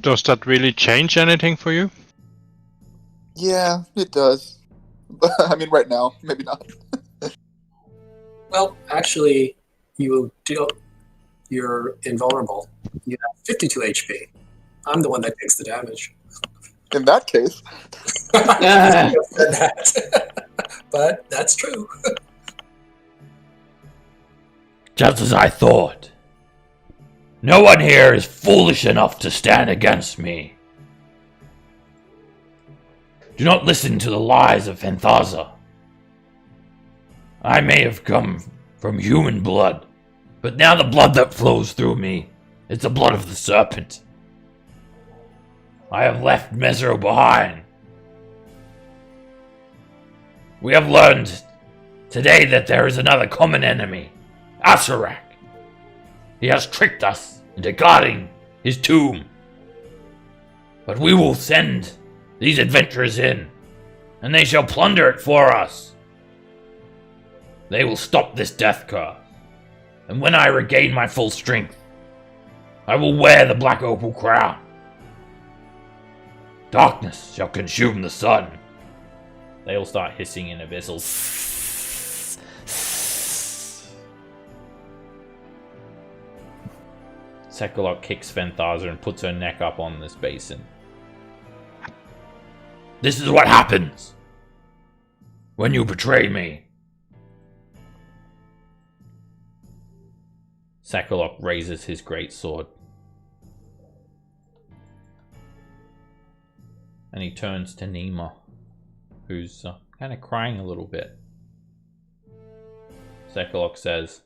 Speaker 5: Does that really change anything for you?
Speaker 2: Yeah, it does. But I mean, right now, maybe not.
Speaker 8: Well, actually, you're invulnerable. You have 52 HP. I'm the one that takes the damage.
Speaker 2: In that case.
Speaker 8: But that's true.
Speaker 1: Just as I thought. No one here is foolish enough to stand against me. Do not listen to the lies of Fenthaza. I may have come from human blood, but now the blood that flows through me is the blood of the serpent. I have left Mesro behind. We have learned today that there is another common enemy, Asarak. He has tricked us into guarding his tomb. But we will send these adventurers in, and they shall plunder it for us. They will stop this death curse, and when I regain my full strength, I will wear the black opal crown. Darkness shall consume the sun. They all start hissing in abyssals. Sekalok kicks Fenthaza and puts her neck up on this basin. This is what happens when you betray me. Sekalok raises his great sword. And he turns to Nima, who's kind of crying a little bit. Sekalok says,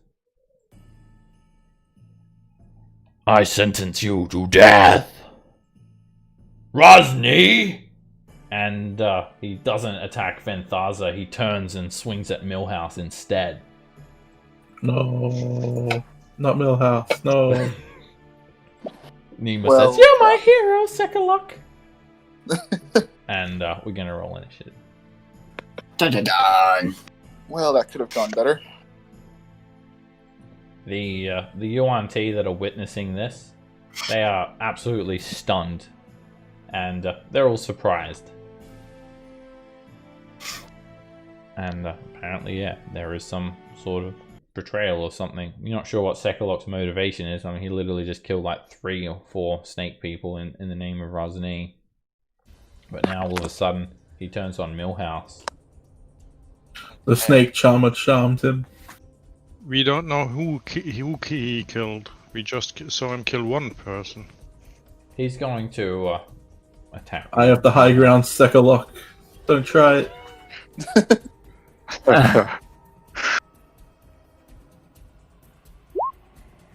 Speaker 1: I sentence you to death, Ras Nsi! And he doesn't attack Fenthaza, he turns and swings at Millhouse instead.
Speaker 3: No, not Millhouse, no.
Speaker 1: Nima says, "You're my hero, Sekalok." And we're gonna roll initiative.
Speaker 6: Dun-dun-dun.
Speaker 2: Well, that could have gone better.
Speaker 1: The Yuan-Ti that are witnessing this, they are absolutely stunned, and they're all surprised. And apparently, yeah, there is some sort of betrayal or something. You're not sure what Sekalok's motivation is. I mean, he literally just killed like 3 or 4 snake people in the name of Ras Nsi. But now all of a sudden, he turns on Millhouse.
Speaker 3: The snake charmer charmed him.
Speaker 5: We don't know who he killed. We just saw him kill one person.
Speaker 1: He's going to attack.
Speaker 3: I have the high ground, Sekalok. Don't try it.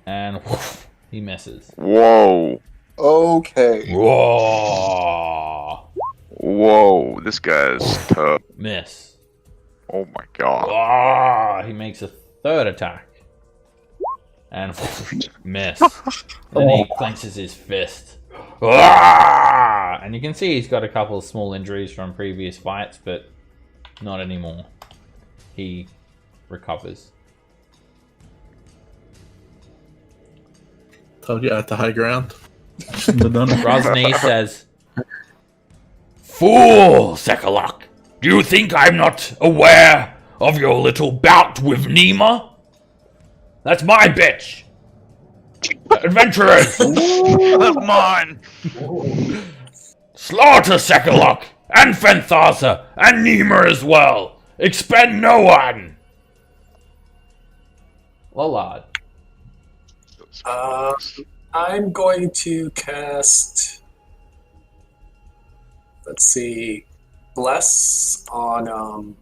Speaker 1: And whoosh, he misses.
Speaker 7: Whoa.
Speaker 2: Okay.
Speaker 1: Whoa!
Speaker 7: Whoa. This guy's tough.
Speaker 1: Miss.
Speaker 7: Oh my god.
Speaker 1: Whoa! He makes a third attack. And whoosh, miss. Then he clenches his fist. Whoa! And you can see he's got a couple of small injuries from previous fights, but not anymore. He recovers.
Speaker 3: Told you I had the high ground. Shouldn't have done it.
Speaker 1: Ras Nsi says, "Fool, Sekalok! Do you think I'm not aware of your little bout with Nima? That's my bitch! Adventurers!
Speaker 7: That's mine.
Speaker 1: Slaughter Sekalok! And Fenthasa! And Nima as well! Expend no one!" Lollard.
Speaker 8: I'm going to cast. Let's see, bless on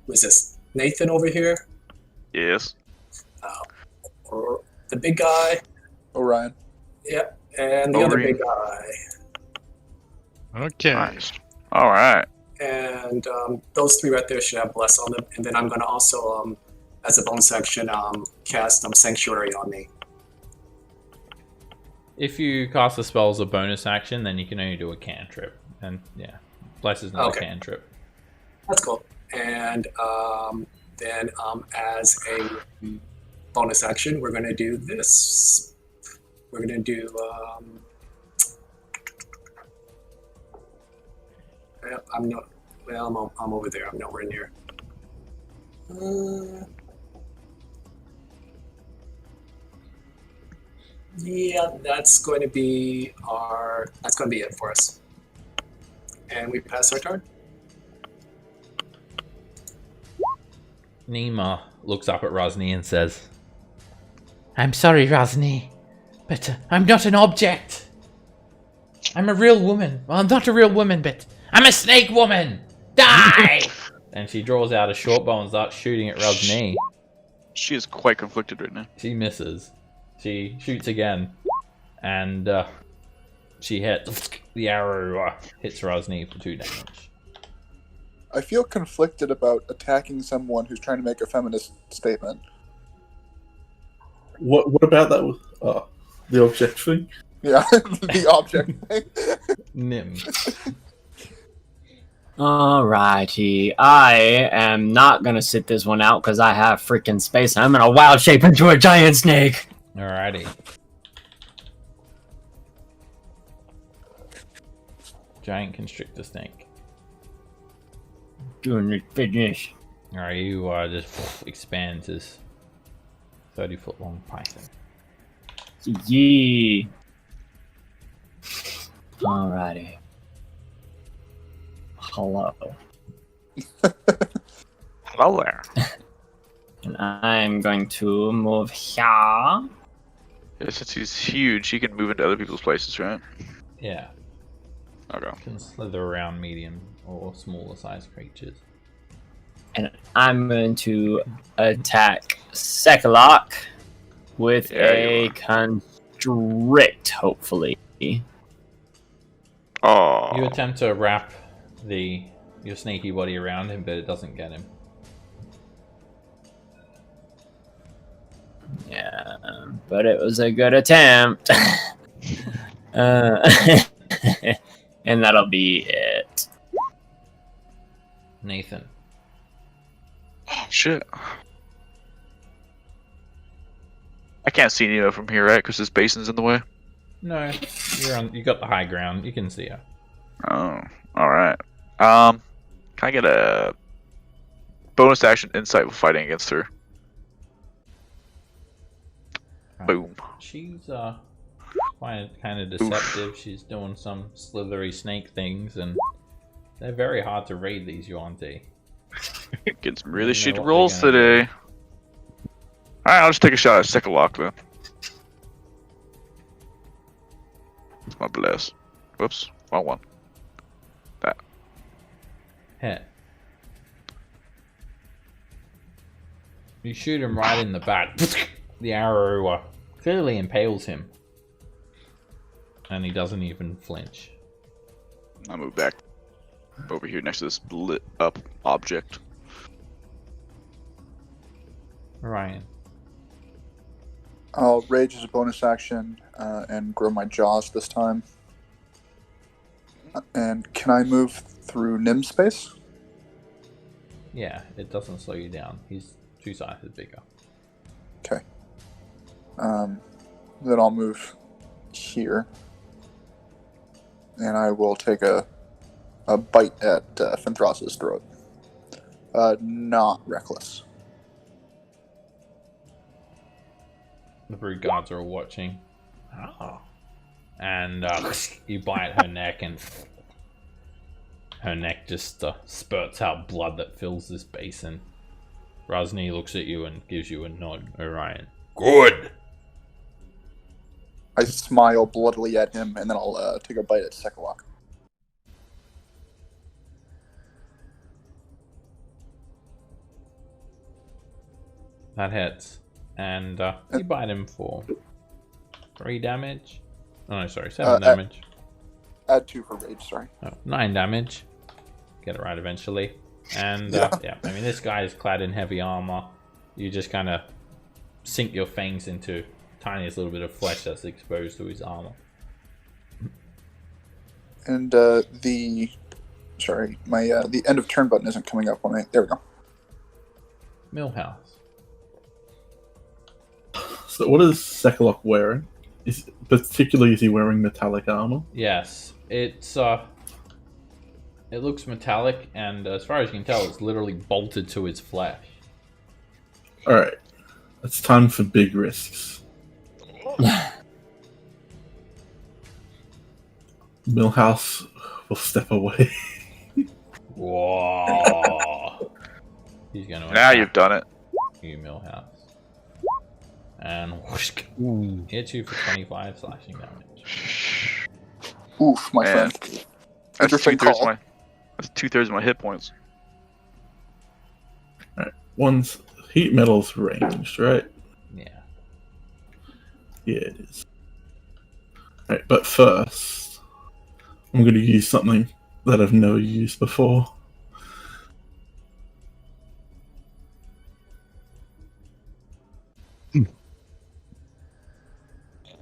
Speaker 8: who is this? Nathan over here,
Speaker 7: Yes.
Speaker 8: or the big guy?
Speaker 2: Orion.
Speaker 8: Yep, and the other big guy.
Speaker 5: Okay.
Speaker 7: Nice. All right.
Speaker 8: And those three right there should have bless on them. And then I'm going to also, as a bonus action, cast sanctuary on me.
Speaker 1: If you cast the spell as a bonus action, then you can only do a cantrip. And yeah, Bless is not a cantrip.
Speaker 8: That's cool. And then as a bonus action, we're going to do this. We're going to do... yep, I'm not... Well, I'm over there. I'm nowhere near. Yeah, that's going to be it for us. And we pass our turn.
Speaker 1: Nima looks up at Rosny and says,
Speaker 9: I'm sorry, Rosny, but I'm not an object. I'm a real woman. Well, I'm not a real woman, but I'm a snake woman. Die!
Speaker 1: and she draws out a short bow and starts shooting at Rosny.
Speaker 7: She is quite conflicted right now.
Speaker 1: She misses. She shoots again, and she hits. The arrow hits Rosny for 2 damage.
Speaker 2: I feel conflicted about attacking someone who's trying to make a feminist statement.
Speaker 3: What about that with the object thing?
Speaker 2: Yeah, the object thing.
Speaker 1: Nim.
Speaker 6: Alrighty, I am not gonna sit this one out because I have freaking space. I'm gonna wild shape into a giant snake.
Speaker 1: Alrighty. Giant constrictor snake.
Speaker 6: Doing it finish.
Speaker 1: Alright, you just expands his 30-foot long python.
Speaker 6: Yee. Alrighty. Hello.
Speaker 7: Hello there.
Speaker 6: And I'm going to move here.
Speaker 7: Yeah, since he's huge, he can move into other people's places, right?
Speaker 1: Yeah.
Speaker 7: Okay.
Speaker 1: Can slither around medium or smaller sized creatures.
Speaker 6: And I'm going to attack Sekalok with a constrict, hopefully.
Speaker 7: Oh.
Speaker 1: You attempt to wrap your snaky body around him, but it doesn't get him.
Speaker 6: Yeah, but it was a good attempt. And that'll be it.
Speaker 1: Nathan.
Speaker 7: Oh, shit. I can't see Nemo from here, right? Because this basin's in the way.
Speaker 1: No, you got the high ground. You can see her.
Speaker 7: Oh, all right. Can I get a bonus action insight with fighting against her? Boom.
Speaker 1: She's kind of deceptive. She's doing some slithery snake things, and they're very hard to raid, these Yuan-Ti.
Speaker 7: Getting some really
Speaker 1: You know
Speaker 7: shitty
Speaker 1: what
Speaker 7: rolls
Speaker 1: they're gonna
Speaker 7: today. Alright, I'll just take a shot at second lock then. That's my bless. Whoops, wrong one. That.
Speaker 1: Hit. You shoot him right in the back. The arrow clearly impales him. And he doesn't even flinch.
Speaker 7: I move back over here next to this lit up object.
Speaker 1: Ryan.
Speaker 2: I'll rage as a bonus action and grow my jaws this time. And can I move through Nim space?
Speaker 1: Yeah, it doesn't slow you down. He's 2 sizes bigger.
Speaker 2: Okay. Then I'll move here. And I will take a bite at Fenthras's throat. Not reckless.
Speaker 1: The brood guards are all watching. Oh. And you bite her neck, and her neck just spurts out blood that fills this basin. Ras Nsi looks at you and gives you a nod. Orion. Good!
Speaker 2: I smile bloodily at him, and then I'll take a bite at Sekalok.
Speaker 1: That hits. And you bite him for 3 damage. Oh, no, sorry, 7 damage.
Speaker 2: Add 2 for rage, sorry.
Speaker 1: Oh, 9 damage. Get it right eventually. And yeah, I mean, this guy is clad in heavy armor. You just kind of sink your fangs into tiniest little bit of flesh that's exposed to his armor.
Speaker 2: And the end of turn button isn't coming up on me. There we go.
Speaker 1: Millhouse.
Speaker 3: So what is Sekalok wearing? Particularly, is he wearing metallic armor?
Speaker 1: Yes, it's it looks metallic, and as far as you can tell, it's literally bolted to his flesh.
Speaker 3: All right, it's time for big risks. Millhouse will step away.
Speaker 1: Whoa! He's gonna.
Speaker 7: Now you've done it.
Speaker 1: You Millhouse. And whoosh, hits you for 25 slashing damage.
Speaker 2: Oof, my
Speaker 7: Man.
Speaker 2: friend.
Speaker 7: That's
Speaker 2: Interesting call.
Speaker 7: That's 2/3 of my hit points.
Speaker 3: Alright, one's heat metal's ranged, right?
Speaker 1: Yeah.
Speaker 3: Yeah, it is. Alright, but first, I'm going to use something that I've never used before.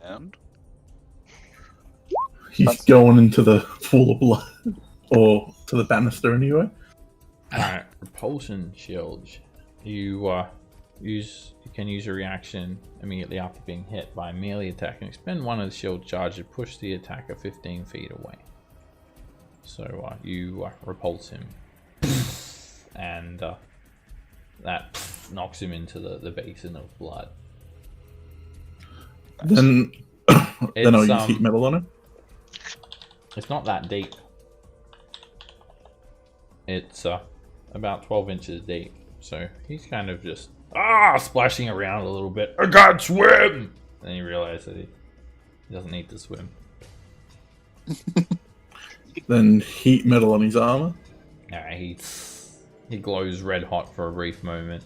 Speaker 7: And
Speaker 3: He's going into the pool of blood, or to the banister anyway.
Speaker 1: Alright, repulsion shields. You can use a reaction immediately after being hit by a melee attack and expend one of the shield charges to push the attacker 15 feet away. So you repulse him, and that knocks him into the basin of blood.
Speaker 3: Then I'll use
Speaker 1: It's,
Speaker 3: heat metal on him.
Speaker 1: It's not that deep. It's about 12 inches deep. So he's kind of just splashing around a little bit. I can't swim! Then he realizes that he doesn't need to swim.
Speaker 3: Then heat metal on his armor.
Speaker 1: He glows red hot for a brief moment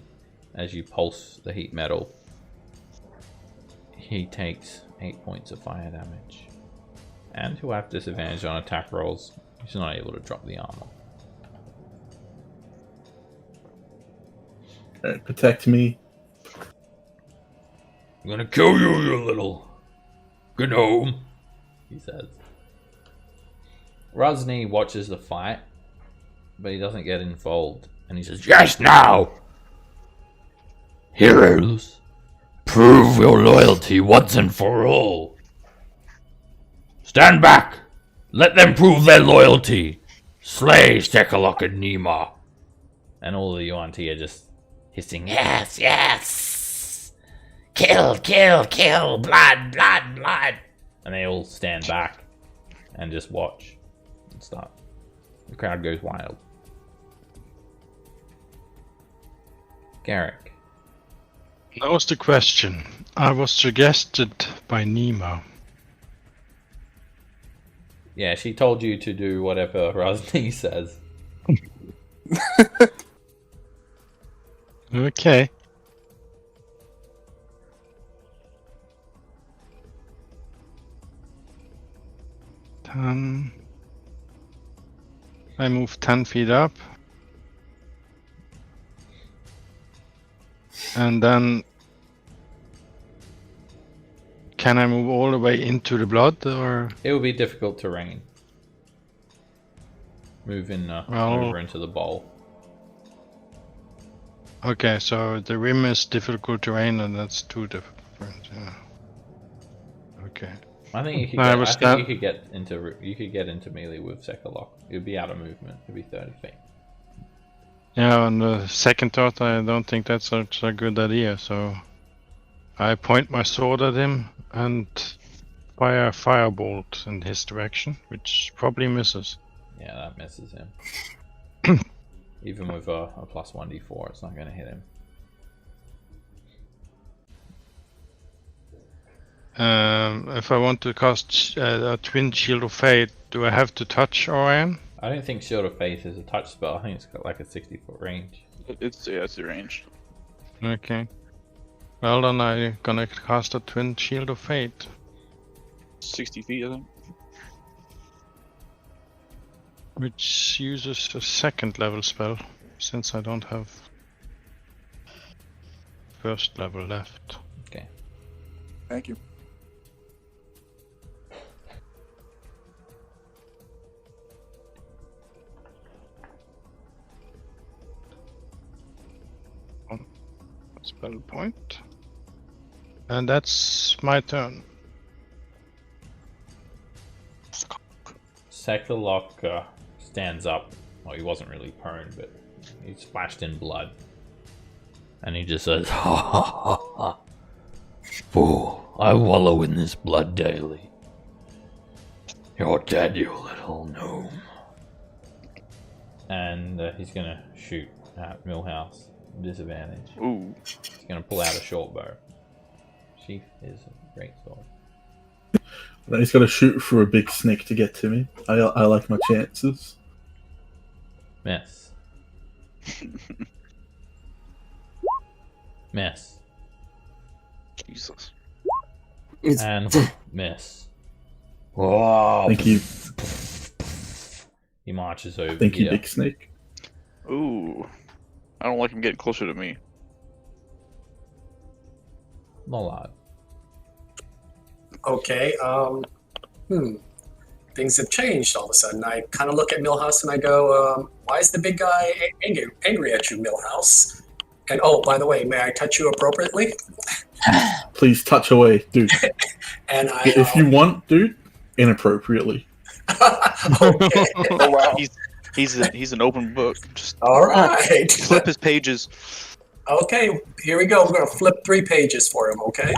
Speaker 1: as you pulse the heat metal. He takes 8 points of fire damage. And he'll have disadvantage on attack rolls. He's not able to drop the armor.
Speaker 3: Alright, protect me.
Speaker 1: I'm gonna kill you, you little gnome, he says. Ras Nsi watches the fight, but he doesn't get involved. And he says, "Yes, now! Heroes, prove your loyalty once and for all. Stand back! Let them prove their loyalty! Slay Sekalok and Nima!" And all the Yuan-Ti are just hissing, "Yes, yes! Kill, kill, kill! Blood, blood, blood!" And they all stand back and just watch and start. The crowd goes wild. Garrick.
Speaker 5: That was the question. I was suggested by Nemo.
Speaker 1: Yeah, she told you to do whatever Ras Nsi says.
Speaker 5: Okay. I move 10 feet up. And then can I move all the way into the blood, or?
Speaker 1: It will be difficult terrain. Moving over into the bowl.
Speaker 5: Okay, so the rim is difficult terrain, and that's too different. Yeah. Okay.
Speaker 1: I think you could
Speaker 5: I
Speaker 1: get,
Speaker 5: was
Speaker 1: I think
Speaker 5: that-
Speaker 1: you could get into melee with Sekalock. It would be out of movement. It would be 30 feet.
Speaker 5: Yeah, on the second thought, I don't think that's such a good idea. So I point my sword at him and fire a firebolt in his direction, which probably misses.
Speaker 1: Yeah, that misses him. Even with a plus 1d4, it's not going to hit him.
Speaker 5: If I want to cast a Twin Shield of Fate, do I have to touch Orion?
Speaker 1: I don't think Shield of Faith is a touch spell. I think it's got like a 60-foot range.
Speaker 10: It's the range.
Speaker 5: Okay. Well, then I'm gonna cast a Twin Shield of Fate.
Speaker 10: 60 feet, I think.
Speaker 5: Which uses a second level spell, since I don't have first level left.
Speaker 1: Okay.
Speaker 2: Thank you.
Speaker 5: Spell point. And that's my turn.
Speaker 1: Sekalock stands up. Well, he wasn't really prone, but he's splashed in blood. And he just says, "Ha ha ha ha. Fool, I wallow in this blood daily. You're dead, you little gnome." And he's gonna shoot at Millhouse. Disadvantage.
Speaker 7: Ooh.
Speaker 1: He's gonna pull out a short bow. Sheath is a great sword.
Speaker 3: Then he's got to shoot through a big snake to get to me. I like my chances.
Speaker 1: Miss. Miss.
Speaker 7: Jesus.
Speaker 1: And miss. Whoa.
Speaker 3: Thank you.
Speaker 1: He marches over
Speaker 3: Thank you,
Speaker 1: here.
Speaker 3: big snake.
Speaker 7: Ooh. I don't like him getting closer to me.
Speaker 1: Mollard.
Speaker 8: Okay, things have changed all of a sudden. I kind of look at Millhouse and I go, why is the big guy angry at you, Millhouse? And oh, by the way, may I touch you appropriately?
Speaker 3: Please touch away, dude.
Speaker 8: And I,
Speaker 3: If you want, dude, inappropriately.
Speaker 8: okay,
Speaker 10: Oh wow.
Speaker 7: He's an open book. Just
Speaker 8: all right.
Speaker 7: flip his pages.
Speaker 8: Okay, here we go. We're gonna flip 3 pages for him. Okay.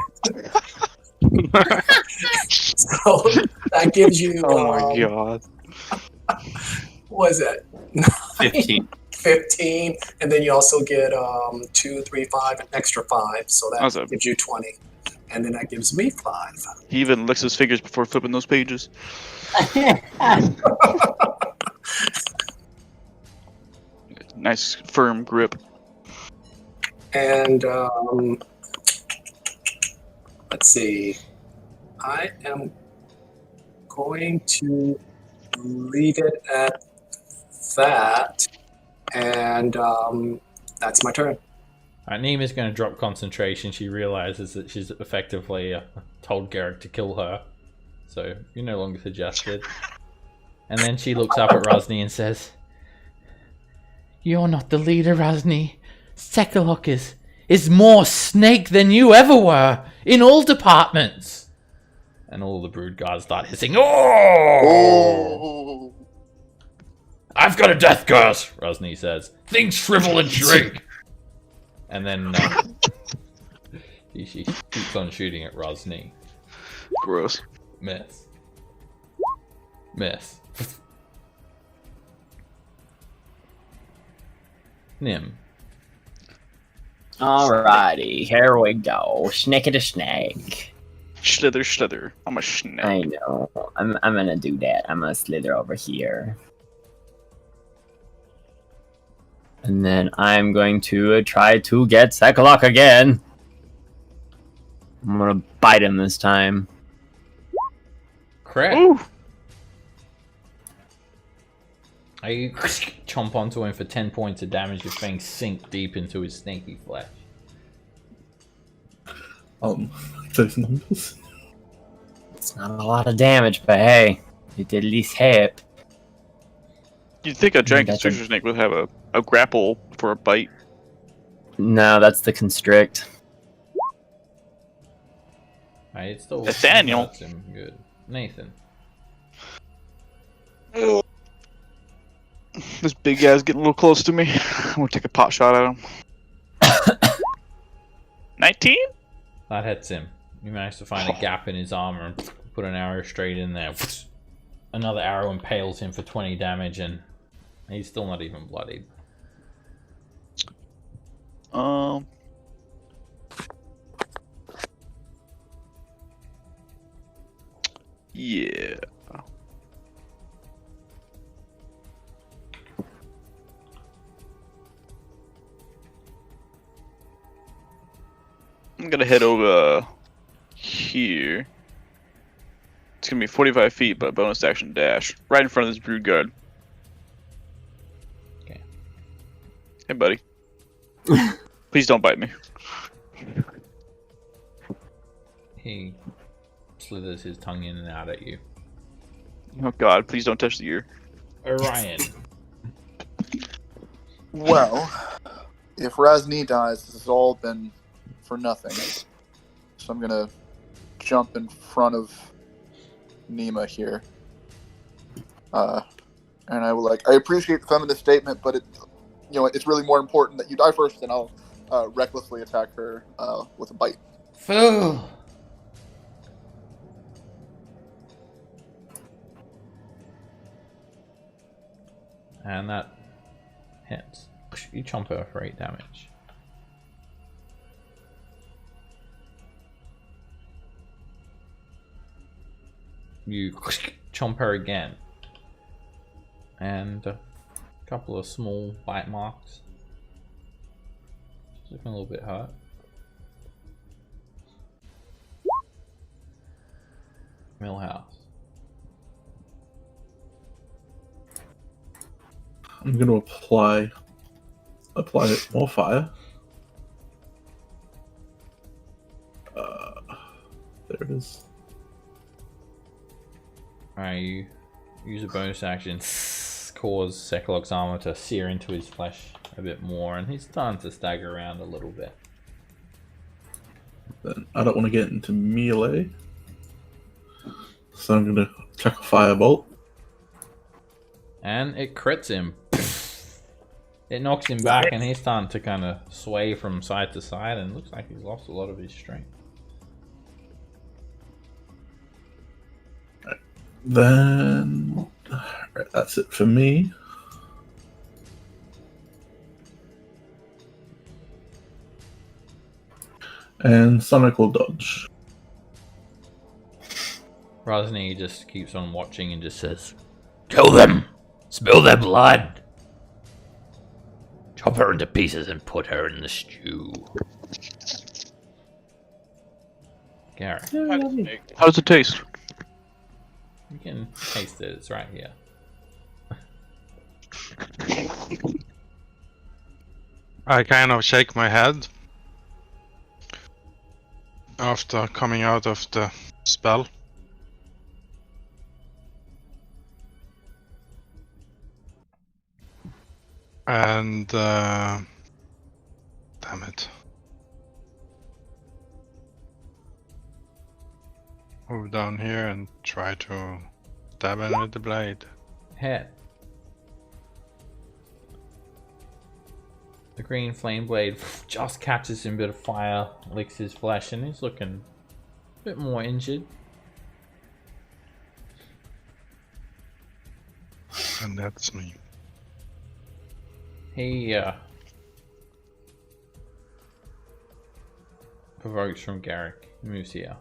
Speaker 8: So that gives you.
Speaker 7: Oh my god.
Speaker 8: What is that?
Speaker 6: 15.
Speaker 8: 15, and then you also get 2, 3, 5, an extra 5, so that
Speaker 7: Awesome.
Speaker 8: gives you 20, and then that gives me 5.
Speaker 7: He even licks his fingers before flipping those pages. Nice firm grip.
Speaker 8: And let's see, I am going to leave it at that, and that's my turn.
Speaker 1: Alright, Nima's going to drop concentration. She realizes that she's effectively told Garrick to kill her. So, you're no longer suggested. And then she looks up at Ras Nsi and says,
Speaker 9: You're not the leader, Ras Nsi. Sekalock is more snake than you ever were, in all departments.
Speaker 1: and all the brood guards start hissing, "Oh! I've got a death curse," Ras Nsi says. "Things shrivel and shrink." And then she keeps on shooting at Ras Nsi.
Speaker 7: Gross.
Speaker 1: Miss. Miss. Nim.
Speaker 6: Alrighty, here we go. Snake it a snake.
Speaker 7: Slither. I'm a snake.
Speaker 6: I know. I'm gonna do that. I'm gonna slither over here. And then I'm going to try to get Sekalock again. I'm gonna bite him this time.
Speaker 1: Crit.
Speaker 7: Ooh.
Speaker 1: You chomp onto him for 10 points of damage. Your fangs sink deep into his snaky flesh.
Speaker 3: Those numbers.
Speaker 6: It's not a lot of damage, but hey, it did at least hit.
Speaker 7: You'd think a giant
Speaker 6: That's
Speaker 7: constrictor snake would have a grapple for a bite.
Speaker 6: No, that's the constrict.
Speaker 1: Right, it's still
Speaker 7: Nathaniel.
Speaker 1: hurts him good. Nathan.
Speaker 7: This big guy's getting a little close to me. I'm gonna take a pot shot at him. 19?
Speaker 1: That hits him. You manage to find a gap in his armor and put an arrow straight in there. Another arrow impales him for 20 damage, and he's still not even bloodied.
Speaker 7: Yeah. I'm gonna head over here. It's gonna be 45 feet, but bonus action dash. Right in front of this brood guard.
Speaker 1: Okay.
Speaker 7: Hey, buddy. Please don't bite me.
Speaker 1: He slithers his tongue in and out at you.
Speaker 7: Oh god, please don't touch the ear.
Speaker 1: Orion.
Speaker 2: Well, if Ras Nsi dies, this has all been for nothing. So I'm gonna jump in front of Nima here. And I will I appreciate the feminist statement, but it's really more important that you die first, and I'll recklessly attack her with a bite.
Speaker 1: Fool! And that hits. You chomp her for 8 damage. You chomp her again. And a couple of small bite marks. She's looking a little bit hurt. Millhouse.
Speaker 3: I'm going to apply more fire. There it is.
Speaker 1: Alright, you use a bonus action, cause Sekalock's armor to sear into his flesh a bit more, and he's starting to stagger around a little bit.
Speaker 3: Then I don't want to get into melee, so I'm going to chuck a firebolt.
Speaker 1: And it crits him. It knocks him back, and he's starting to kind of sway from side to side, and looks like he's lost a lot of his strength.
Speaker 3: Then right, that's it for me. And Sonic will dodge.
Speaker 1: Ras Nsi just keeps on watching and just says, "Kill them! Spill their blood! Chop her into pieces and put her in the stew." Gary,
Speaker 7: How does it taste?
Speaker 1: you can taste it. It's right here.
Speaker 5: I kind of shake my head after coming out of the spell. And damn it. Move down here and try to stab him with the blade.
Speaker 1: Hit. The green flame blade just catches him, bit of fire, licks his flesh, and he's looking a bit more injured.
Speaker 5: And that's me.
Speaker 1: provokes from Garrick. He moves here.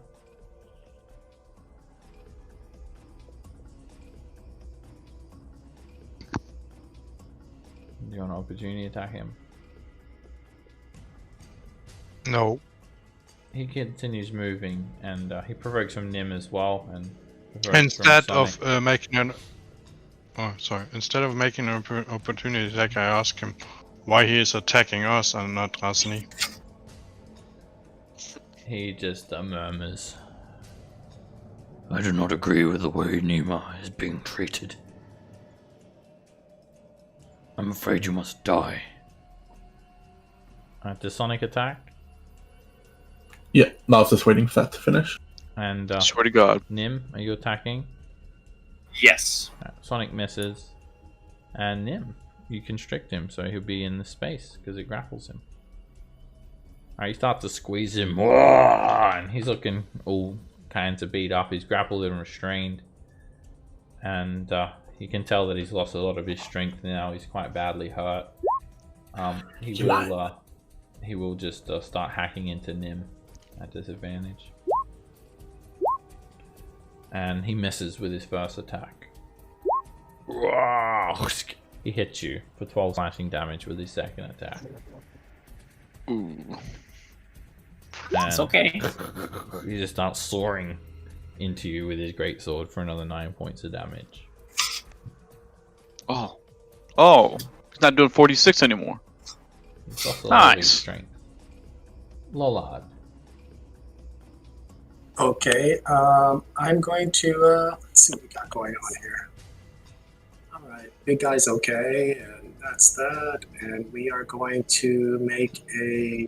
Speaker 1: Do you want an opportunity attack him?
Speaker 5: No.
Speaker 1: He continues moving, and he provokes from Nim as well. And provokes
Speaker 5: Instead
Speaker 1: from Sonic.
Speaker 5: of making an... Oh, sorry. Instead of making an opportunity attack, I ask him why he is attacking us and not Ras Nsi.
Speaker 1: He just murmurs.
Speaker 9: I do not agree with the way Nima is being treated. I'm afraid you must die.
Speaker 1: Does Sonic attack?
Speaker 3: Yeah, no, I was just waiting for that to finish.
Speaker 1: And
Speaker 7: Swear to God.
Speaker 1: Nim, are you attacking?
Speaker 6: Yes.
Speaker 1: Sonic misses. And Nim, you constrict him so he'll be in the space because it grapples him. Alright, you start to squeeze him. And he's looking all kinds of beat up. He's grappled and restrained. And you can tell that he's lost a lot of his strength now. He's quite badly hurt. He will just start hacking into Nim at disadvantage. And he misses with his first attack. He hits you for 12 slashing damage with his second attack.
Speaker 7: Ooh.
Speaker 6: It's okay.
Speaker 1: He just starts soaring into you with his greatsword for another 9 points of damage.
Speaker 7: Oh. Oh. He's not doing 46 anymore.
Speaker 1: He's lost a lot of his
Speaker 7: Nice.
Speaker 1: strength. Lollard.
Speaker 8: Okay, I'm going to, let's see what we got going on here. Alright, big guy's okay, and that's that. And we are going to make an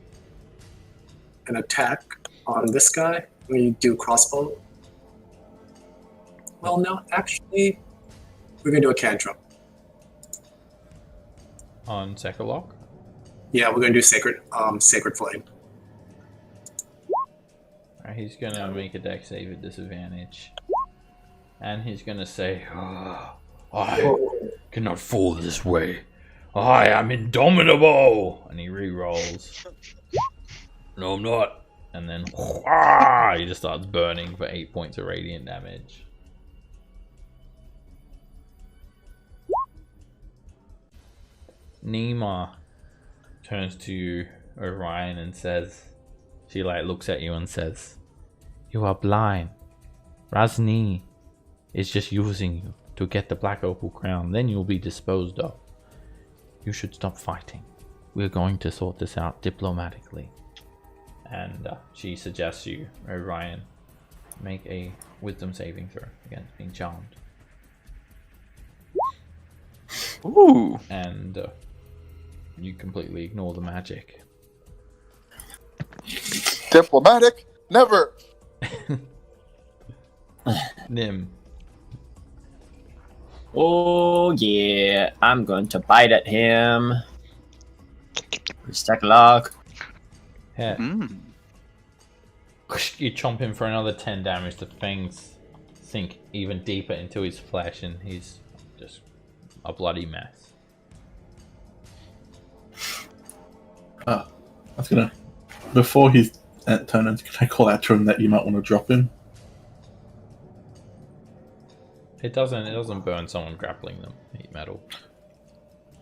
Speaker 8: attack on this guy. We do crossbow. Well, no, actually, we're going to do a cantrip.
Speaker 1: On Sekalok.
Speaker 8: Yeah, we're going to do Sacred Flame.
Speaker 1: Alright, he's gonna make a dex save at disadvantage. And he's gonna say, I cannot fall this way. I am indomitable! And he re-rolls. No, I'm not. And then he just starts burning for 8 points of radiant damage. Nima turns to Orion and says, she looks at you and says, "You are blind. Ras Nsi is just using you to get the Black Opal crown. Then you'll be disposed of. You should stop fighting. We're going to sort this out diplomatically." And she suggests you, Orion, make a wisdom saving throw against being charmed.
Speaker 7: Ooh.
Speaker 1: And you completely ignore the magic.
Speaker 2: Diplomatic? Never.
Speaker 1: Nim.
Speaker 6: Oh yeah, I'm going to bite at him. Stack lock.
Speaker 1: Yeah.
Speaker 7: Mm.
Speaker 1: You chomp him for another 10 damage. The fangs sink even deeper into his flesh, and he's just a bloody mess.
Speaker 3: I was gonna, before his turn ends, can I call out to him that you might want to drop him?
Speaker 1: It doesn't burn someone grappling them. Heat metal.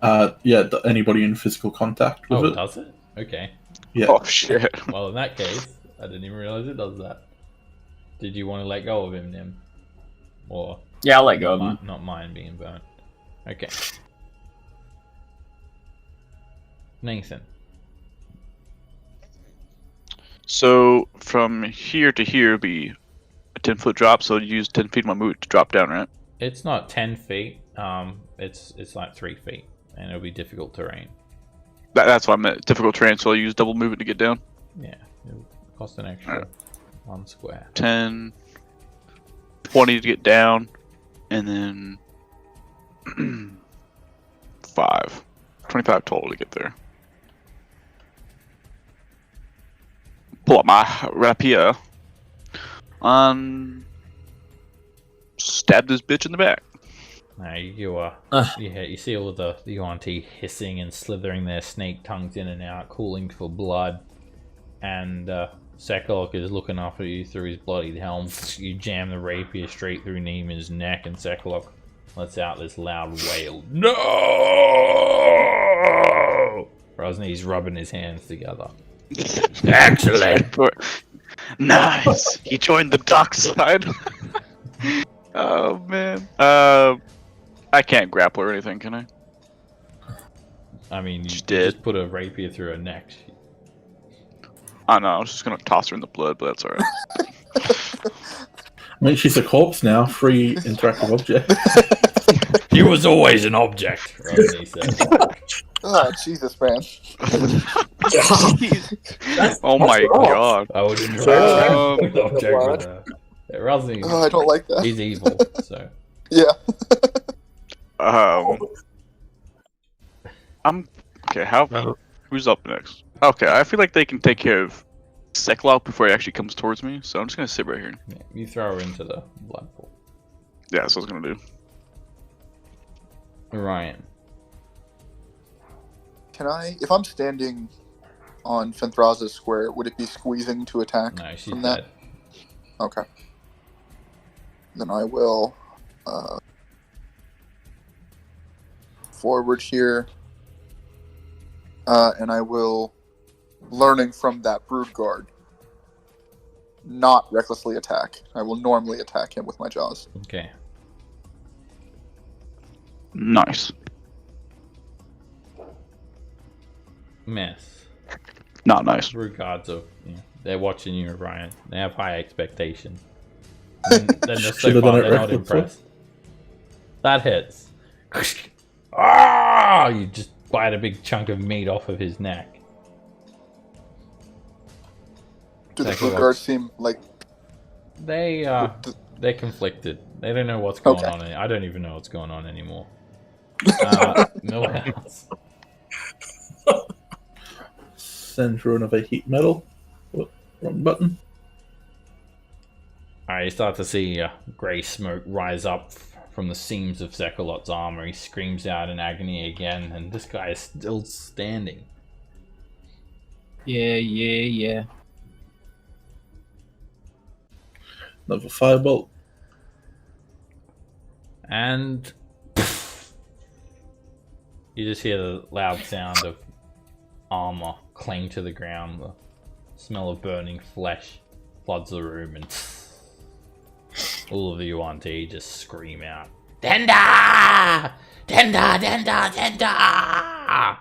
Speaker 3: Yeah, anybody in physical contact with
Speaker 1: Oh,
Speaker 3: it.
Speaker 1: does it? Okay.
Speaker 3: Yeah.
Speaker 7: Oh shit.
Speaker 1: Well, in that case, I didn't even realize it does that. Did you want to let go of him, Nim? Or
Speaker 6: Yeah, I'll let go of him.
Speaker 1: not mine being burnt. Okay. Nathan.
Speaker 7: So from here to here be a 10-foot drop, so you use 10 feet of my movement to drop down, right?
Speaker 1: It's not 10 feet. It's like 3 feet, and it'll be difficult terrain.
Speaker 7: That's what I meant. Difficult terrain, so I'll use double movement to get down.
Speaker 1: Yeah, it'll cost an extra 1 square.
Speaker 7: 10, 20 to get down, and then 5. 25 total to get there. Pull up my rapier. Stab this bitch in the back.
Speaker 1: Now you see all the UNT hissing and slithering their snake tongues in and out, cooling for blood, and Sekalok is looking after you through his bloodied helm. You jam the rapier straight through Neiman's neck, and Sekalok lets out this loud wail. No! Rosny's rubbing his hands together. Excellent!
Speaker 7: Nice! He joined the dark side. Oh, man. I can't grapple or anything, can I?
Speaker 1: I mean, you
Speaker 7: She did.
Speaker 1: just put a rapier through her neck.
Speaker 7: Oh, no, I was just gonna toss her in the blood, but that's alright.
Speaker 3: I mean, she's a corpse now, free interactive object.
Speaker 1: She was always an object, Rosny says.
Speaker 2: Oh, Jesus, man.
Speaker 7: Oh my god.
Speaker 1: I would interact
Speaker 7: Um,
Speaker 1: with the object with her. Yeah, Rosny,
Speaker 2: Oh, I don't like that.
Speaker 1: he's evil, so.
Speaker 2: Yeah.
Speaker 7: I'm okay. Who's up next? Okay, I feel like they can take care of Sekalok before he actually comes towards me, so I'm just gonna sit right here.
Speaker 1: Yeah, you throw her into the blood pool.
Speaker 7: Yeah, that's what I was gonna do.
Speaker 1: Ryan.
Speaker 2: Can I, if I'm standing on Fenthraza's square, would it be squeezing to attack
Speaker 1: No, she's
Speaker 2: from
Speaker 1: dead.
Speaker 2: that? Okay. Then I will forward here, and I will, learning from that brood guard, not recklessly attack. I will normally attack him with my jaws.
Speaker 1: Okay.
Speaker 7: Nice.
Speaker 1: Miss.
Speaker 7: Not nice.
Speaker 1: Regards of, they're watching you, Ryan. They have high expectations. And then they're so
Speaker 3: Should've
Speaker 1: far,
Speaker 3: done it
Speaker 1: they're not
Speaker 3: recklessly.
Speaker 1: impressed. That hits. Ah! You just bite a big chunk of meat off of his neck.
Speaker 2: Do the
Speaker 1: Exactly
Speaker 2: brood
Speaker 1: what-
Speaker 2: guards seem like...
Speaker 1: They're conflicted. They don't know what's going on. I don't even know what's going on anymore. Millhouse.
Speaker 3: Send through another heat metal. Whoop, wrong button.
Speaker 1: Alright, you start to see grey smoke rise up from the seams of Sekalot's armor. He screams out in agony again, and this guy is still standing.
Speaker 6: Yeah.
Speaker 3: Another firebolt.
Speaker 1: And you just hear the loud sound of armor clang to the ground. The smell of burning flesh floods the room, and all of the UNT just scream out, "Denda! Denda! Denda! Denda!"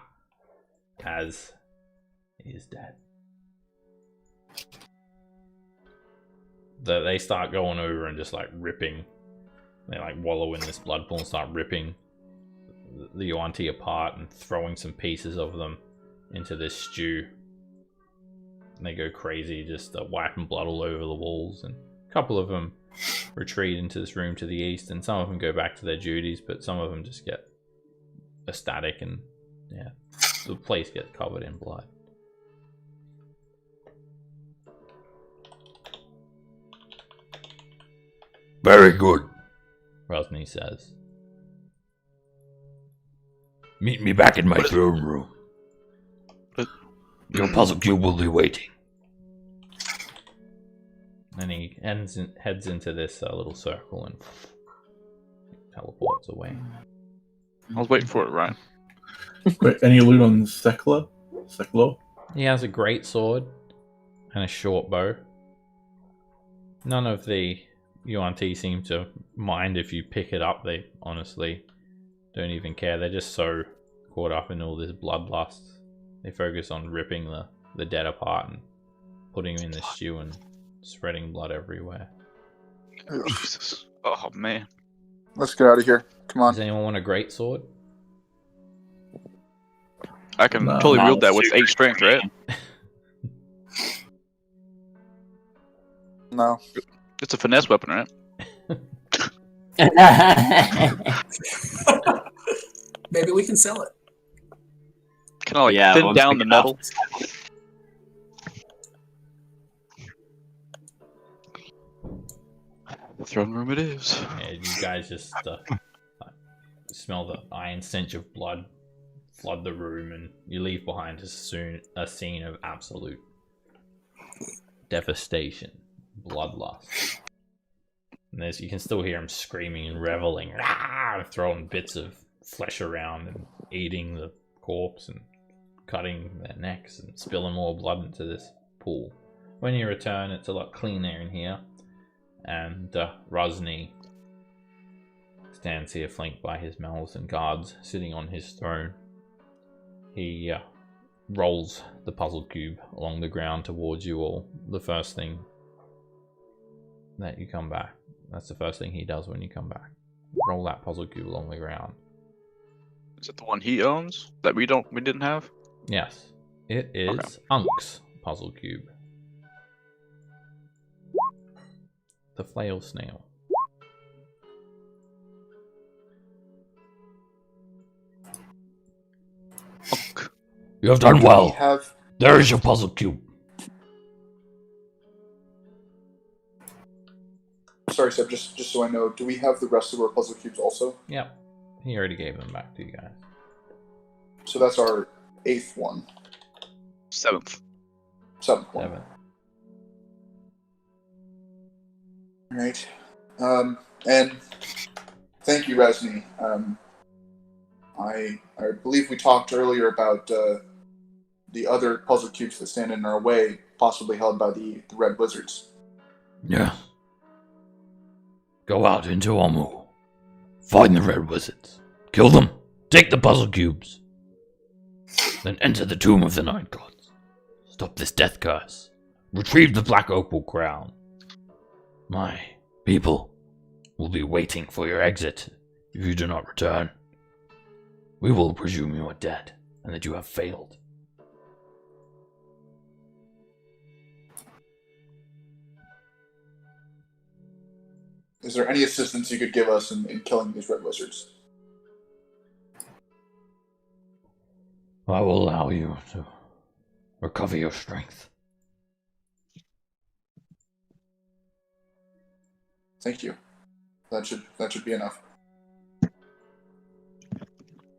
Speaker 1: Kaz is dead. They start going over and just like ripping. They like wallow in this blood pool and start ripping the UNT apart and throwing some pieces of them into this stew. And they go crazy, just wiping blood all over the walls. And a couple of them retreat into this room to the east, and some of them go back to their duties, but some of them just get ecstatic, and yeah, the place gets covered in blood.
Speaker 11: Very good.
Speaker 1: Rosny says.
Speaker 11: Meet me back in my throne room. Your puzzle cube will be waiting.
Speaker 1: And he heads into this little circle and teleports away.
Speaker 7: I was waiting for it, Ryan.
Speaker 3: Wait, any loot on Sekla?
Speaker 1: He has a great sword and a short bow. None of the UNT seem to mind if you pick it up. They honestly don't even care. They're just so caught up in all this bloodlust. They focus on ripping the dead apart and putting them in the stew and spreading blood everywhere.
Speaker 7: Jesus. Oh man.
Speaker 2: Let's get out of here. Come on.
Speaker 1: Does anyone want a great sword?
Speaker 7: I can
Speaker 3: No,
Speaker 7: totally
Speaker 6: not
Speaker 7: wield that with
Speaker 6: super
Speaker 7: 8 strength, right?
Speaker 2: No.
Speaker 7: It's a finesse weapon, right?
Speaker 8: Maybe we can sell it.
Speaker 7: Can I like
Speaker 6: Yeah,
Speaker 7: thin
Speaker 6: we'll
Speaker 7: down
Speaker 6: pick
Speaker 7: the
Speaker 6: it up.
Speaker 7: metal? The throne room it is.
Speaker 1: Yeah, you guys just smell the iron stench of blood flood the room, and you leave behind a scene of absolute devastation, bloodlust. And you can still hear him screaming and reveling, throwing bits of flesh around and eating the corpse and cutting their necks and spilling more blood into this pool. When you return, it's a lot cleaner in here, and Ras Nsi stands here flanked by his Malison guards sitting on his throne. He rolls the puzzle cube along the ground towards you all. The first thing that you come back. That's the first thing he does when you come back. Roll that puzzle cube along the ground.
Speaker 7: Is it the one he owns that we didn't have?
Speaker 1: Yes. It is
Speaker 7: Okay.
Speaker 1: Unk's puzzle cube. The flail snail.
Speaker 11: You have done
Speaker 2: We
Speaker 11: well.
Speaker 2: have
Speaker 11: There is your puzzle cube.
Speaker 2: sorry, Seb, just so I know, do we have the rest of our puzzle cubes also?
Speaker 1: Yep. He already gave them back to you guys.
Speaker 2: So that's our 8th one.
Speaker 7: 7th.
Speaker 2: 7th one.
Speaker 1: 7.
Speaker 2: Alright. And thank you, Ras Nsi. I believe we talked earlier about the other puzzle cubes that stand in our way, possibly held by the Red Wizards.
Speaker 11: Yeah. Go out into Omu. Find the Red Wizards. Kill them. Take the puzzle cubes. Then enter the Tomb of the Nine Gods. Stop this death curse. Retrieve the Black Opal Crown. My people will be waiting for your exit if you do not return. We will presume you are dead and that you have failed.
Speaker 2: Is there any assistance you could give us in killing these Red Wizards?
Speaker 11: I will allow you to recover your strength.
Speaker 2: Thank you. That should be enough.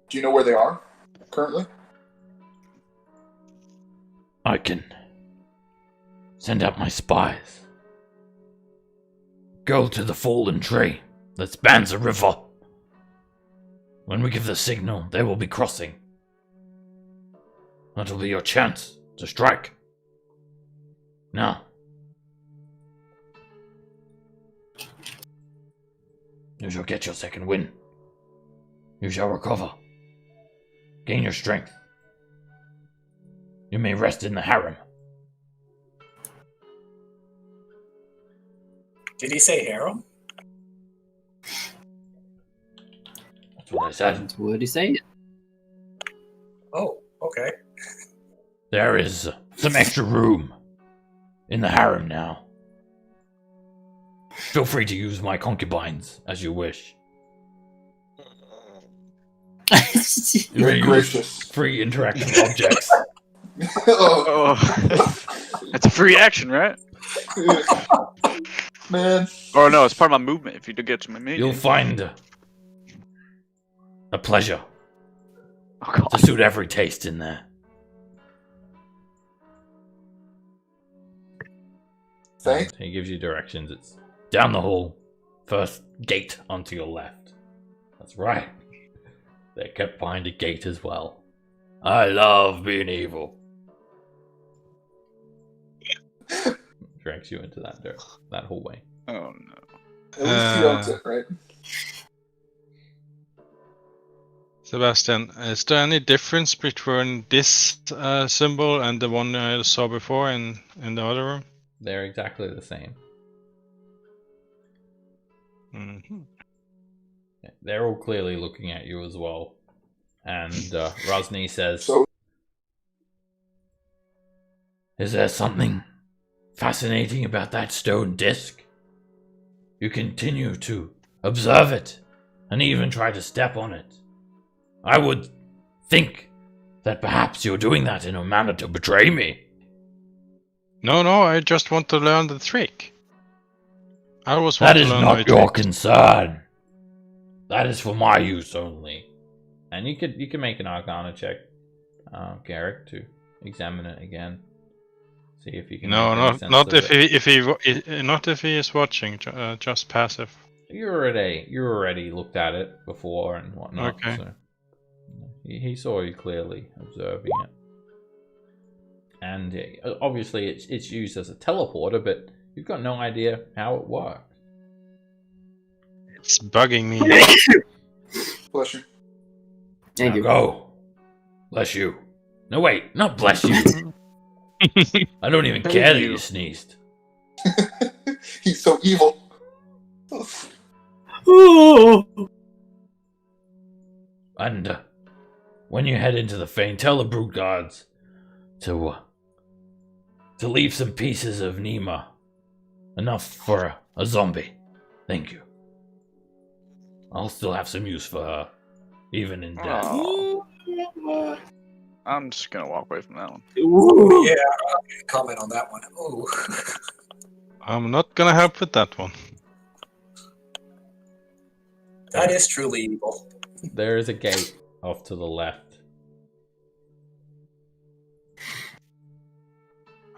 Speaker 2: Do you know where they are currently?
Speaker 11: I can send out my spies. Go to the fallen tree that spans the river. When we give the signal, they will be crossing. That will be your chance to strike. Now. You shall get your second win. You shall recover. Gain your strength. You may rest in the harem.
Speaker 8: Did he say harem?
Speaker 11: That's what I said.
Speaker 6: What did he say?
Speaker 8: Oh, okay.
Speaker 11: There is some extra room in the harem now. Feel free to use my concubines as you wish. You may use
Speaker 2: Gracious.
Speaker 11: free interaction objects.
Speaker 2: Oh,
Speaker 7: That's a free action, right?
Speaker 2: man.
Speaker 7: Or no, it's part of my movement if you do get to my meat.
Speaker 11: You'll find a pleasure
Speaker 7: Oh, God.
Speaker 11: to suit every taste in there.
Speaker 2: Thanks.
Speaker 1: He gives you directions. It's
Speaker 11: Down the hall.
Speaker 1: first gate onto your left. That's right. They're kept behind a gate as well.
Speaker 11: I love being evil.
Speaker 1: Drags you into that hallway.
Speaker 7: Oh no.
Speaker 2: At least he owns it, right?
Speaker 5: Sebastian, is there any difference between this symbol and the one I saw before in the other room?
Speaker 1: They're exactly the same.
Speaker 5: Mm-hmm.
Speaker 1: They're all clearly looking at you as well. And Ras Nsi says,
Speaker 2: So
Speaker 11: Is there something fascinating about that stone disc? You continue to observe it and even try to step on it. I would think that perhaps you're doing that in a manner to betray me.
Speaker 5: No, I just want to learn the trick. I always
Speaker 11: That
Speaker 5: want to
Speaker 11: is
Speaker 5: learn
Speaker 11: not
Speaker 5: my
Speaker 11: your
Speaker 5: tricks.
Speaker 11: concern. That is for my use only.
Speaker 1: and you can make an Arcana check, Garrick, to examine it again. See if you can.
Speaker 5: No,
Speaker 1: make any sense
Speaker 5: not
Speaker 1: of
Speaker 5: if not if he is watching, just passive.
Speaker 1: You already looked at it before and whatnot.
Speaker 5: Okay.
Speaker 1: So he saw you clearly observing it, and obviously it's used as a teleporter, but you've got no idea how it works.
Speaker 5: It's bugging me.
Speaker 2: Bless you.
Speaker 11: Now go. Bless you. No, wait, not bless you. I don't even care that you sneezed.
Speaker 2: He's so evil.
Speaker 11: And when you head into the Fane, tell the Brute Guards to leave some pieces of Nima. Enough for a zombie. Thank you. I'll still have some use for her, even in death.
Speaker 7: Oh. I'm just gonna walk away from that one.
Speaker 8: Ooh, yeah, I'm gonna comment on that one. Ooh.
Speaker 5: I'm not gonna help with that one.
Speaker 8: That is truly evil.
Speaker 1: There is a gate off to the left.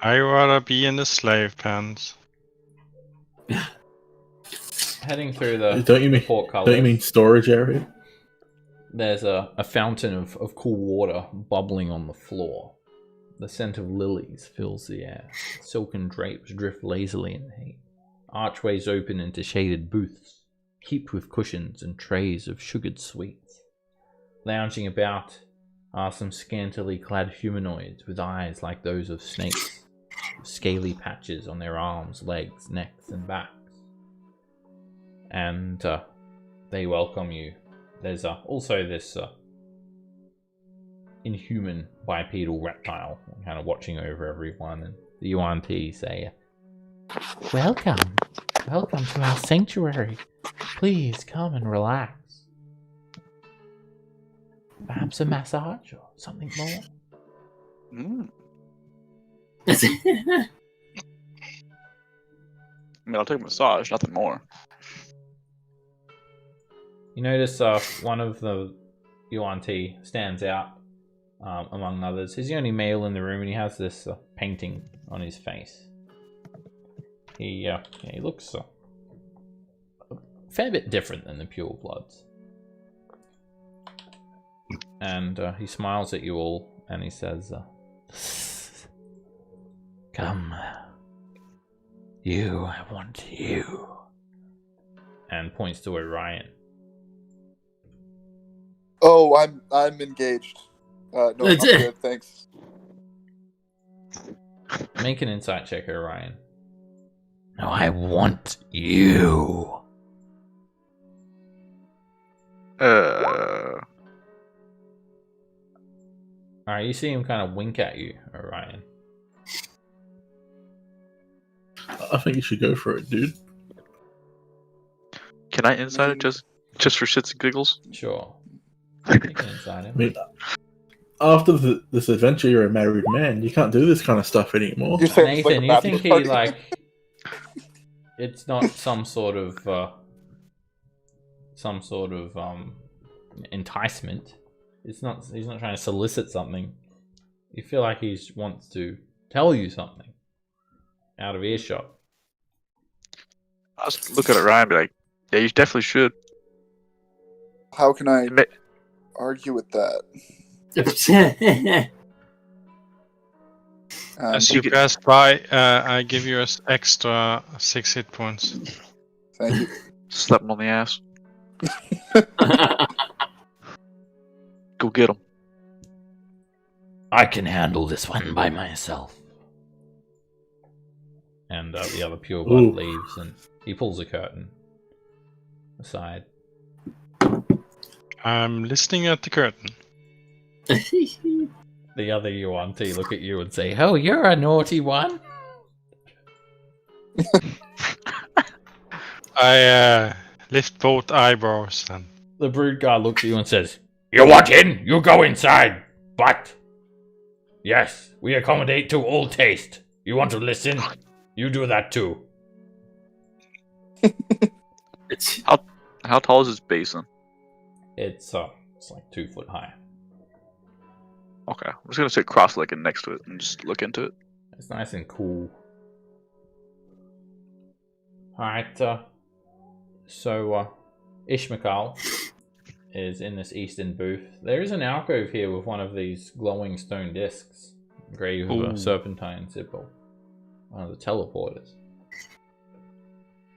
Speaker 5: I rather be in the slave pens.
Speaker 1: Heading through the
Speaker 3: Don't you mean
Speaker 1: portcullis.
Speaker 3: Don't you mean storage area?
Speaker 1: There's a fountain of cool water bubbling on the floor. The scent of lilies fills the air. Silken drapes drift lazily in the heat. Archways open into shaded booths, heaped with cushions and trays of sugared sweets. Lounging about are some scantily clad humanoids with eyes like those of snakes, with scaly patches on their arms, legs, necks, and backs. And they welcome you. There's also this inhuman bipedal reptile kind of watching over everyone, and the UNT say,
Speaker 9: Welcome. Welcome to our sanctuary. Please come and relax. Perhaps a massage or something more?
Speaker 7: Mm. I mean, I'll take a massage, nothing more.
Speaker 1: You notice one of the UNT stands out among others. He's the only male in the room, and he has this painting on his face. He looks a fair bit different than the purebloods. And he smiles at you all, and he says,
Speaker 9: Come. You, I want you.
Speaker 1: And points to Orion.
Speaker 2: Oh, I'm engaged. No, I'm good, thanks.
Speaker 1: Make an insight check, Orion.
Speaker 9: No, I want you.
Speaker 1: Alright, you see him kind of wink at you, Orion.
Speaker 3: I think you should go for it, dude.
Speaker 7: Can I insight it just for shits and giggles?
Speaker 1: Sure. You can insight him.
Speaker 3: I mean, after this adventure, you're a married man. You can't do this kind of stuff anymore.
Speaker 2: You're saying it's like
Speaker 1: Nathan,
Speaker 2: a
Speaker 1: you
Speaker 2: bachelor
Speaker 1: think he
Speaker 2: party?
Speaker 1: like it's not some sort of enticement. He's not trying to solicit something. You feel like he wants to tell you something out of earshot.
Speaker 7: I'll just look at Ryan and be like, yeah, you definitely should.
Speaker 2: How can I argue with that?
Speaker 5: As you pass by, I give you an extra 6 hit points.
Speaker 2: Thank you.
Speaker 7: Slap him on the ass. Go get him.
Speaker 11: I can handle this one by myself.
Speaker 1: And the other pureblood leaves, and he pulls a curtain aside.
Speaker 5: I'm listening at the curtain.
Speaker 1: The other UNT look at you and say, "Oh, you're a naughty one."
Speaker 5: I lift both eyebrows and
Speaker 1: The brood guard looks at you and says,
Speaker 11: You want in? You go inside. But yes, we accommodate to all taste. You want to listen? You do that too.
Speaker 7: How tall is this basin?
Speaker 1: It's like 2 foot high.
Speaker 7: Okay, I'm just gonna sit cross-legged next to it and just look into it.
Speaker 1: It's nice and cool. Alright, so Ishmael is in this eastern booth. There is an alcove here with one of these glowing stone discs, engraved with a serpentine symbol. One of the teleporters.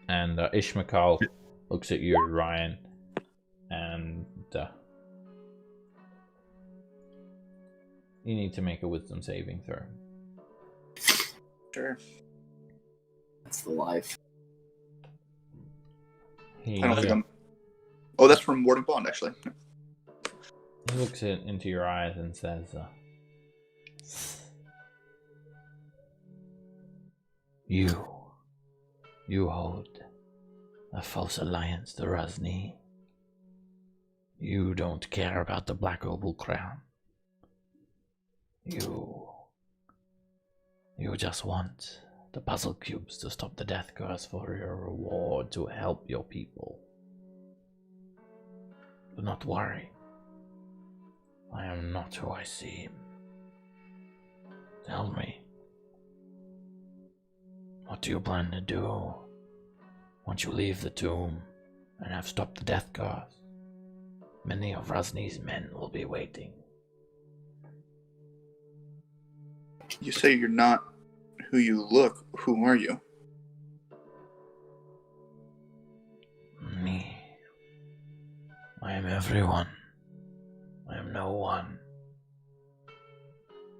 Speaker 1: And Ishmael looks at you, Ryan, and you need to make a wisdom saving throw.
Speaker 2: Sure.
Speaker 6: That's the life.
Speaker 1: He,
Speaker 2: I don't think I'm. Oh, that's from Warding Bond, actually.
Speaker 1: he looks into your eyes and says,
Speaker 11: You hold a false alliance to Ras Nsi. You don't care about the Black Opal Crown. You just want the puzzle cubes to stop the death curse for your reward to help your people. Do not worry. I am not who I seem. Tell me, what do you plan to do once you leave the tomb and have stopped the death curse? Many of Ras Nsi's men will be waiting.
Speaker 2: You say you're not who you look. Who are you?
Speaker 11: Me. I am everyone. I am no one.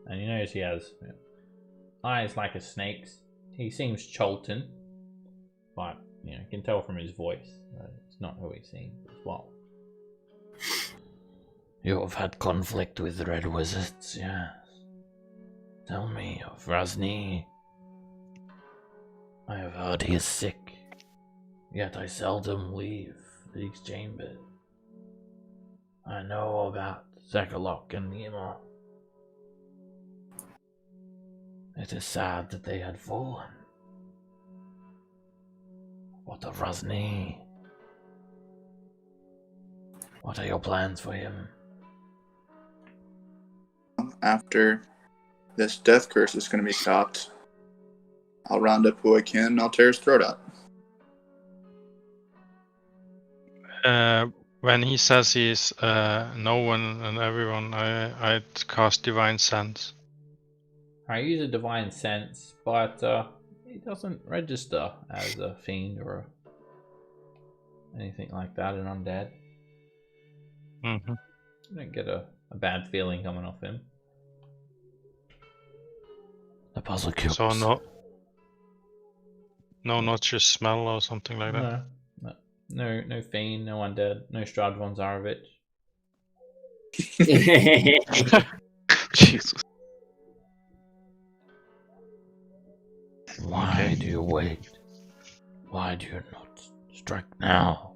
Speaker 1: and you notice he has eyes like a snake's. He seems Cholton, but you can tell from his voice that it's not who he seems as well.
Speaker 11: You have had conflict with the Red Wizards, yes. Tell me of Ras Nsi. I have heard he is sick, yet I seldom leave these chambers. I know about Zekalok and Nemo. It is sad that they had fallen. What of Ras Nsi? What are your plans for him?
Speaker 2: After this death curse is going to be stopped, I'll round up who I can and I'll tear his throat out.
Speaker 5: When he says he's no one and everyone, I'd cast Divine Sense.
Speaker 1: I use a divine sense, but it doesn't register as a fiend or anything like that, an undead.
Speaker 5: Mm-hmm.
Speaker 1: You don't get a bad feeling coming off him.
Speaker 11: The puzzle cubes.
Speaker 5: So not just smell or something like that.
Speaker 1: No fiend, no undead, no Stradvon Zarovich.
Speaker 7: Jesus.
Speaker 11: Why do you wait? Why do you not strike now?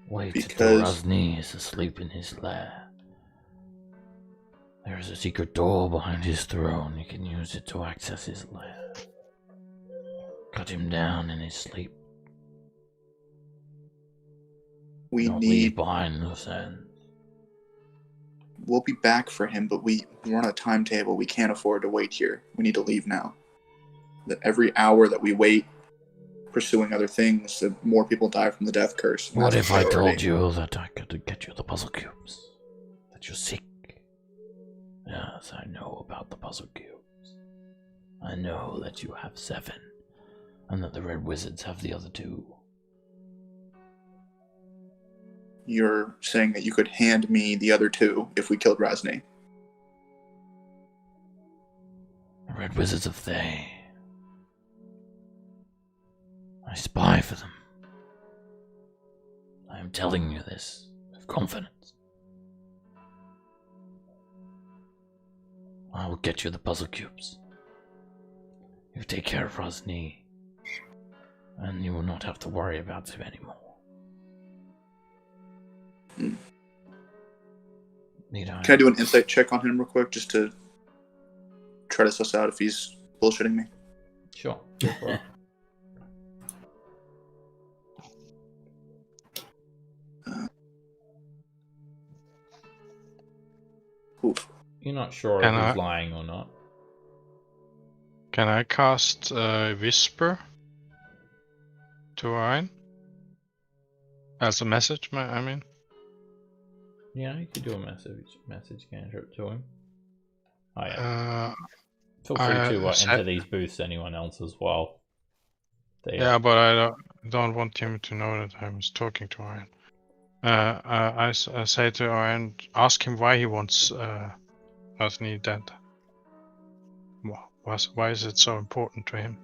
Speaker 11: Wait until Ras Nsi is asleep in his lair. There is a secret door behind his throne. You can use it to access his lair. Cut him down in his sleep. Don't leave behind loose ends.
Speaker 2: We'll be back for him, but we're on a timetable. We can't afford to wait here. We need to leave now. That every hour that we wait pursuing other things, the more people die from the death curse.
Speaker 11: What if I told you that I could get you the puzzle cubes? That you're sick? Yes, I know about the puzzle cubes. I know that you have 7, and that the Red Wizards have the other 2.
Speaker 2: You're saying that you could hand me the other 2 if we killed Ras Nsi.
Speaker 11: The Red Wizards of Thay. I spy for them. I am telling you this with confidence. I will get you the puzzle cubes. You take care of Ras Nsi, and you will not have to worry about him anymore.
Speaker 2: Can I do an insight check on him real quick, just to try to suss out if he's bullshitting me?
Speaker 1: Sure.
Speaker 2: Cool.
Speaker 1: You're not sure if he's lying or not.
Speaker 5: Can I cast Whisper to Orion? As a message, I mean.
Speaker 1: Yeah, you could do a message cantrip to him. Oh yeah. Feel free to enter these booths, anyone else as well.
Speaker 5: Yeah, but I don't want him to know that I was talking to Orion. I say to Orion, ask him why he wants Ras Nsi dead. Why is it so important to him?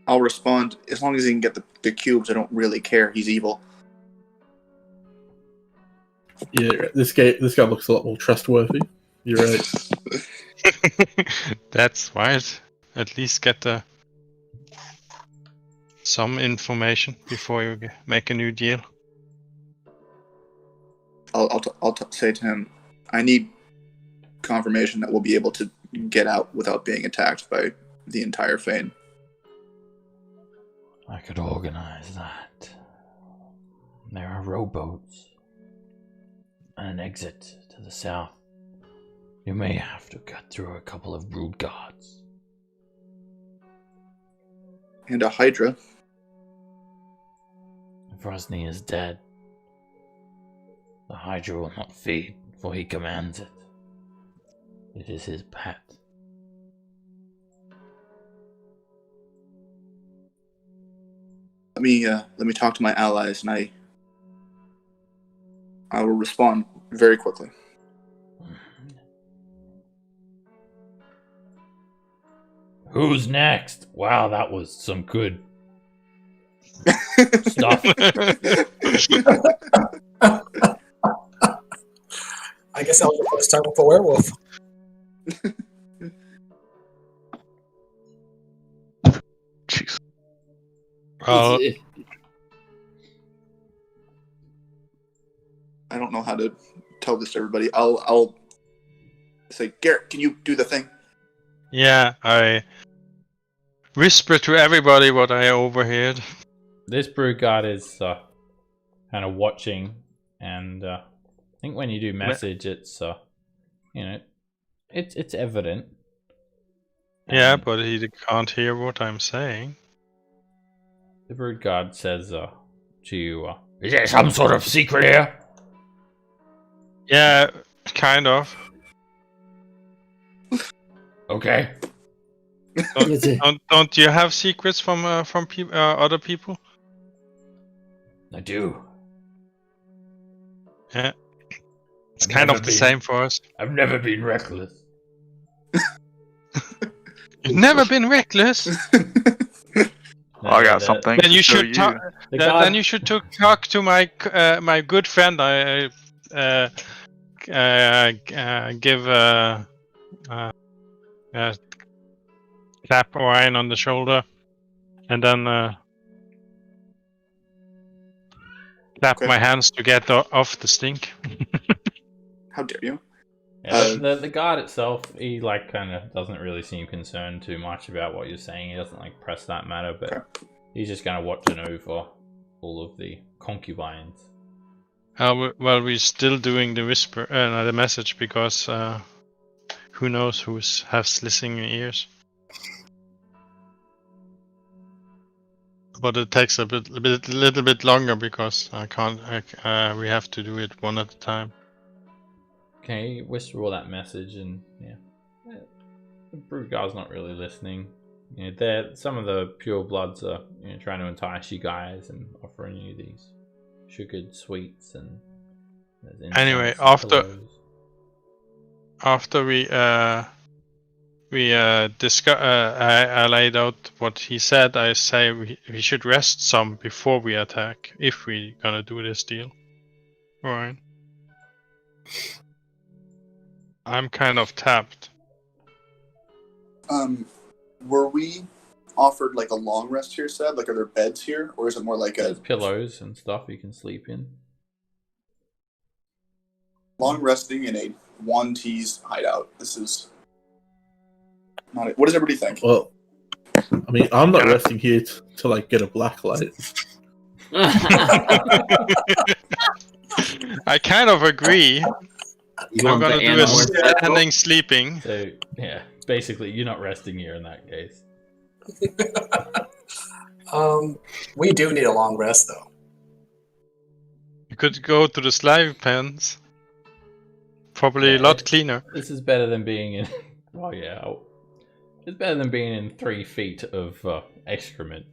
Speaker 2: I'll respond, as long as he can get the cubes, I don't really care. He's evil.
Speaker 3: Yeah, this guy looks a lot more trustworthy. You're right.
Speaker 5: That's wise. At least get some information before you make a new deal.
Speaker 2: I'll say to him, I need confirmation that we'll be able to get out without being attacked by the entire Fane.
Speaker 11: I could organize that. There are rowboats and an exit to the south. You may have to cut through a couple of brood guards.
Speaker 2: And a Hydra.
Speaker 11: If Ras Nsi is dead, the Hydra will not feed, for he commands it. It is his pet.
Speaker 2: Let me talk to my allies, and I will respond very quickly.
Speaker 11: Who's next? Wow, that was some good stuff.
Speaker 8: I guess I'll go first time with a werewolf.
Speaker 7: Jeez.
Speaker 2: I don't know how to tell this to everybody. I'll say, Garrett, can you do the thing?
Speaker 5: Yeah, I whisper to everybody what I overheard.
Speaker 1: This brood guard is kind of watching, and I think when you do message, it's it's evident.
Speaker 5: Yeah, but he can't hear what I'm saying.
Speaker 1: The brood guard says to you,
Speaker 11: Is there some sort of secret here?
Speaker 5: Yeah, kind of.
Speaker 11: Okay.
Speaker 5: Don't you have secrets from other people?
Speaker 11: I do.
Speaker 5: Yeah. It's kind of the same for us.
Speaker 11: I've never been reckless.
Speaker 5: You've never been reckless.
Speaker 7: I got something.
Speaker 5: Then you
Speaker 7: to show
Speaker 5: should talk. Then you should talk to my my good friend. I give clap Orion on the shoulder, and then clap my hands to get off the stink.
Speaker 2: How dare you?
Speaker 1: Yeah, the guard itself, he kind of doesn't really seem concerned too much about what you're saying. He doesn't press that matter, but he's just kind of watching over all of the concubines.
Speaker 5: Well, we're still doing the whisper, the message, because who knows who has listening ears. But it takes a little bit longer because I can't. We have to do it one at a time.
Speaker 1: Okay, whisper all that message, and the brood guard's not really listening. Some of the pure bloods are trying to entice you guys and offering you these sugared sweets and.
Speaker 5: Anyway, after we discuss, I laid out what he said. I say we should rest some before we attack if we gonna do this deal. Alright. I'm kind of tapped.
Speaker 2: Were we offered a long rest here, said? Are there beds here, or is it more
Speaker 1: There's pillows and stuff you can sleep in?
Speaker 2: Long resting in a one-teased hideout? This is not it. What does everybody think?
Speaker 3: Well, I mean, I'm not resting here to get a black light.
Speaker 5: I kind of agree. I'm gonna do a standing sleeping.
Speaker 1: So basically, you're not resting here in that case.
Speaker 8: We do need a long rest, though.
Speaker 5: You could go to the slave pens. Probably a lot cleaner.
Speaker 1: This is better than being in. Oh yeah, it's better than being in 3 feet of excrement.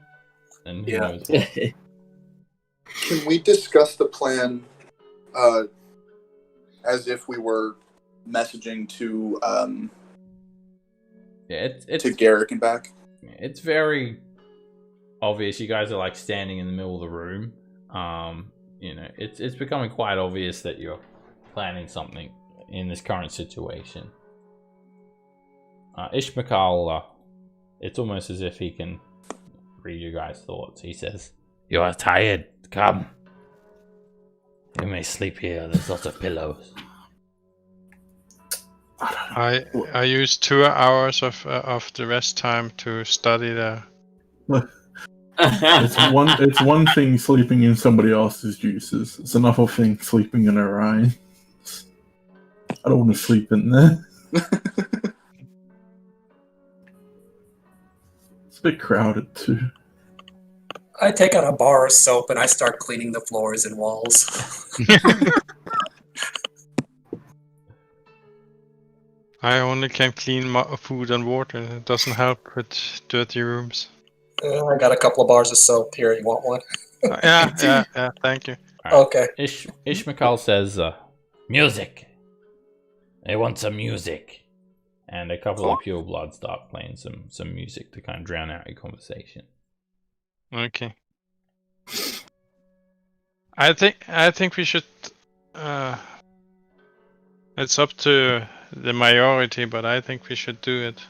Speaker 1: And who knows what.
Speaker 2: Can we discuss the plan as if we were messaging to
Speaker 1: it's
Speaker 2: Garrick and back?
Speaker 1: It's very obvious. You guys are like standing in the middle of the room. It's becoming quite obvious that you're planning something in this current situation. Ishmael, it's almost as if he can read your guys' thoughts. He says,
Speaker 11: You are tired. Come. You may sleep here. There's lots of pillows.
Speaker 5: I used 2 hours of the rest time to study there.
Speaker 3: It's one thing sleeping in somebody else's juices. It's another thing sleeping in Orion. I don't want to sleep in there. It's a bit crowded too.
Speaker 8: I take out a bar of soap and I start cleaning the floors and walls.
Speaker 5: I only can clean food and water. It doesn't help with dirty rooms.
Speaker 8: I got a couple of bars of soap here. You want one?
Speaker 5: Yeah. Thank you.
Speaker 1: All right.
Speaker 8: Okay.
Speaker 1: Ishmael says,
Speaker 11: Music. I want some music.
Speaker 1: and a couple of pure blood start playing some music to kind of drown out your conversation.
Speaker 5: Okay. I think we should. It's up to the majority, but I think we should do it.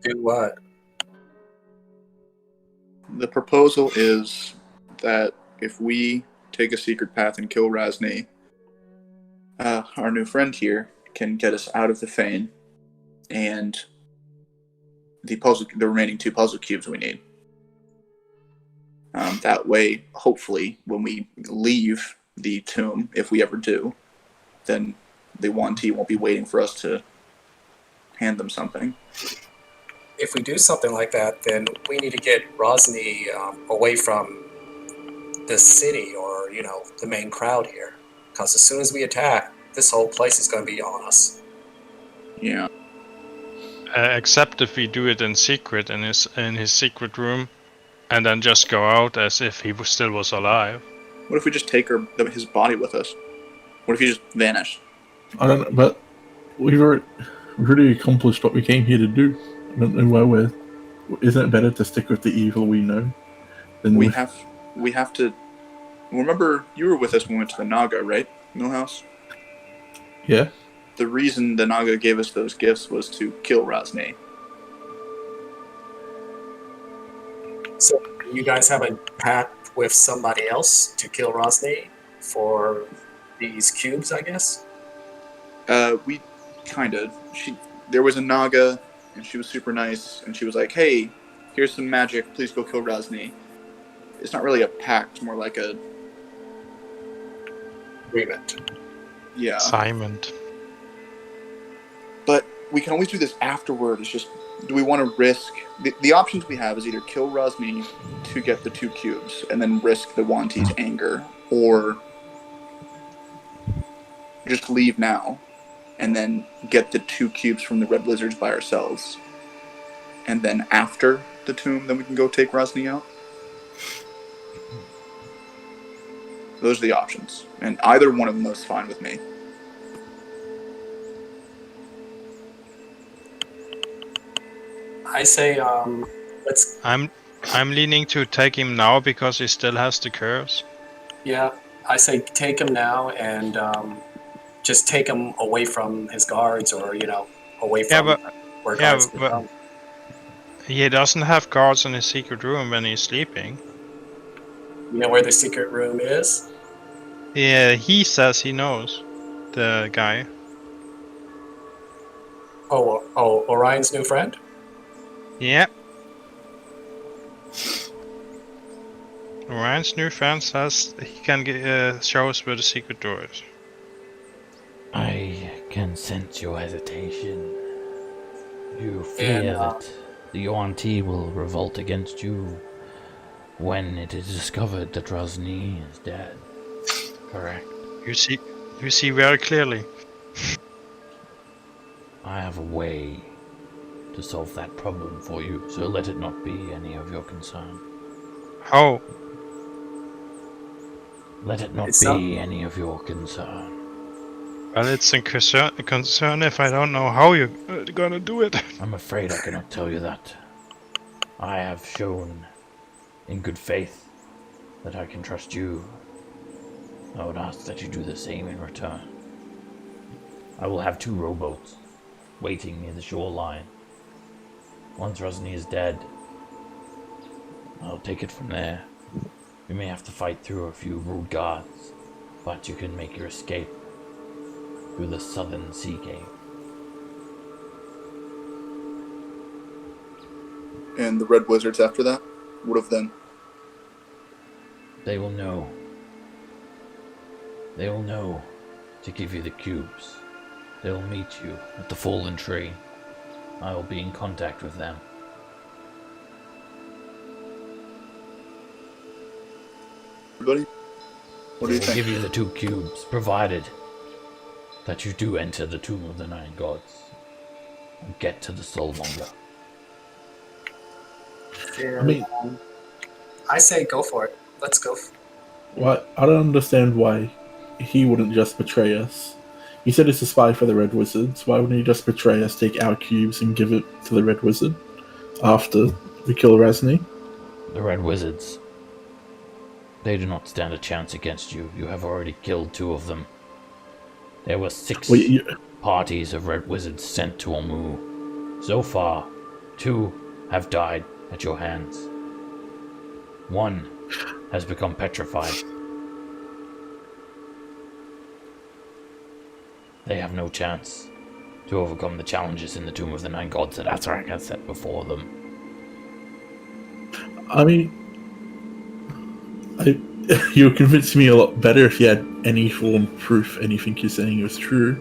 Speaker 8: Do what?
Speaker 2: The proposal is that if we take a secret path and kill Ras Nsi, our new friend here can get us out of the Fane and the remaining 2 puzzle cubes we need. That way, hopefully, when we leave the tomb, if we ever do, then the 1T won't be waiting for us to hand them something.
Speaker 8: If we do something like that, then we need to get Ras Nsi away from the city or, the main crowd here. Because as soon as we attack, this whole place is going to be on us.
Speaker 2: Yeah.
Speaker 5: Except if we do it in secret in his secret room, and then just go out as if he still was alive.
Speaker 2: What if we just take his body with us? What if he just vanished?
Speaker 3: I don't know, but we've already accomplished what we came here to do. I don't know why we're... Isn't it better to stick with the evil we know?
Speaker 2: We have to... Remember, you were with us when we went to the Naga, right? Millhouse?
Speaker 3: Yeah.
Speaker 2: The reason the Naga gave us those gifts was to kill Ras Nsi.
Speaker 8: So, you guys have a pact with somebody else to kill Ras Nsi for these cubes, I guess?
Speaker 2: We kind of. There was a Naga, and she was super nice, and she was like, hey, here's some magic, please go kill Ras Nsi. It's not really a pact, more like a...
Speaker 8: agreement.
Speaker 2: Yeah.
Speaker 5: Assignment.
Speaker 2: But we can always do this afterward. It's just, do we want to risk... The options we have is either kill Ras Nsi to get the 2 cubes, and then risk the Wanti's anger, or just leave now, and then get the 2 cubes from the Red Lizards by ourselves. And then after the tomb, then we can go take Ras Nsi out. Those are the options. And either one of them is fine with me.
Speaker 8: I say, let's...
Speaker 5: I'm leaning to take him now because he still has the curse.
Speaker 8: Yeah, I say take him now and just take him away from his guards or, away from where guards can come.
Speaker 5: He doesn't have guards in his secret room when he's sleeping.
Speaker 8: You know where the secret room is?
Speaker 5: Yeah, he says he knows. The guy.
Speaker 8: Oh, Orion's new friend?
Speaker 5: Yeah. Orion's new friend says he can show us where the secret door is.
Speaker 11: I can sense your hesitation. You fear that the Yuan-Ti will revolt against you when it is discovered that Ras Nsi is dead. Correct.
Speaker 5: You see very clearly.
Speaker 11: I have a way to solve that problem for you, so let it not be any of your concern.
Speaker 5: How?
Speaker 11: Let it not
Speaker 8: It's
Speaker 11: be any of your concern.
Speaker 5: Well, it's a concern if I don't know how you're gonna do it.
Speaker 11: I'm afraid I cannot tell you that. I have shown, in good faith, that I can trust you. I would ask that you do the same in return. I will have 2 rowboats waiting near the shoreline. Once Ras Nsi is dead, I'll take it from there. You may have to fight through a few rude guards, but you can make your escape through the southern sea gate.
Speaker 2: And the Red Wizards after that? What of them?
Speaker 11: They will know. They will know to give you the cubes. They will meet you at the fallen tree. I will be in contact with them.
Speaker 2: Everybody? What do you
Speaker 11: They will
Speaker 2: think?
Speaker 11: give you the 2 cubes, provided that you do enter the Tomb of the Nine Gods and get to the Soulmonger.
Speaker 3: I mean,
Speaker 8: I say go for it. Let's go.
Speaker 3: I don't understand why he wouldn't just betray us. He said he's a spy for the Red Wizards. Why wouldn't he just betray us, take our cubes, and give it to the Red Wizard after we kill Ras Nsi?
Speaker 11: The Red Wizards. They do not stand a chance against you. You have already killed 2 of them. There were 6 parties of Red Wizards sent to Omu. So far, 2 have died at your hands. 1 has become petrified. They have no chance to overcome the challenges in the Tomb of the Nine Gods that Azarak has set before them.
Speaker 3: I mean, you would convince me a lot better if you had any form of proof anything you're saying is true.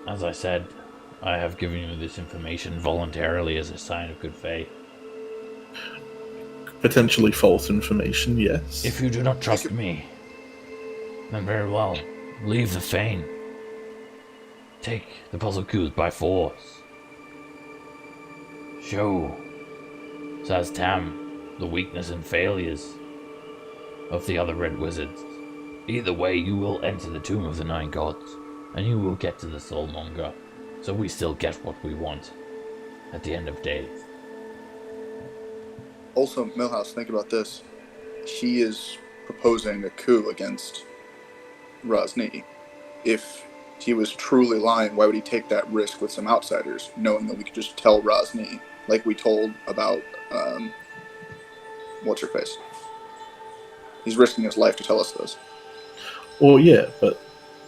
Speaker 11: As I said, I have given you this information voluntarily as a sign of good faith.
Speaker 3: Potentially false information, yes.
Speaker 11: If you do not trust me, then very well, leave the Fane. Take the puzzle cubes by force. Show Saztam the weakness and failures of the other Red Wizards. Either way, you will enter the Tomb of the Nine Gods, and you will get to the Soulmonger, so we still get what we want at the end of days.
Speaker 2: Also, Millhouse, think about this. He is proposing a coup against Ras Nsi. If he was truly lying, why would he take that risk with some outsiders, knowing that we could just tell Ras Nsi, like we told about, what's-her-face? He's risking his life to tell us this.
Speaker 3: Well, yeah, but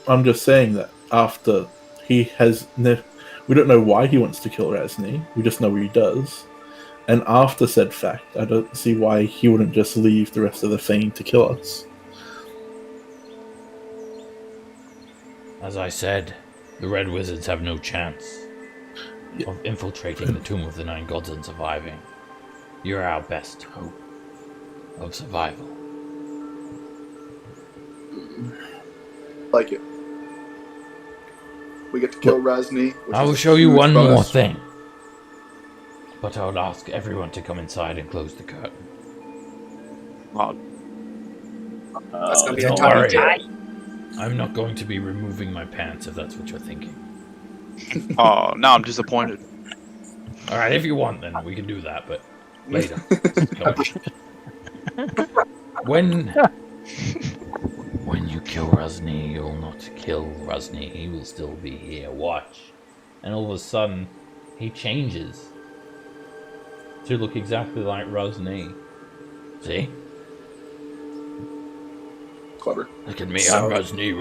Speaker 3: I'm just saying that after he has... we don't know why he wants to kill Ras Nsi, we just know he does. And after said fact, I don't see why he wouldn't just leave the rest of the Fane to kill us.
Speaker 11: As I said, the Red Wizards have no chance of infiltrating the Tomb of the Nine Gods and surviving. You're our best hope of survival.
Speaker 2: Like it. We get to kill Ras Nsi.
Speaker 11: I will show you one more thing. But I would ask everyone to come inside and close the curtain.
Speaker 8: That's gonna be a
Speaker 11: Don't
Speaker 8: tiny
Speaker 11: worry.
Speaker 8: tie.
Speaker 11: I'm not going to be removing my pants if that's what you're thinking.
Speaker 7: Oh, now I'm disappointed.
Speaker 11: Alright, if you want, then we can do that, but later. When you kill Ras Nsi, you'll not kill Ras Nsi. He will still be here. Watch. And all of a sudden, he changes to look exactly like Ras Nsi. See?
Speaker 2: Clever.
Speaker 11: Look at me, I'm Ras Nsi.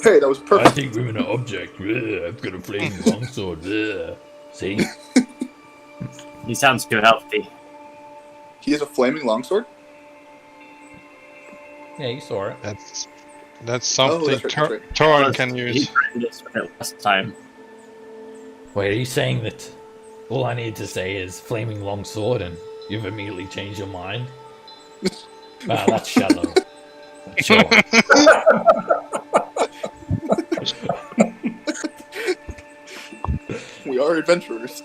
Speaker 2: Hey, that was
Speaker 11: I
Speaker 2: perfect.
Speaker 11: think women are objects. I've got a flaming longsword. See?
Speaker 6: He sounds too healthy.
Speaker 2: He has a flaming longsword?
Speaker 1: Yeah, you saw it.
Speaker 5: That's something
Speaker 2: that's right.
Speaker 5: Torin can use.
Speaker 6: Just for it last time.
Speaker 11: Wait, are you saying that all I need to say is flaming longsword and you've immediately changed your mind? Wow, that's shallow. Sure.
Speaker 2: We are adventurers.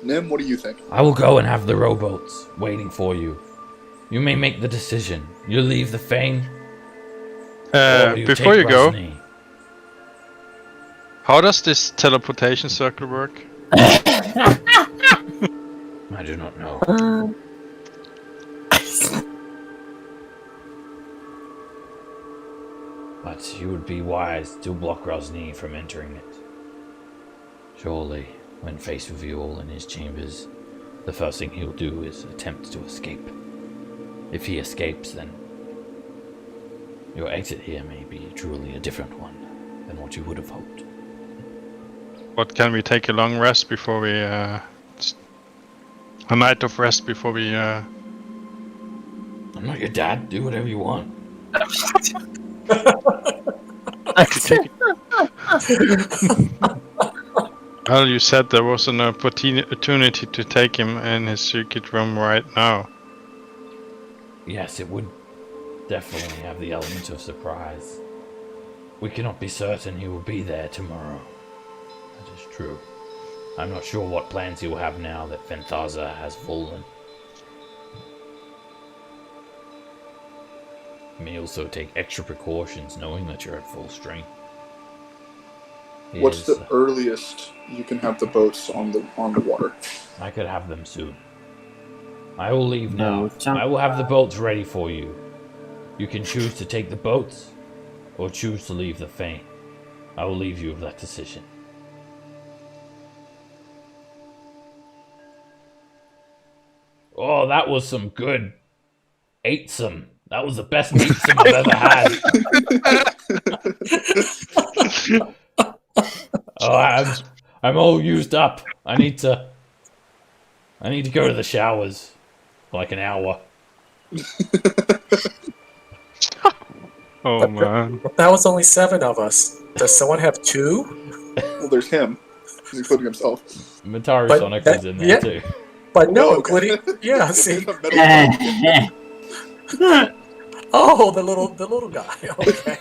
Speaker 2: Nim, what do you think?
Speaker 11: I will go and have the rowboats waiting for you. You may make the decision. You leave the Fane, or you
Speaker 5: Before
Speaker 11: take
Speaker 5: you go,
Speaker 11: Rasni.
Speaker 5: how does this teleportation circle work?
Speaker 11: I do not know. But you would be wise to block Rasni from entering it. Surely, when faced with you all in his chambers, the first thing he'll do is attempt to escape. If he escapes, then your exit here may be truly a different one than what you would have hoped.
Speaker 5: What, can we take a long rest before we a night of rest before we
Speaker 11: I'm not your dad. Do whatever you want.
Speaker 5: Well, you said there was an opportunity to take him in his secret room right now.
Speaker 11: Yes, it would definitely have the element of surprise. We cannot be certain he will be there tomorrow. That is true. I'm not sure what plans he will have now that Fenthaza has fallen. You may also take extra precautions knowing that you're at full strength.
Speaker 2: What's the earliest you can have the boats on the water?
Speaker 11: I could have them soon. I will leave now. I will have the boats ready for you. You can choose to take the boats, or choose to leave the Fane. I will leave you with that decision. Oh, that was some good ate-some. That was the best meat-some I've ever had. Oh, I'm all used up. I need to go to the showers for like an hour.
Speaker 5: Oh man.
Speaker 8: That was only 7 of us. Does someone have 2?
Speaker 2: Well, there's him. He's including himself.
Speaker 11: Matari
Speaker 8: But
Speaker 11: Sonic
Speaker 8: that-
Speaker 11: was in there
Speaker 8: yeah.
Speaker 11: too.
Speaker 8: But no,
Speaker 2: Oh, okay.
Speaker 8: including see.
Speaker 2: He's a metal guy.
Speaker 8: Oh, the little guy. Okay.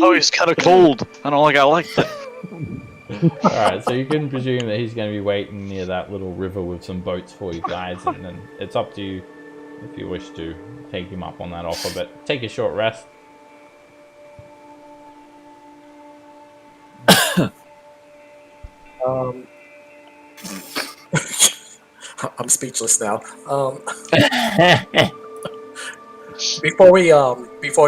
Speaker 7: Oh, he's kind of cold. I don't like that.
Speaker 1: Alright, so you can presume that he's going to be waiting near that little river with some boats for you guys, and then it's up to you if you wish to take him up on that offer, but take a short rest.
Speaker 8: I'm speechless now. Before we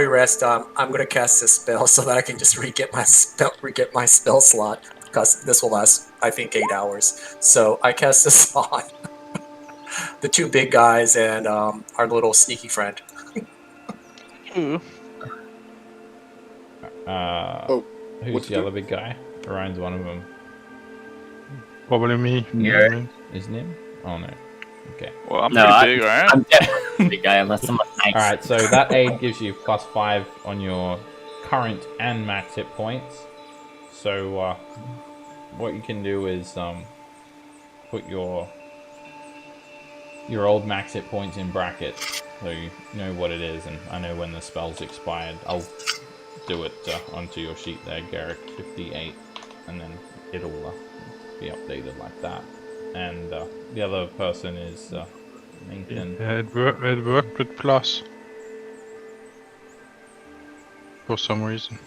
Speaker 8: rest, I'm gonna cast this spell so that I can just re-get my spell slot, because this will last, I think, 8 hours. So I cast this on the 2 big guys and our little sneaky friend.
Speaker 1: Who's
Speaker 2: what's
Speaker 1: the
Speaker 2: the-
Speaker 1: other big guy? Orion's one of them.
Speaker 5: Probably me.
Speaker 6: Yeah.
Speaker 1: Isn't him? Oh no. Okay.
Speaker 7: Well, I'm
Speaker 6: No,
Speaker 7: pretty big, alright?
Speaker 6: I'm definitely a big guy unless someone nice.
Speaker 1: Alright, so that aid gives you +5 on your current and max hit points. So what you can do is put your old max hit points in brackets, so you know what it is, and I know when the spell's expired. I'll do it onto your sheet there, Garrick, 58, and then it'll be updated like that. And the other person is Nathan.
Speaker 5: Yeah, it worked with plus. For some reason.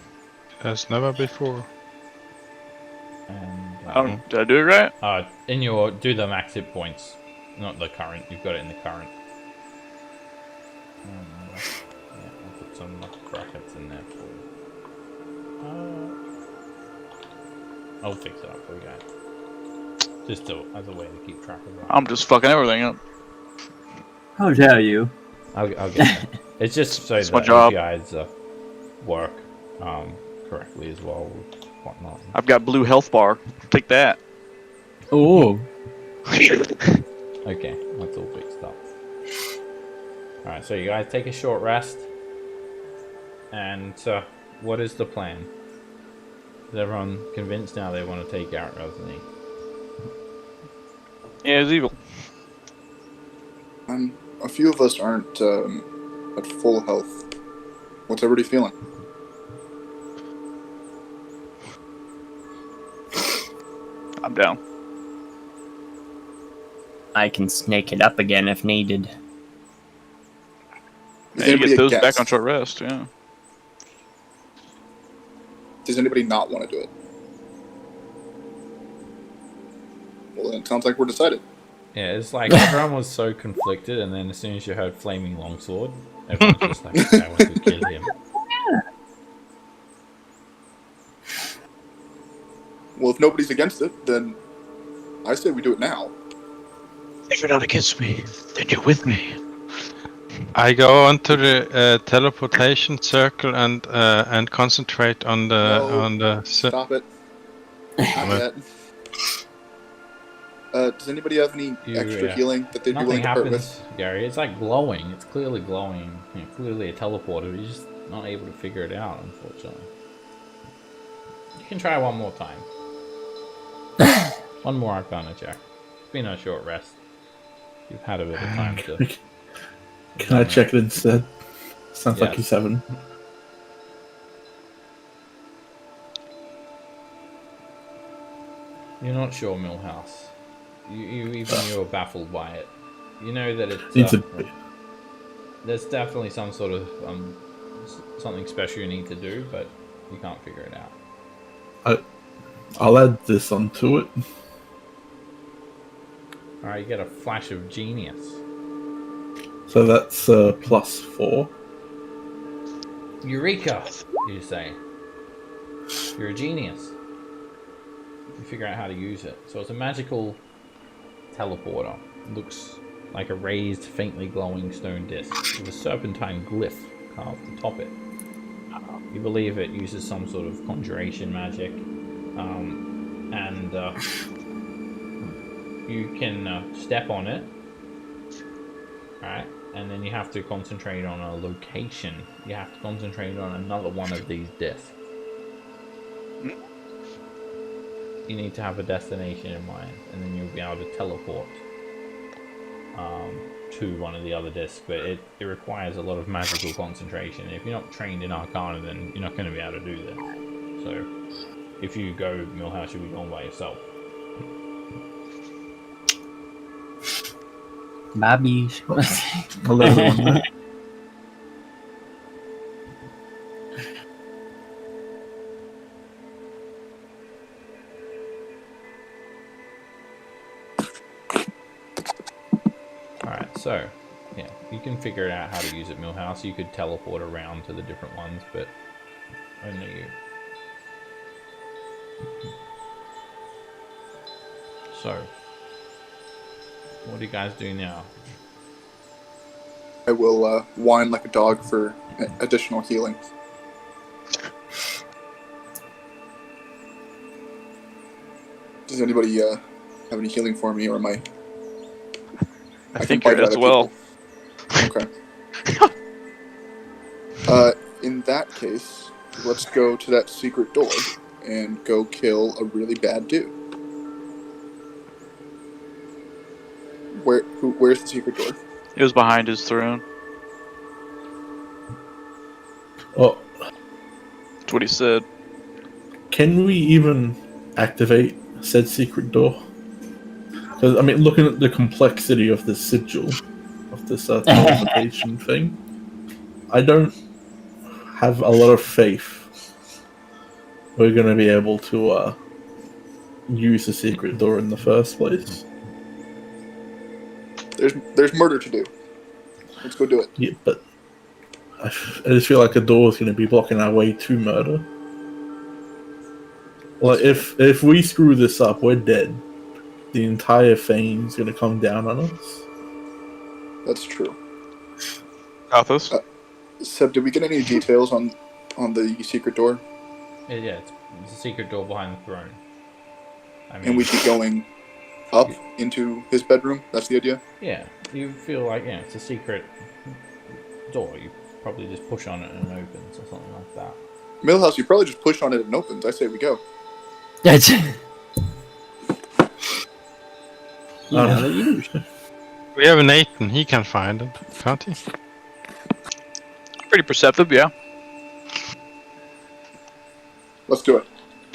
Speaker 5: It has never before.
Speaker 1: And
Speaker 7: Did I do it right?
Speaker 1: in your do the max hit points, not the current. You've got it in the current. Yeah, I'll put some brackets in there for you. I'll fix it up for you guys. Just as a way to keep track of it.
Speaker 7: I'm just fucking everything up.
Speaker 6: How dare you?
Speaker 1: I'll get there. It's just so
Speaker 7: It's my
Speaker 1: that
Speaker 7: job.
Speaker 1: you guys work correctly as well with whatnot.
Speaker 7: I've got blue health bar. Take that.
Speaker 3: Oh,
Speaker 1: Okay, that's all fixed up. Alright, so you guys take a short rest. And what is the plan? Is everyone convinced now they want to take out Ras Nsi?
Speaker 7: Yeah, it's evil.
Speaker 2: A few of us aren't at full health. What's everybody feeling?
Speaker 7: I'm down.
Speaker 6: I can snake it up again if needed.
Speaker 2: Is
Speaker 7: And you
Speaker 2: anybody
Speaker 7: get those back
Speaker 2: against?
Speaker 7: on short rest, yeah.
Speaker 2: Does anybody not want to do it? Well, then it sounds like we're decided.
Speaker 1: Yeah, it's like everyone was so conflicted, and then as soon as you heard Flaming Longsword, everyone's just like, okay, I want to kill him.
Speaker 2: Well, if nobody's against it, then I say we do it now.
Speaker 10: If you're not against me, then you're with me.
Speaker 5: I go onto the teleportation circle and concentrate on the.
Speaker 2: Stop it. Not yet. Does anybody have any extra healing that they'd be
Speaker 1: Nothing
Speaker 2: willing to part
Speaker 1: happens,
Speaker 2: with?
Speaker 1: Gary. It's like glowing. It's clearly glowing. You know, clearly a teleporter. You're just not able to figure it out, unfortunately. You can try one more time. One more Arcana check. It's been a short rest. You've had a bit of time to...
Speaker 3: can I check it instead? Sounds like
Speaker 1: Yes.
Speaker 3: you haven't.
Speaker 1: You're not sure, Millhouse. You are baffled by it. You know that it's... there's definitely some sort of something special you need to do, but you can't figure it out.
Speaker 3: I'll add this onto it.
Speaker 1: Alright, you get a flash of genius.
Speaker 3: So that's +4.
Speaker 1: Eureka! You say. You're a genius. You figure out how to use it. So it's a magical teleporter. It looks like a raised, faintly glowing stone disc with a serpentine glyph carved atop it. You believe it uses some sort of conjuration magic, and you can step on it, right? And then you have to concentrate on a location. You have to concentrate on another one of these discs. You need to have a destination in mind, and then you'll be able to teleport to one of the other discs, but it requires a lot of magical concentration. If you're not trained in Arcana, then you're not going to be able to do this. So, if you go, Millhouse, you'll be going by yourself.
Speaker 6: Bobby.
Speaker 3: I'll let everyone know.
Speaker 1: Alright, so, yeah, you can figure out how to use it, Millhouse. You could teleport around to the different ones, but only you. So, what do you guys do now?
Speaker 2: I will whine like a dog for additional healing. Does anybody have any healing for me, or am I?
Speaker 7: I think
Speaker 2: bite
Speaker 7: you're as
Speaker 2: other
Speaker 7: well.
Speaker 2: people. Okay. In that case, let's go to that secret door and go kill a really bad dude. Where's the secret door?
Speaker 7: It was behind his throne.
Speaker 3: Oh,
Speaker 7: That's what he said.
Speaker 3: can we even activate said secret door? Because, I mean, looking at the complexity of this sigil, of this teleportation thing, I don't have a lot of faith we're going to be able to use the secret door in the first place.
Speaker 2: There's murder to do. Let's go do it.
Speaker 3: Yeah, but I just feel like a door is going to be blocking our way to murder. Like, if we screw this up, we're dead. The entire thing's going to come down on us.
Speaker 2: That's true.
Speaker 7: Athos?
Speaker 2: Seb, did we get any details on the secret door?
Speaker 1: Yeah, it's a secret door behind the throne. I mean,
Speaker 2: And we keep going up into his bedroom. That's the idea.
Speaker 1: Yeah, you feel like it's a secret door. You probably just push on it and it opens or something like that.
Speaker 2: Millhouse, you probably just push on it and it opens. I say we go.
Speaker 6: That's
Speaker 5: We have Nathan. He can find it, can't he?
Speaker 7: Pretty perceptive, yeah.
Speaker 2: Let's do it.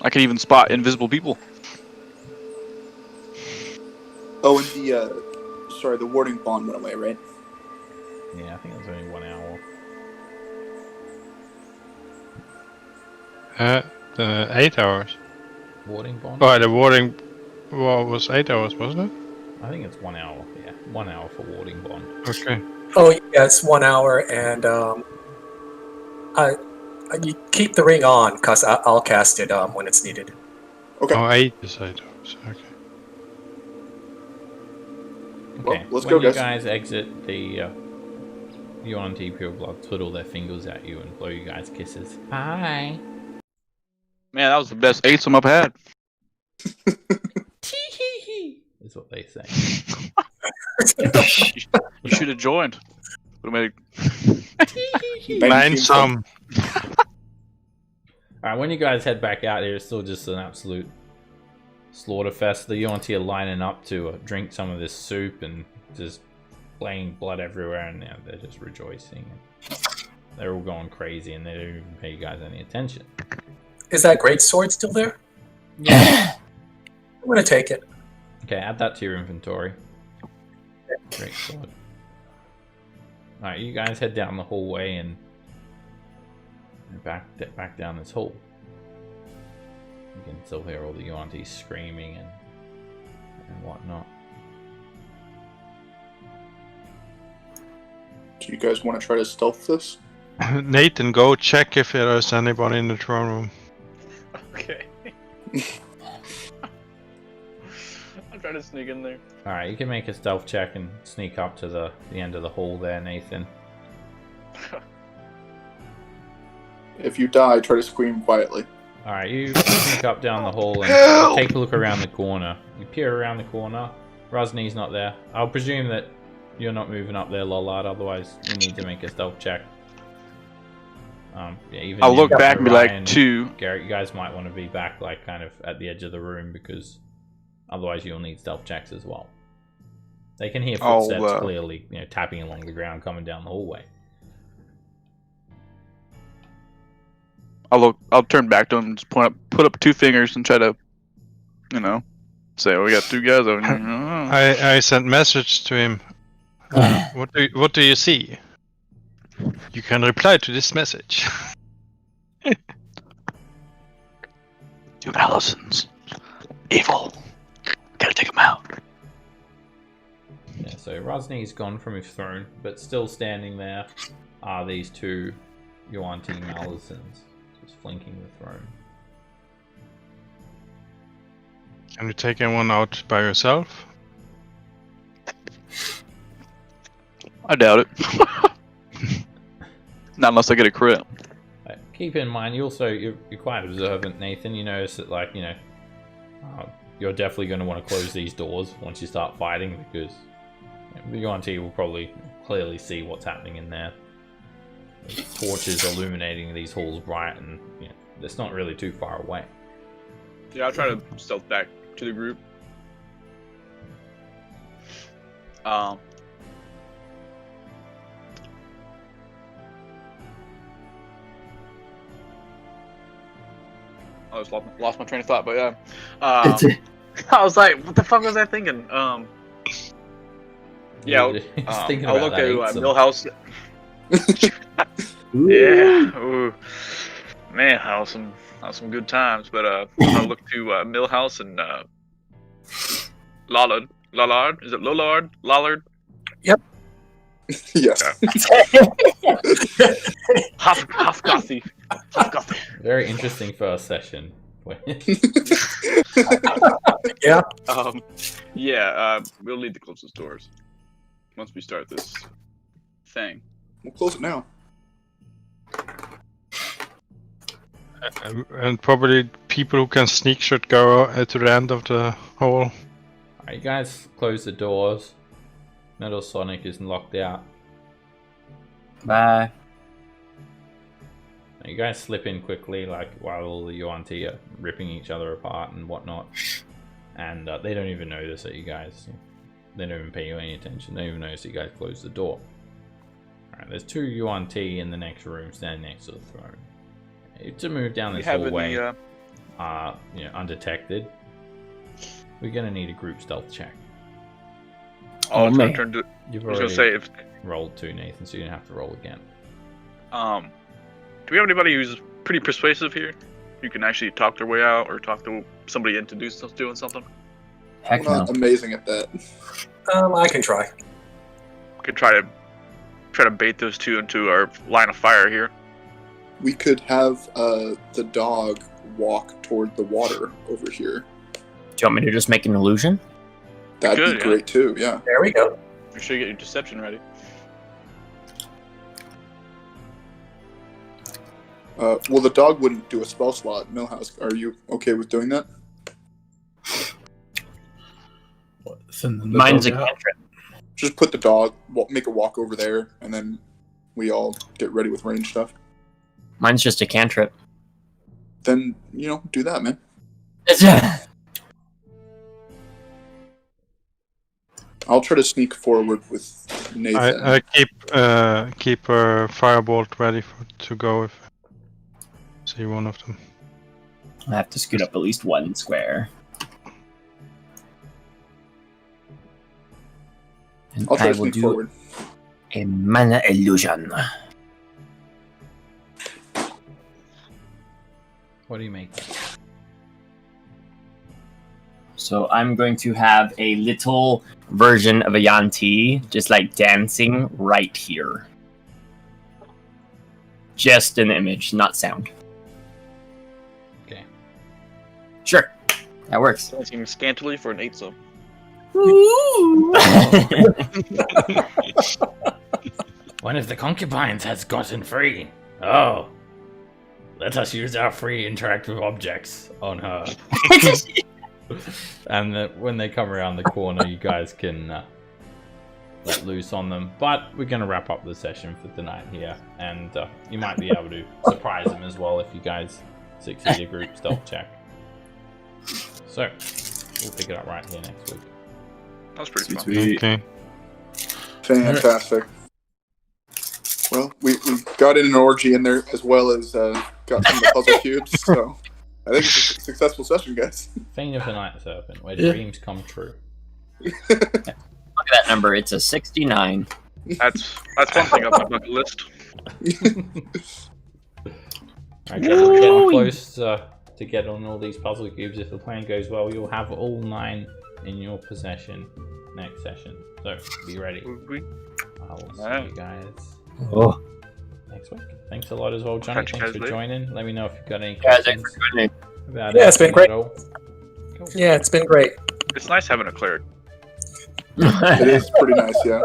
Speaker 7: I can even spot invisible people.
Speaker 2: Oh, and the warding bond went away, right?
Speaker 1: Yeah, I think it was only 1 hour.
Speaker 5: 8 hours.
Speaker 1: Warding bond?
Speaker 5: Oh, the warding was 8 hours, wasn't it?
Speaker 1: I think it's 1 hour. Yeah, 1 hour for warding bond.
Speaker 5: Okay.
Speaker 8: Oh yeah, it's 1 hour, and you keep the ring on because I'll cast it when it's needed.
Speaker 2: Okay.
Speaker 5: Oh, 8 is 8 hours. Okay.
Speaker 1: Okay,
Speaker 2: let's
Speaker 1: when
Speaker 2: go,
Speaker 1: you
Speaker 2: guys.
Speaker 1: guys exit, the UNT Pure Blood twiddle their fingers at you and blow you guys kisses. Bye.
Speaker 7: Man, that was the best 8-some I've had.
Speaker 1: Is what they say.
Speaker 7: You should have joined. Would have made
Speaker 5: 9 some.
Speaker 1: Alright, when you guys head back out there, it's still just an absolute slaughter fest. The UNT are lining up to drink some of this soup and just playing blood everywhere, and they're just rejoicing. They're all going crazy, and they don't even pay you guys any attention.
Speaker 8: Is that great sword still there?
Speaker 1: Yeah.
Speaker 8: I'm gonna take it.
Speaker 1: Okay, add that to your inventory. Great sword. Alright, you guys head down the hallway and back down this hall. You can still hear all the UNTs screaming and whatnot.
Speaker 2: Do you guys want to try to stealth this?
Speaker 5: Nathan, go check if there's anybody in the throne room.
Speaker 10: Okay. I'm trying to sneak in there.
Speaker 1: Alright, you can make a stealth check and sneak up to the end of the hall there, Nathan.
Speaker 2: If you die, try to scream quietly.
Speaker 1: Alright, you sneak up down the hall and take a look around the corner. You peer around the corner. Ras Nsi's not there. I'll presume that you're not moving up there, Lollard, otherwise you need to make a stealth check. Yeah, even
Speaker 7: I'll look
Speaker 1: you,
Speaker 7: back and be
Speaker 1: Ryan,
Speaker 7: like, 2.
Speaker 1: Garrett, you guys might want to be back, like, kind of at the edge of the room, because otherwise you'll need stealth checks as well. They can hear footsteps clearly, tapping along the ground coming down the hallway.
Speaker 7: I'll turn back to him and just put up 2 fingers and try to, say, we got 2 guys over here.
Speaker 5: I sent message to him. What do you see? You can reply to this message.
Speaker 7: 2 Allisons. Evil. Gotta take them out.
Speaker 1: Yeah, so Ras Nsi's gone from his throne, but still standing there are these 2 UNT Allisons, just flanking the throne.
Speaker 5: Can you take anyone out by yourself?
Speaker 7: I doubt it. Not unless I get a crit.
Speaker 1: Keep in mind, you're quite observant, Nathan. You notice that, you're definitely going to want to close these doors once you start fighting, because the UNT will probably clearly see what's happening in there. There's torches illuminating these halls bright, and it's not really too far away.
Speaker 10: Yeah, I'll try to stealth back to the group. I just lost my train of thought, but yeah. I was like, what the fuck was I thinking? Yeah, I'll look at Millhouse. Yeah, ooh. Man, how some good times. But I'll look to Millhouse and Lollard. Is it Lollard? Lollard?
Speaker 8: Yep.
Speaker 2: Yes.
Speaker 10: Hofgothy.
Speaker 1: Very interesting first session.
Speaker 8: Yeah.
Speaker 10: We'll need to close those doors once we start this thing.
Speaker 2: We'll close it now.
Speaker 5: And probably people who can sneak should go to the end of the hall.
Speaker 1: Alright, you guys close the doors. Metal Sonic is locked out.
Speaker 6: Bye.
Speaker 1: You guys slip in quickly, like while all the UNT are ripping each other apart and whatnot. And they don't even notice that you guys. They don't even pay you any attention. They don't even notice that you guys close the door. Alright, there's 2 UNT in the next room standing next to the throne. To move down this hallway, undetected, we're gonna need a group stealth check.
Speaker 10: Oh, it's gonna turn to.
Speaker 1: You've
Speaker 10: I was
Speaker 1: already
Speaker 10: gonna say if.
Speaker 1: rolled 2, Nathan, so you don't have to roll again.
Speaker 10: Do we have anybody who's pretty persuasive here? You can actually talk their way out, or talk to somebody into doing something.
Speaker 6: Heck
Speaker 2: I'm
Speaker 6: no.
Speaker 2: not amazing at that.
Speaker 8: I can try.
Speaker 10: We could try to bait those 2 into our line of fire here.
Speaker 2: We could have the dog walk toward the water over here.
Speaker 6: Do you want me to just make an illusion?
Speaker 2: That'd
Speaker 10: Good,
Speaker 2: be
Speaker 10: yeah.
Speaker 2: great too, yeah.
Speaker 8: There we go.
Speaker 10: Make sure you get your deception ready.
Speaker 2: Well, the dog wouldn't do a spell slot. Millhouse, are you okay with doing that?
Speaker 6: Mine's a cantrip.
Speaker 2: Just put the dog, make it walk over there, and then we all get ready with range stuff.
Speaker 6: Mine's just a cantrip.
Speaker 2: Then, do that, man. I'll try to sneak forward with Nathan.
Speaker 5: I keep a firebolt ready to go if I see one of them.
Speaker 6: I have to scoot up at least 1 square. And
Speaker 2: I'll try
Speaker 6: I
Speaker 2: to
Speaker 6: will
Speaker 2: sneak
Speaker 6: do
Speaker 2: forward.
Speaker 6: a mana illusion.
Speaker 1: What do you make?
Speaker 6: So I'm going to have a little version of a Yanti just like dancing right here. Just an image, not sound.
Speaker 1: Okay.
Speaker 6: Sure. That works.
Speaker 10: Dancing scantily for an 8 sub.
Speaker 11: One of the concubines has gotten free. Oh. Let us use our free interactive objects on her.
Speaker 1: And when they come around the corner, you guys can let loose on them. But we're going to wrap up the session for tonight here. And you might be able to surprise them as well if you guys succeed a group stealth check. So, we'll pick it up right here next week.
Speaker 10: That was pretty fun.
Speaker 2: Sweet.
Speaker 5: Okay.
Speaker 2: Fantastic. Well, we got in an orgy in there as well as got some of the puzzle cubes, so I think it's a successful session, guys.
Speaker 1: Fane of the Night Serpent, where dreams come true.
Speaker 6: Look at that number, it's a 69.
Speaker 10: That's one thing on my bucket list.
Speaker 1: Alright, guys, we're getting close to get on all these puzzle cubes. If the plan goes well, you'll have all 9 in your possession next session. So, be ready. I will see you guys next week. Thanks a lot as well, Johnny.
Speaker 10: Catch you
Speaker 1: Thanks
Speaker 10: guys
Speaker 1: for
Speaker 10: later.
Speaker 1: joining. Let me know if you've got any
Speaker 6: Yeah,
Speaker 1: questions
Speaker 6: thanks for joining.
Speaker 1: about
Speaker 8: Yeah, it's been
Speaker 1: anything
Speaker 8: great.
Speaker 1: at all. Cool.
Speaker 8: Yeah, it's been great.
Speaker 10: It's nice having a cleric.
Speaker 2: It is pretty nice, yeah.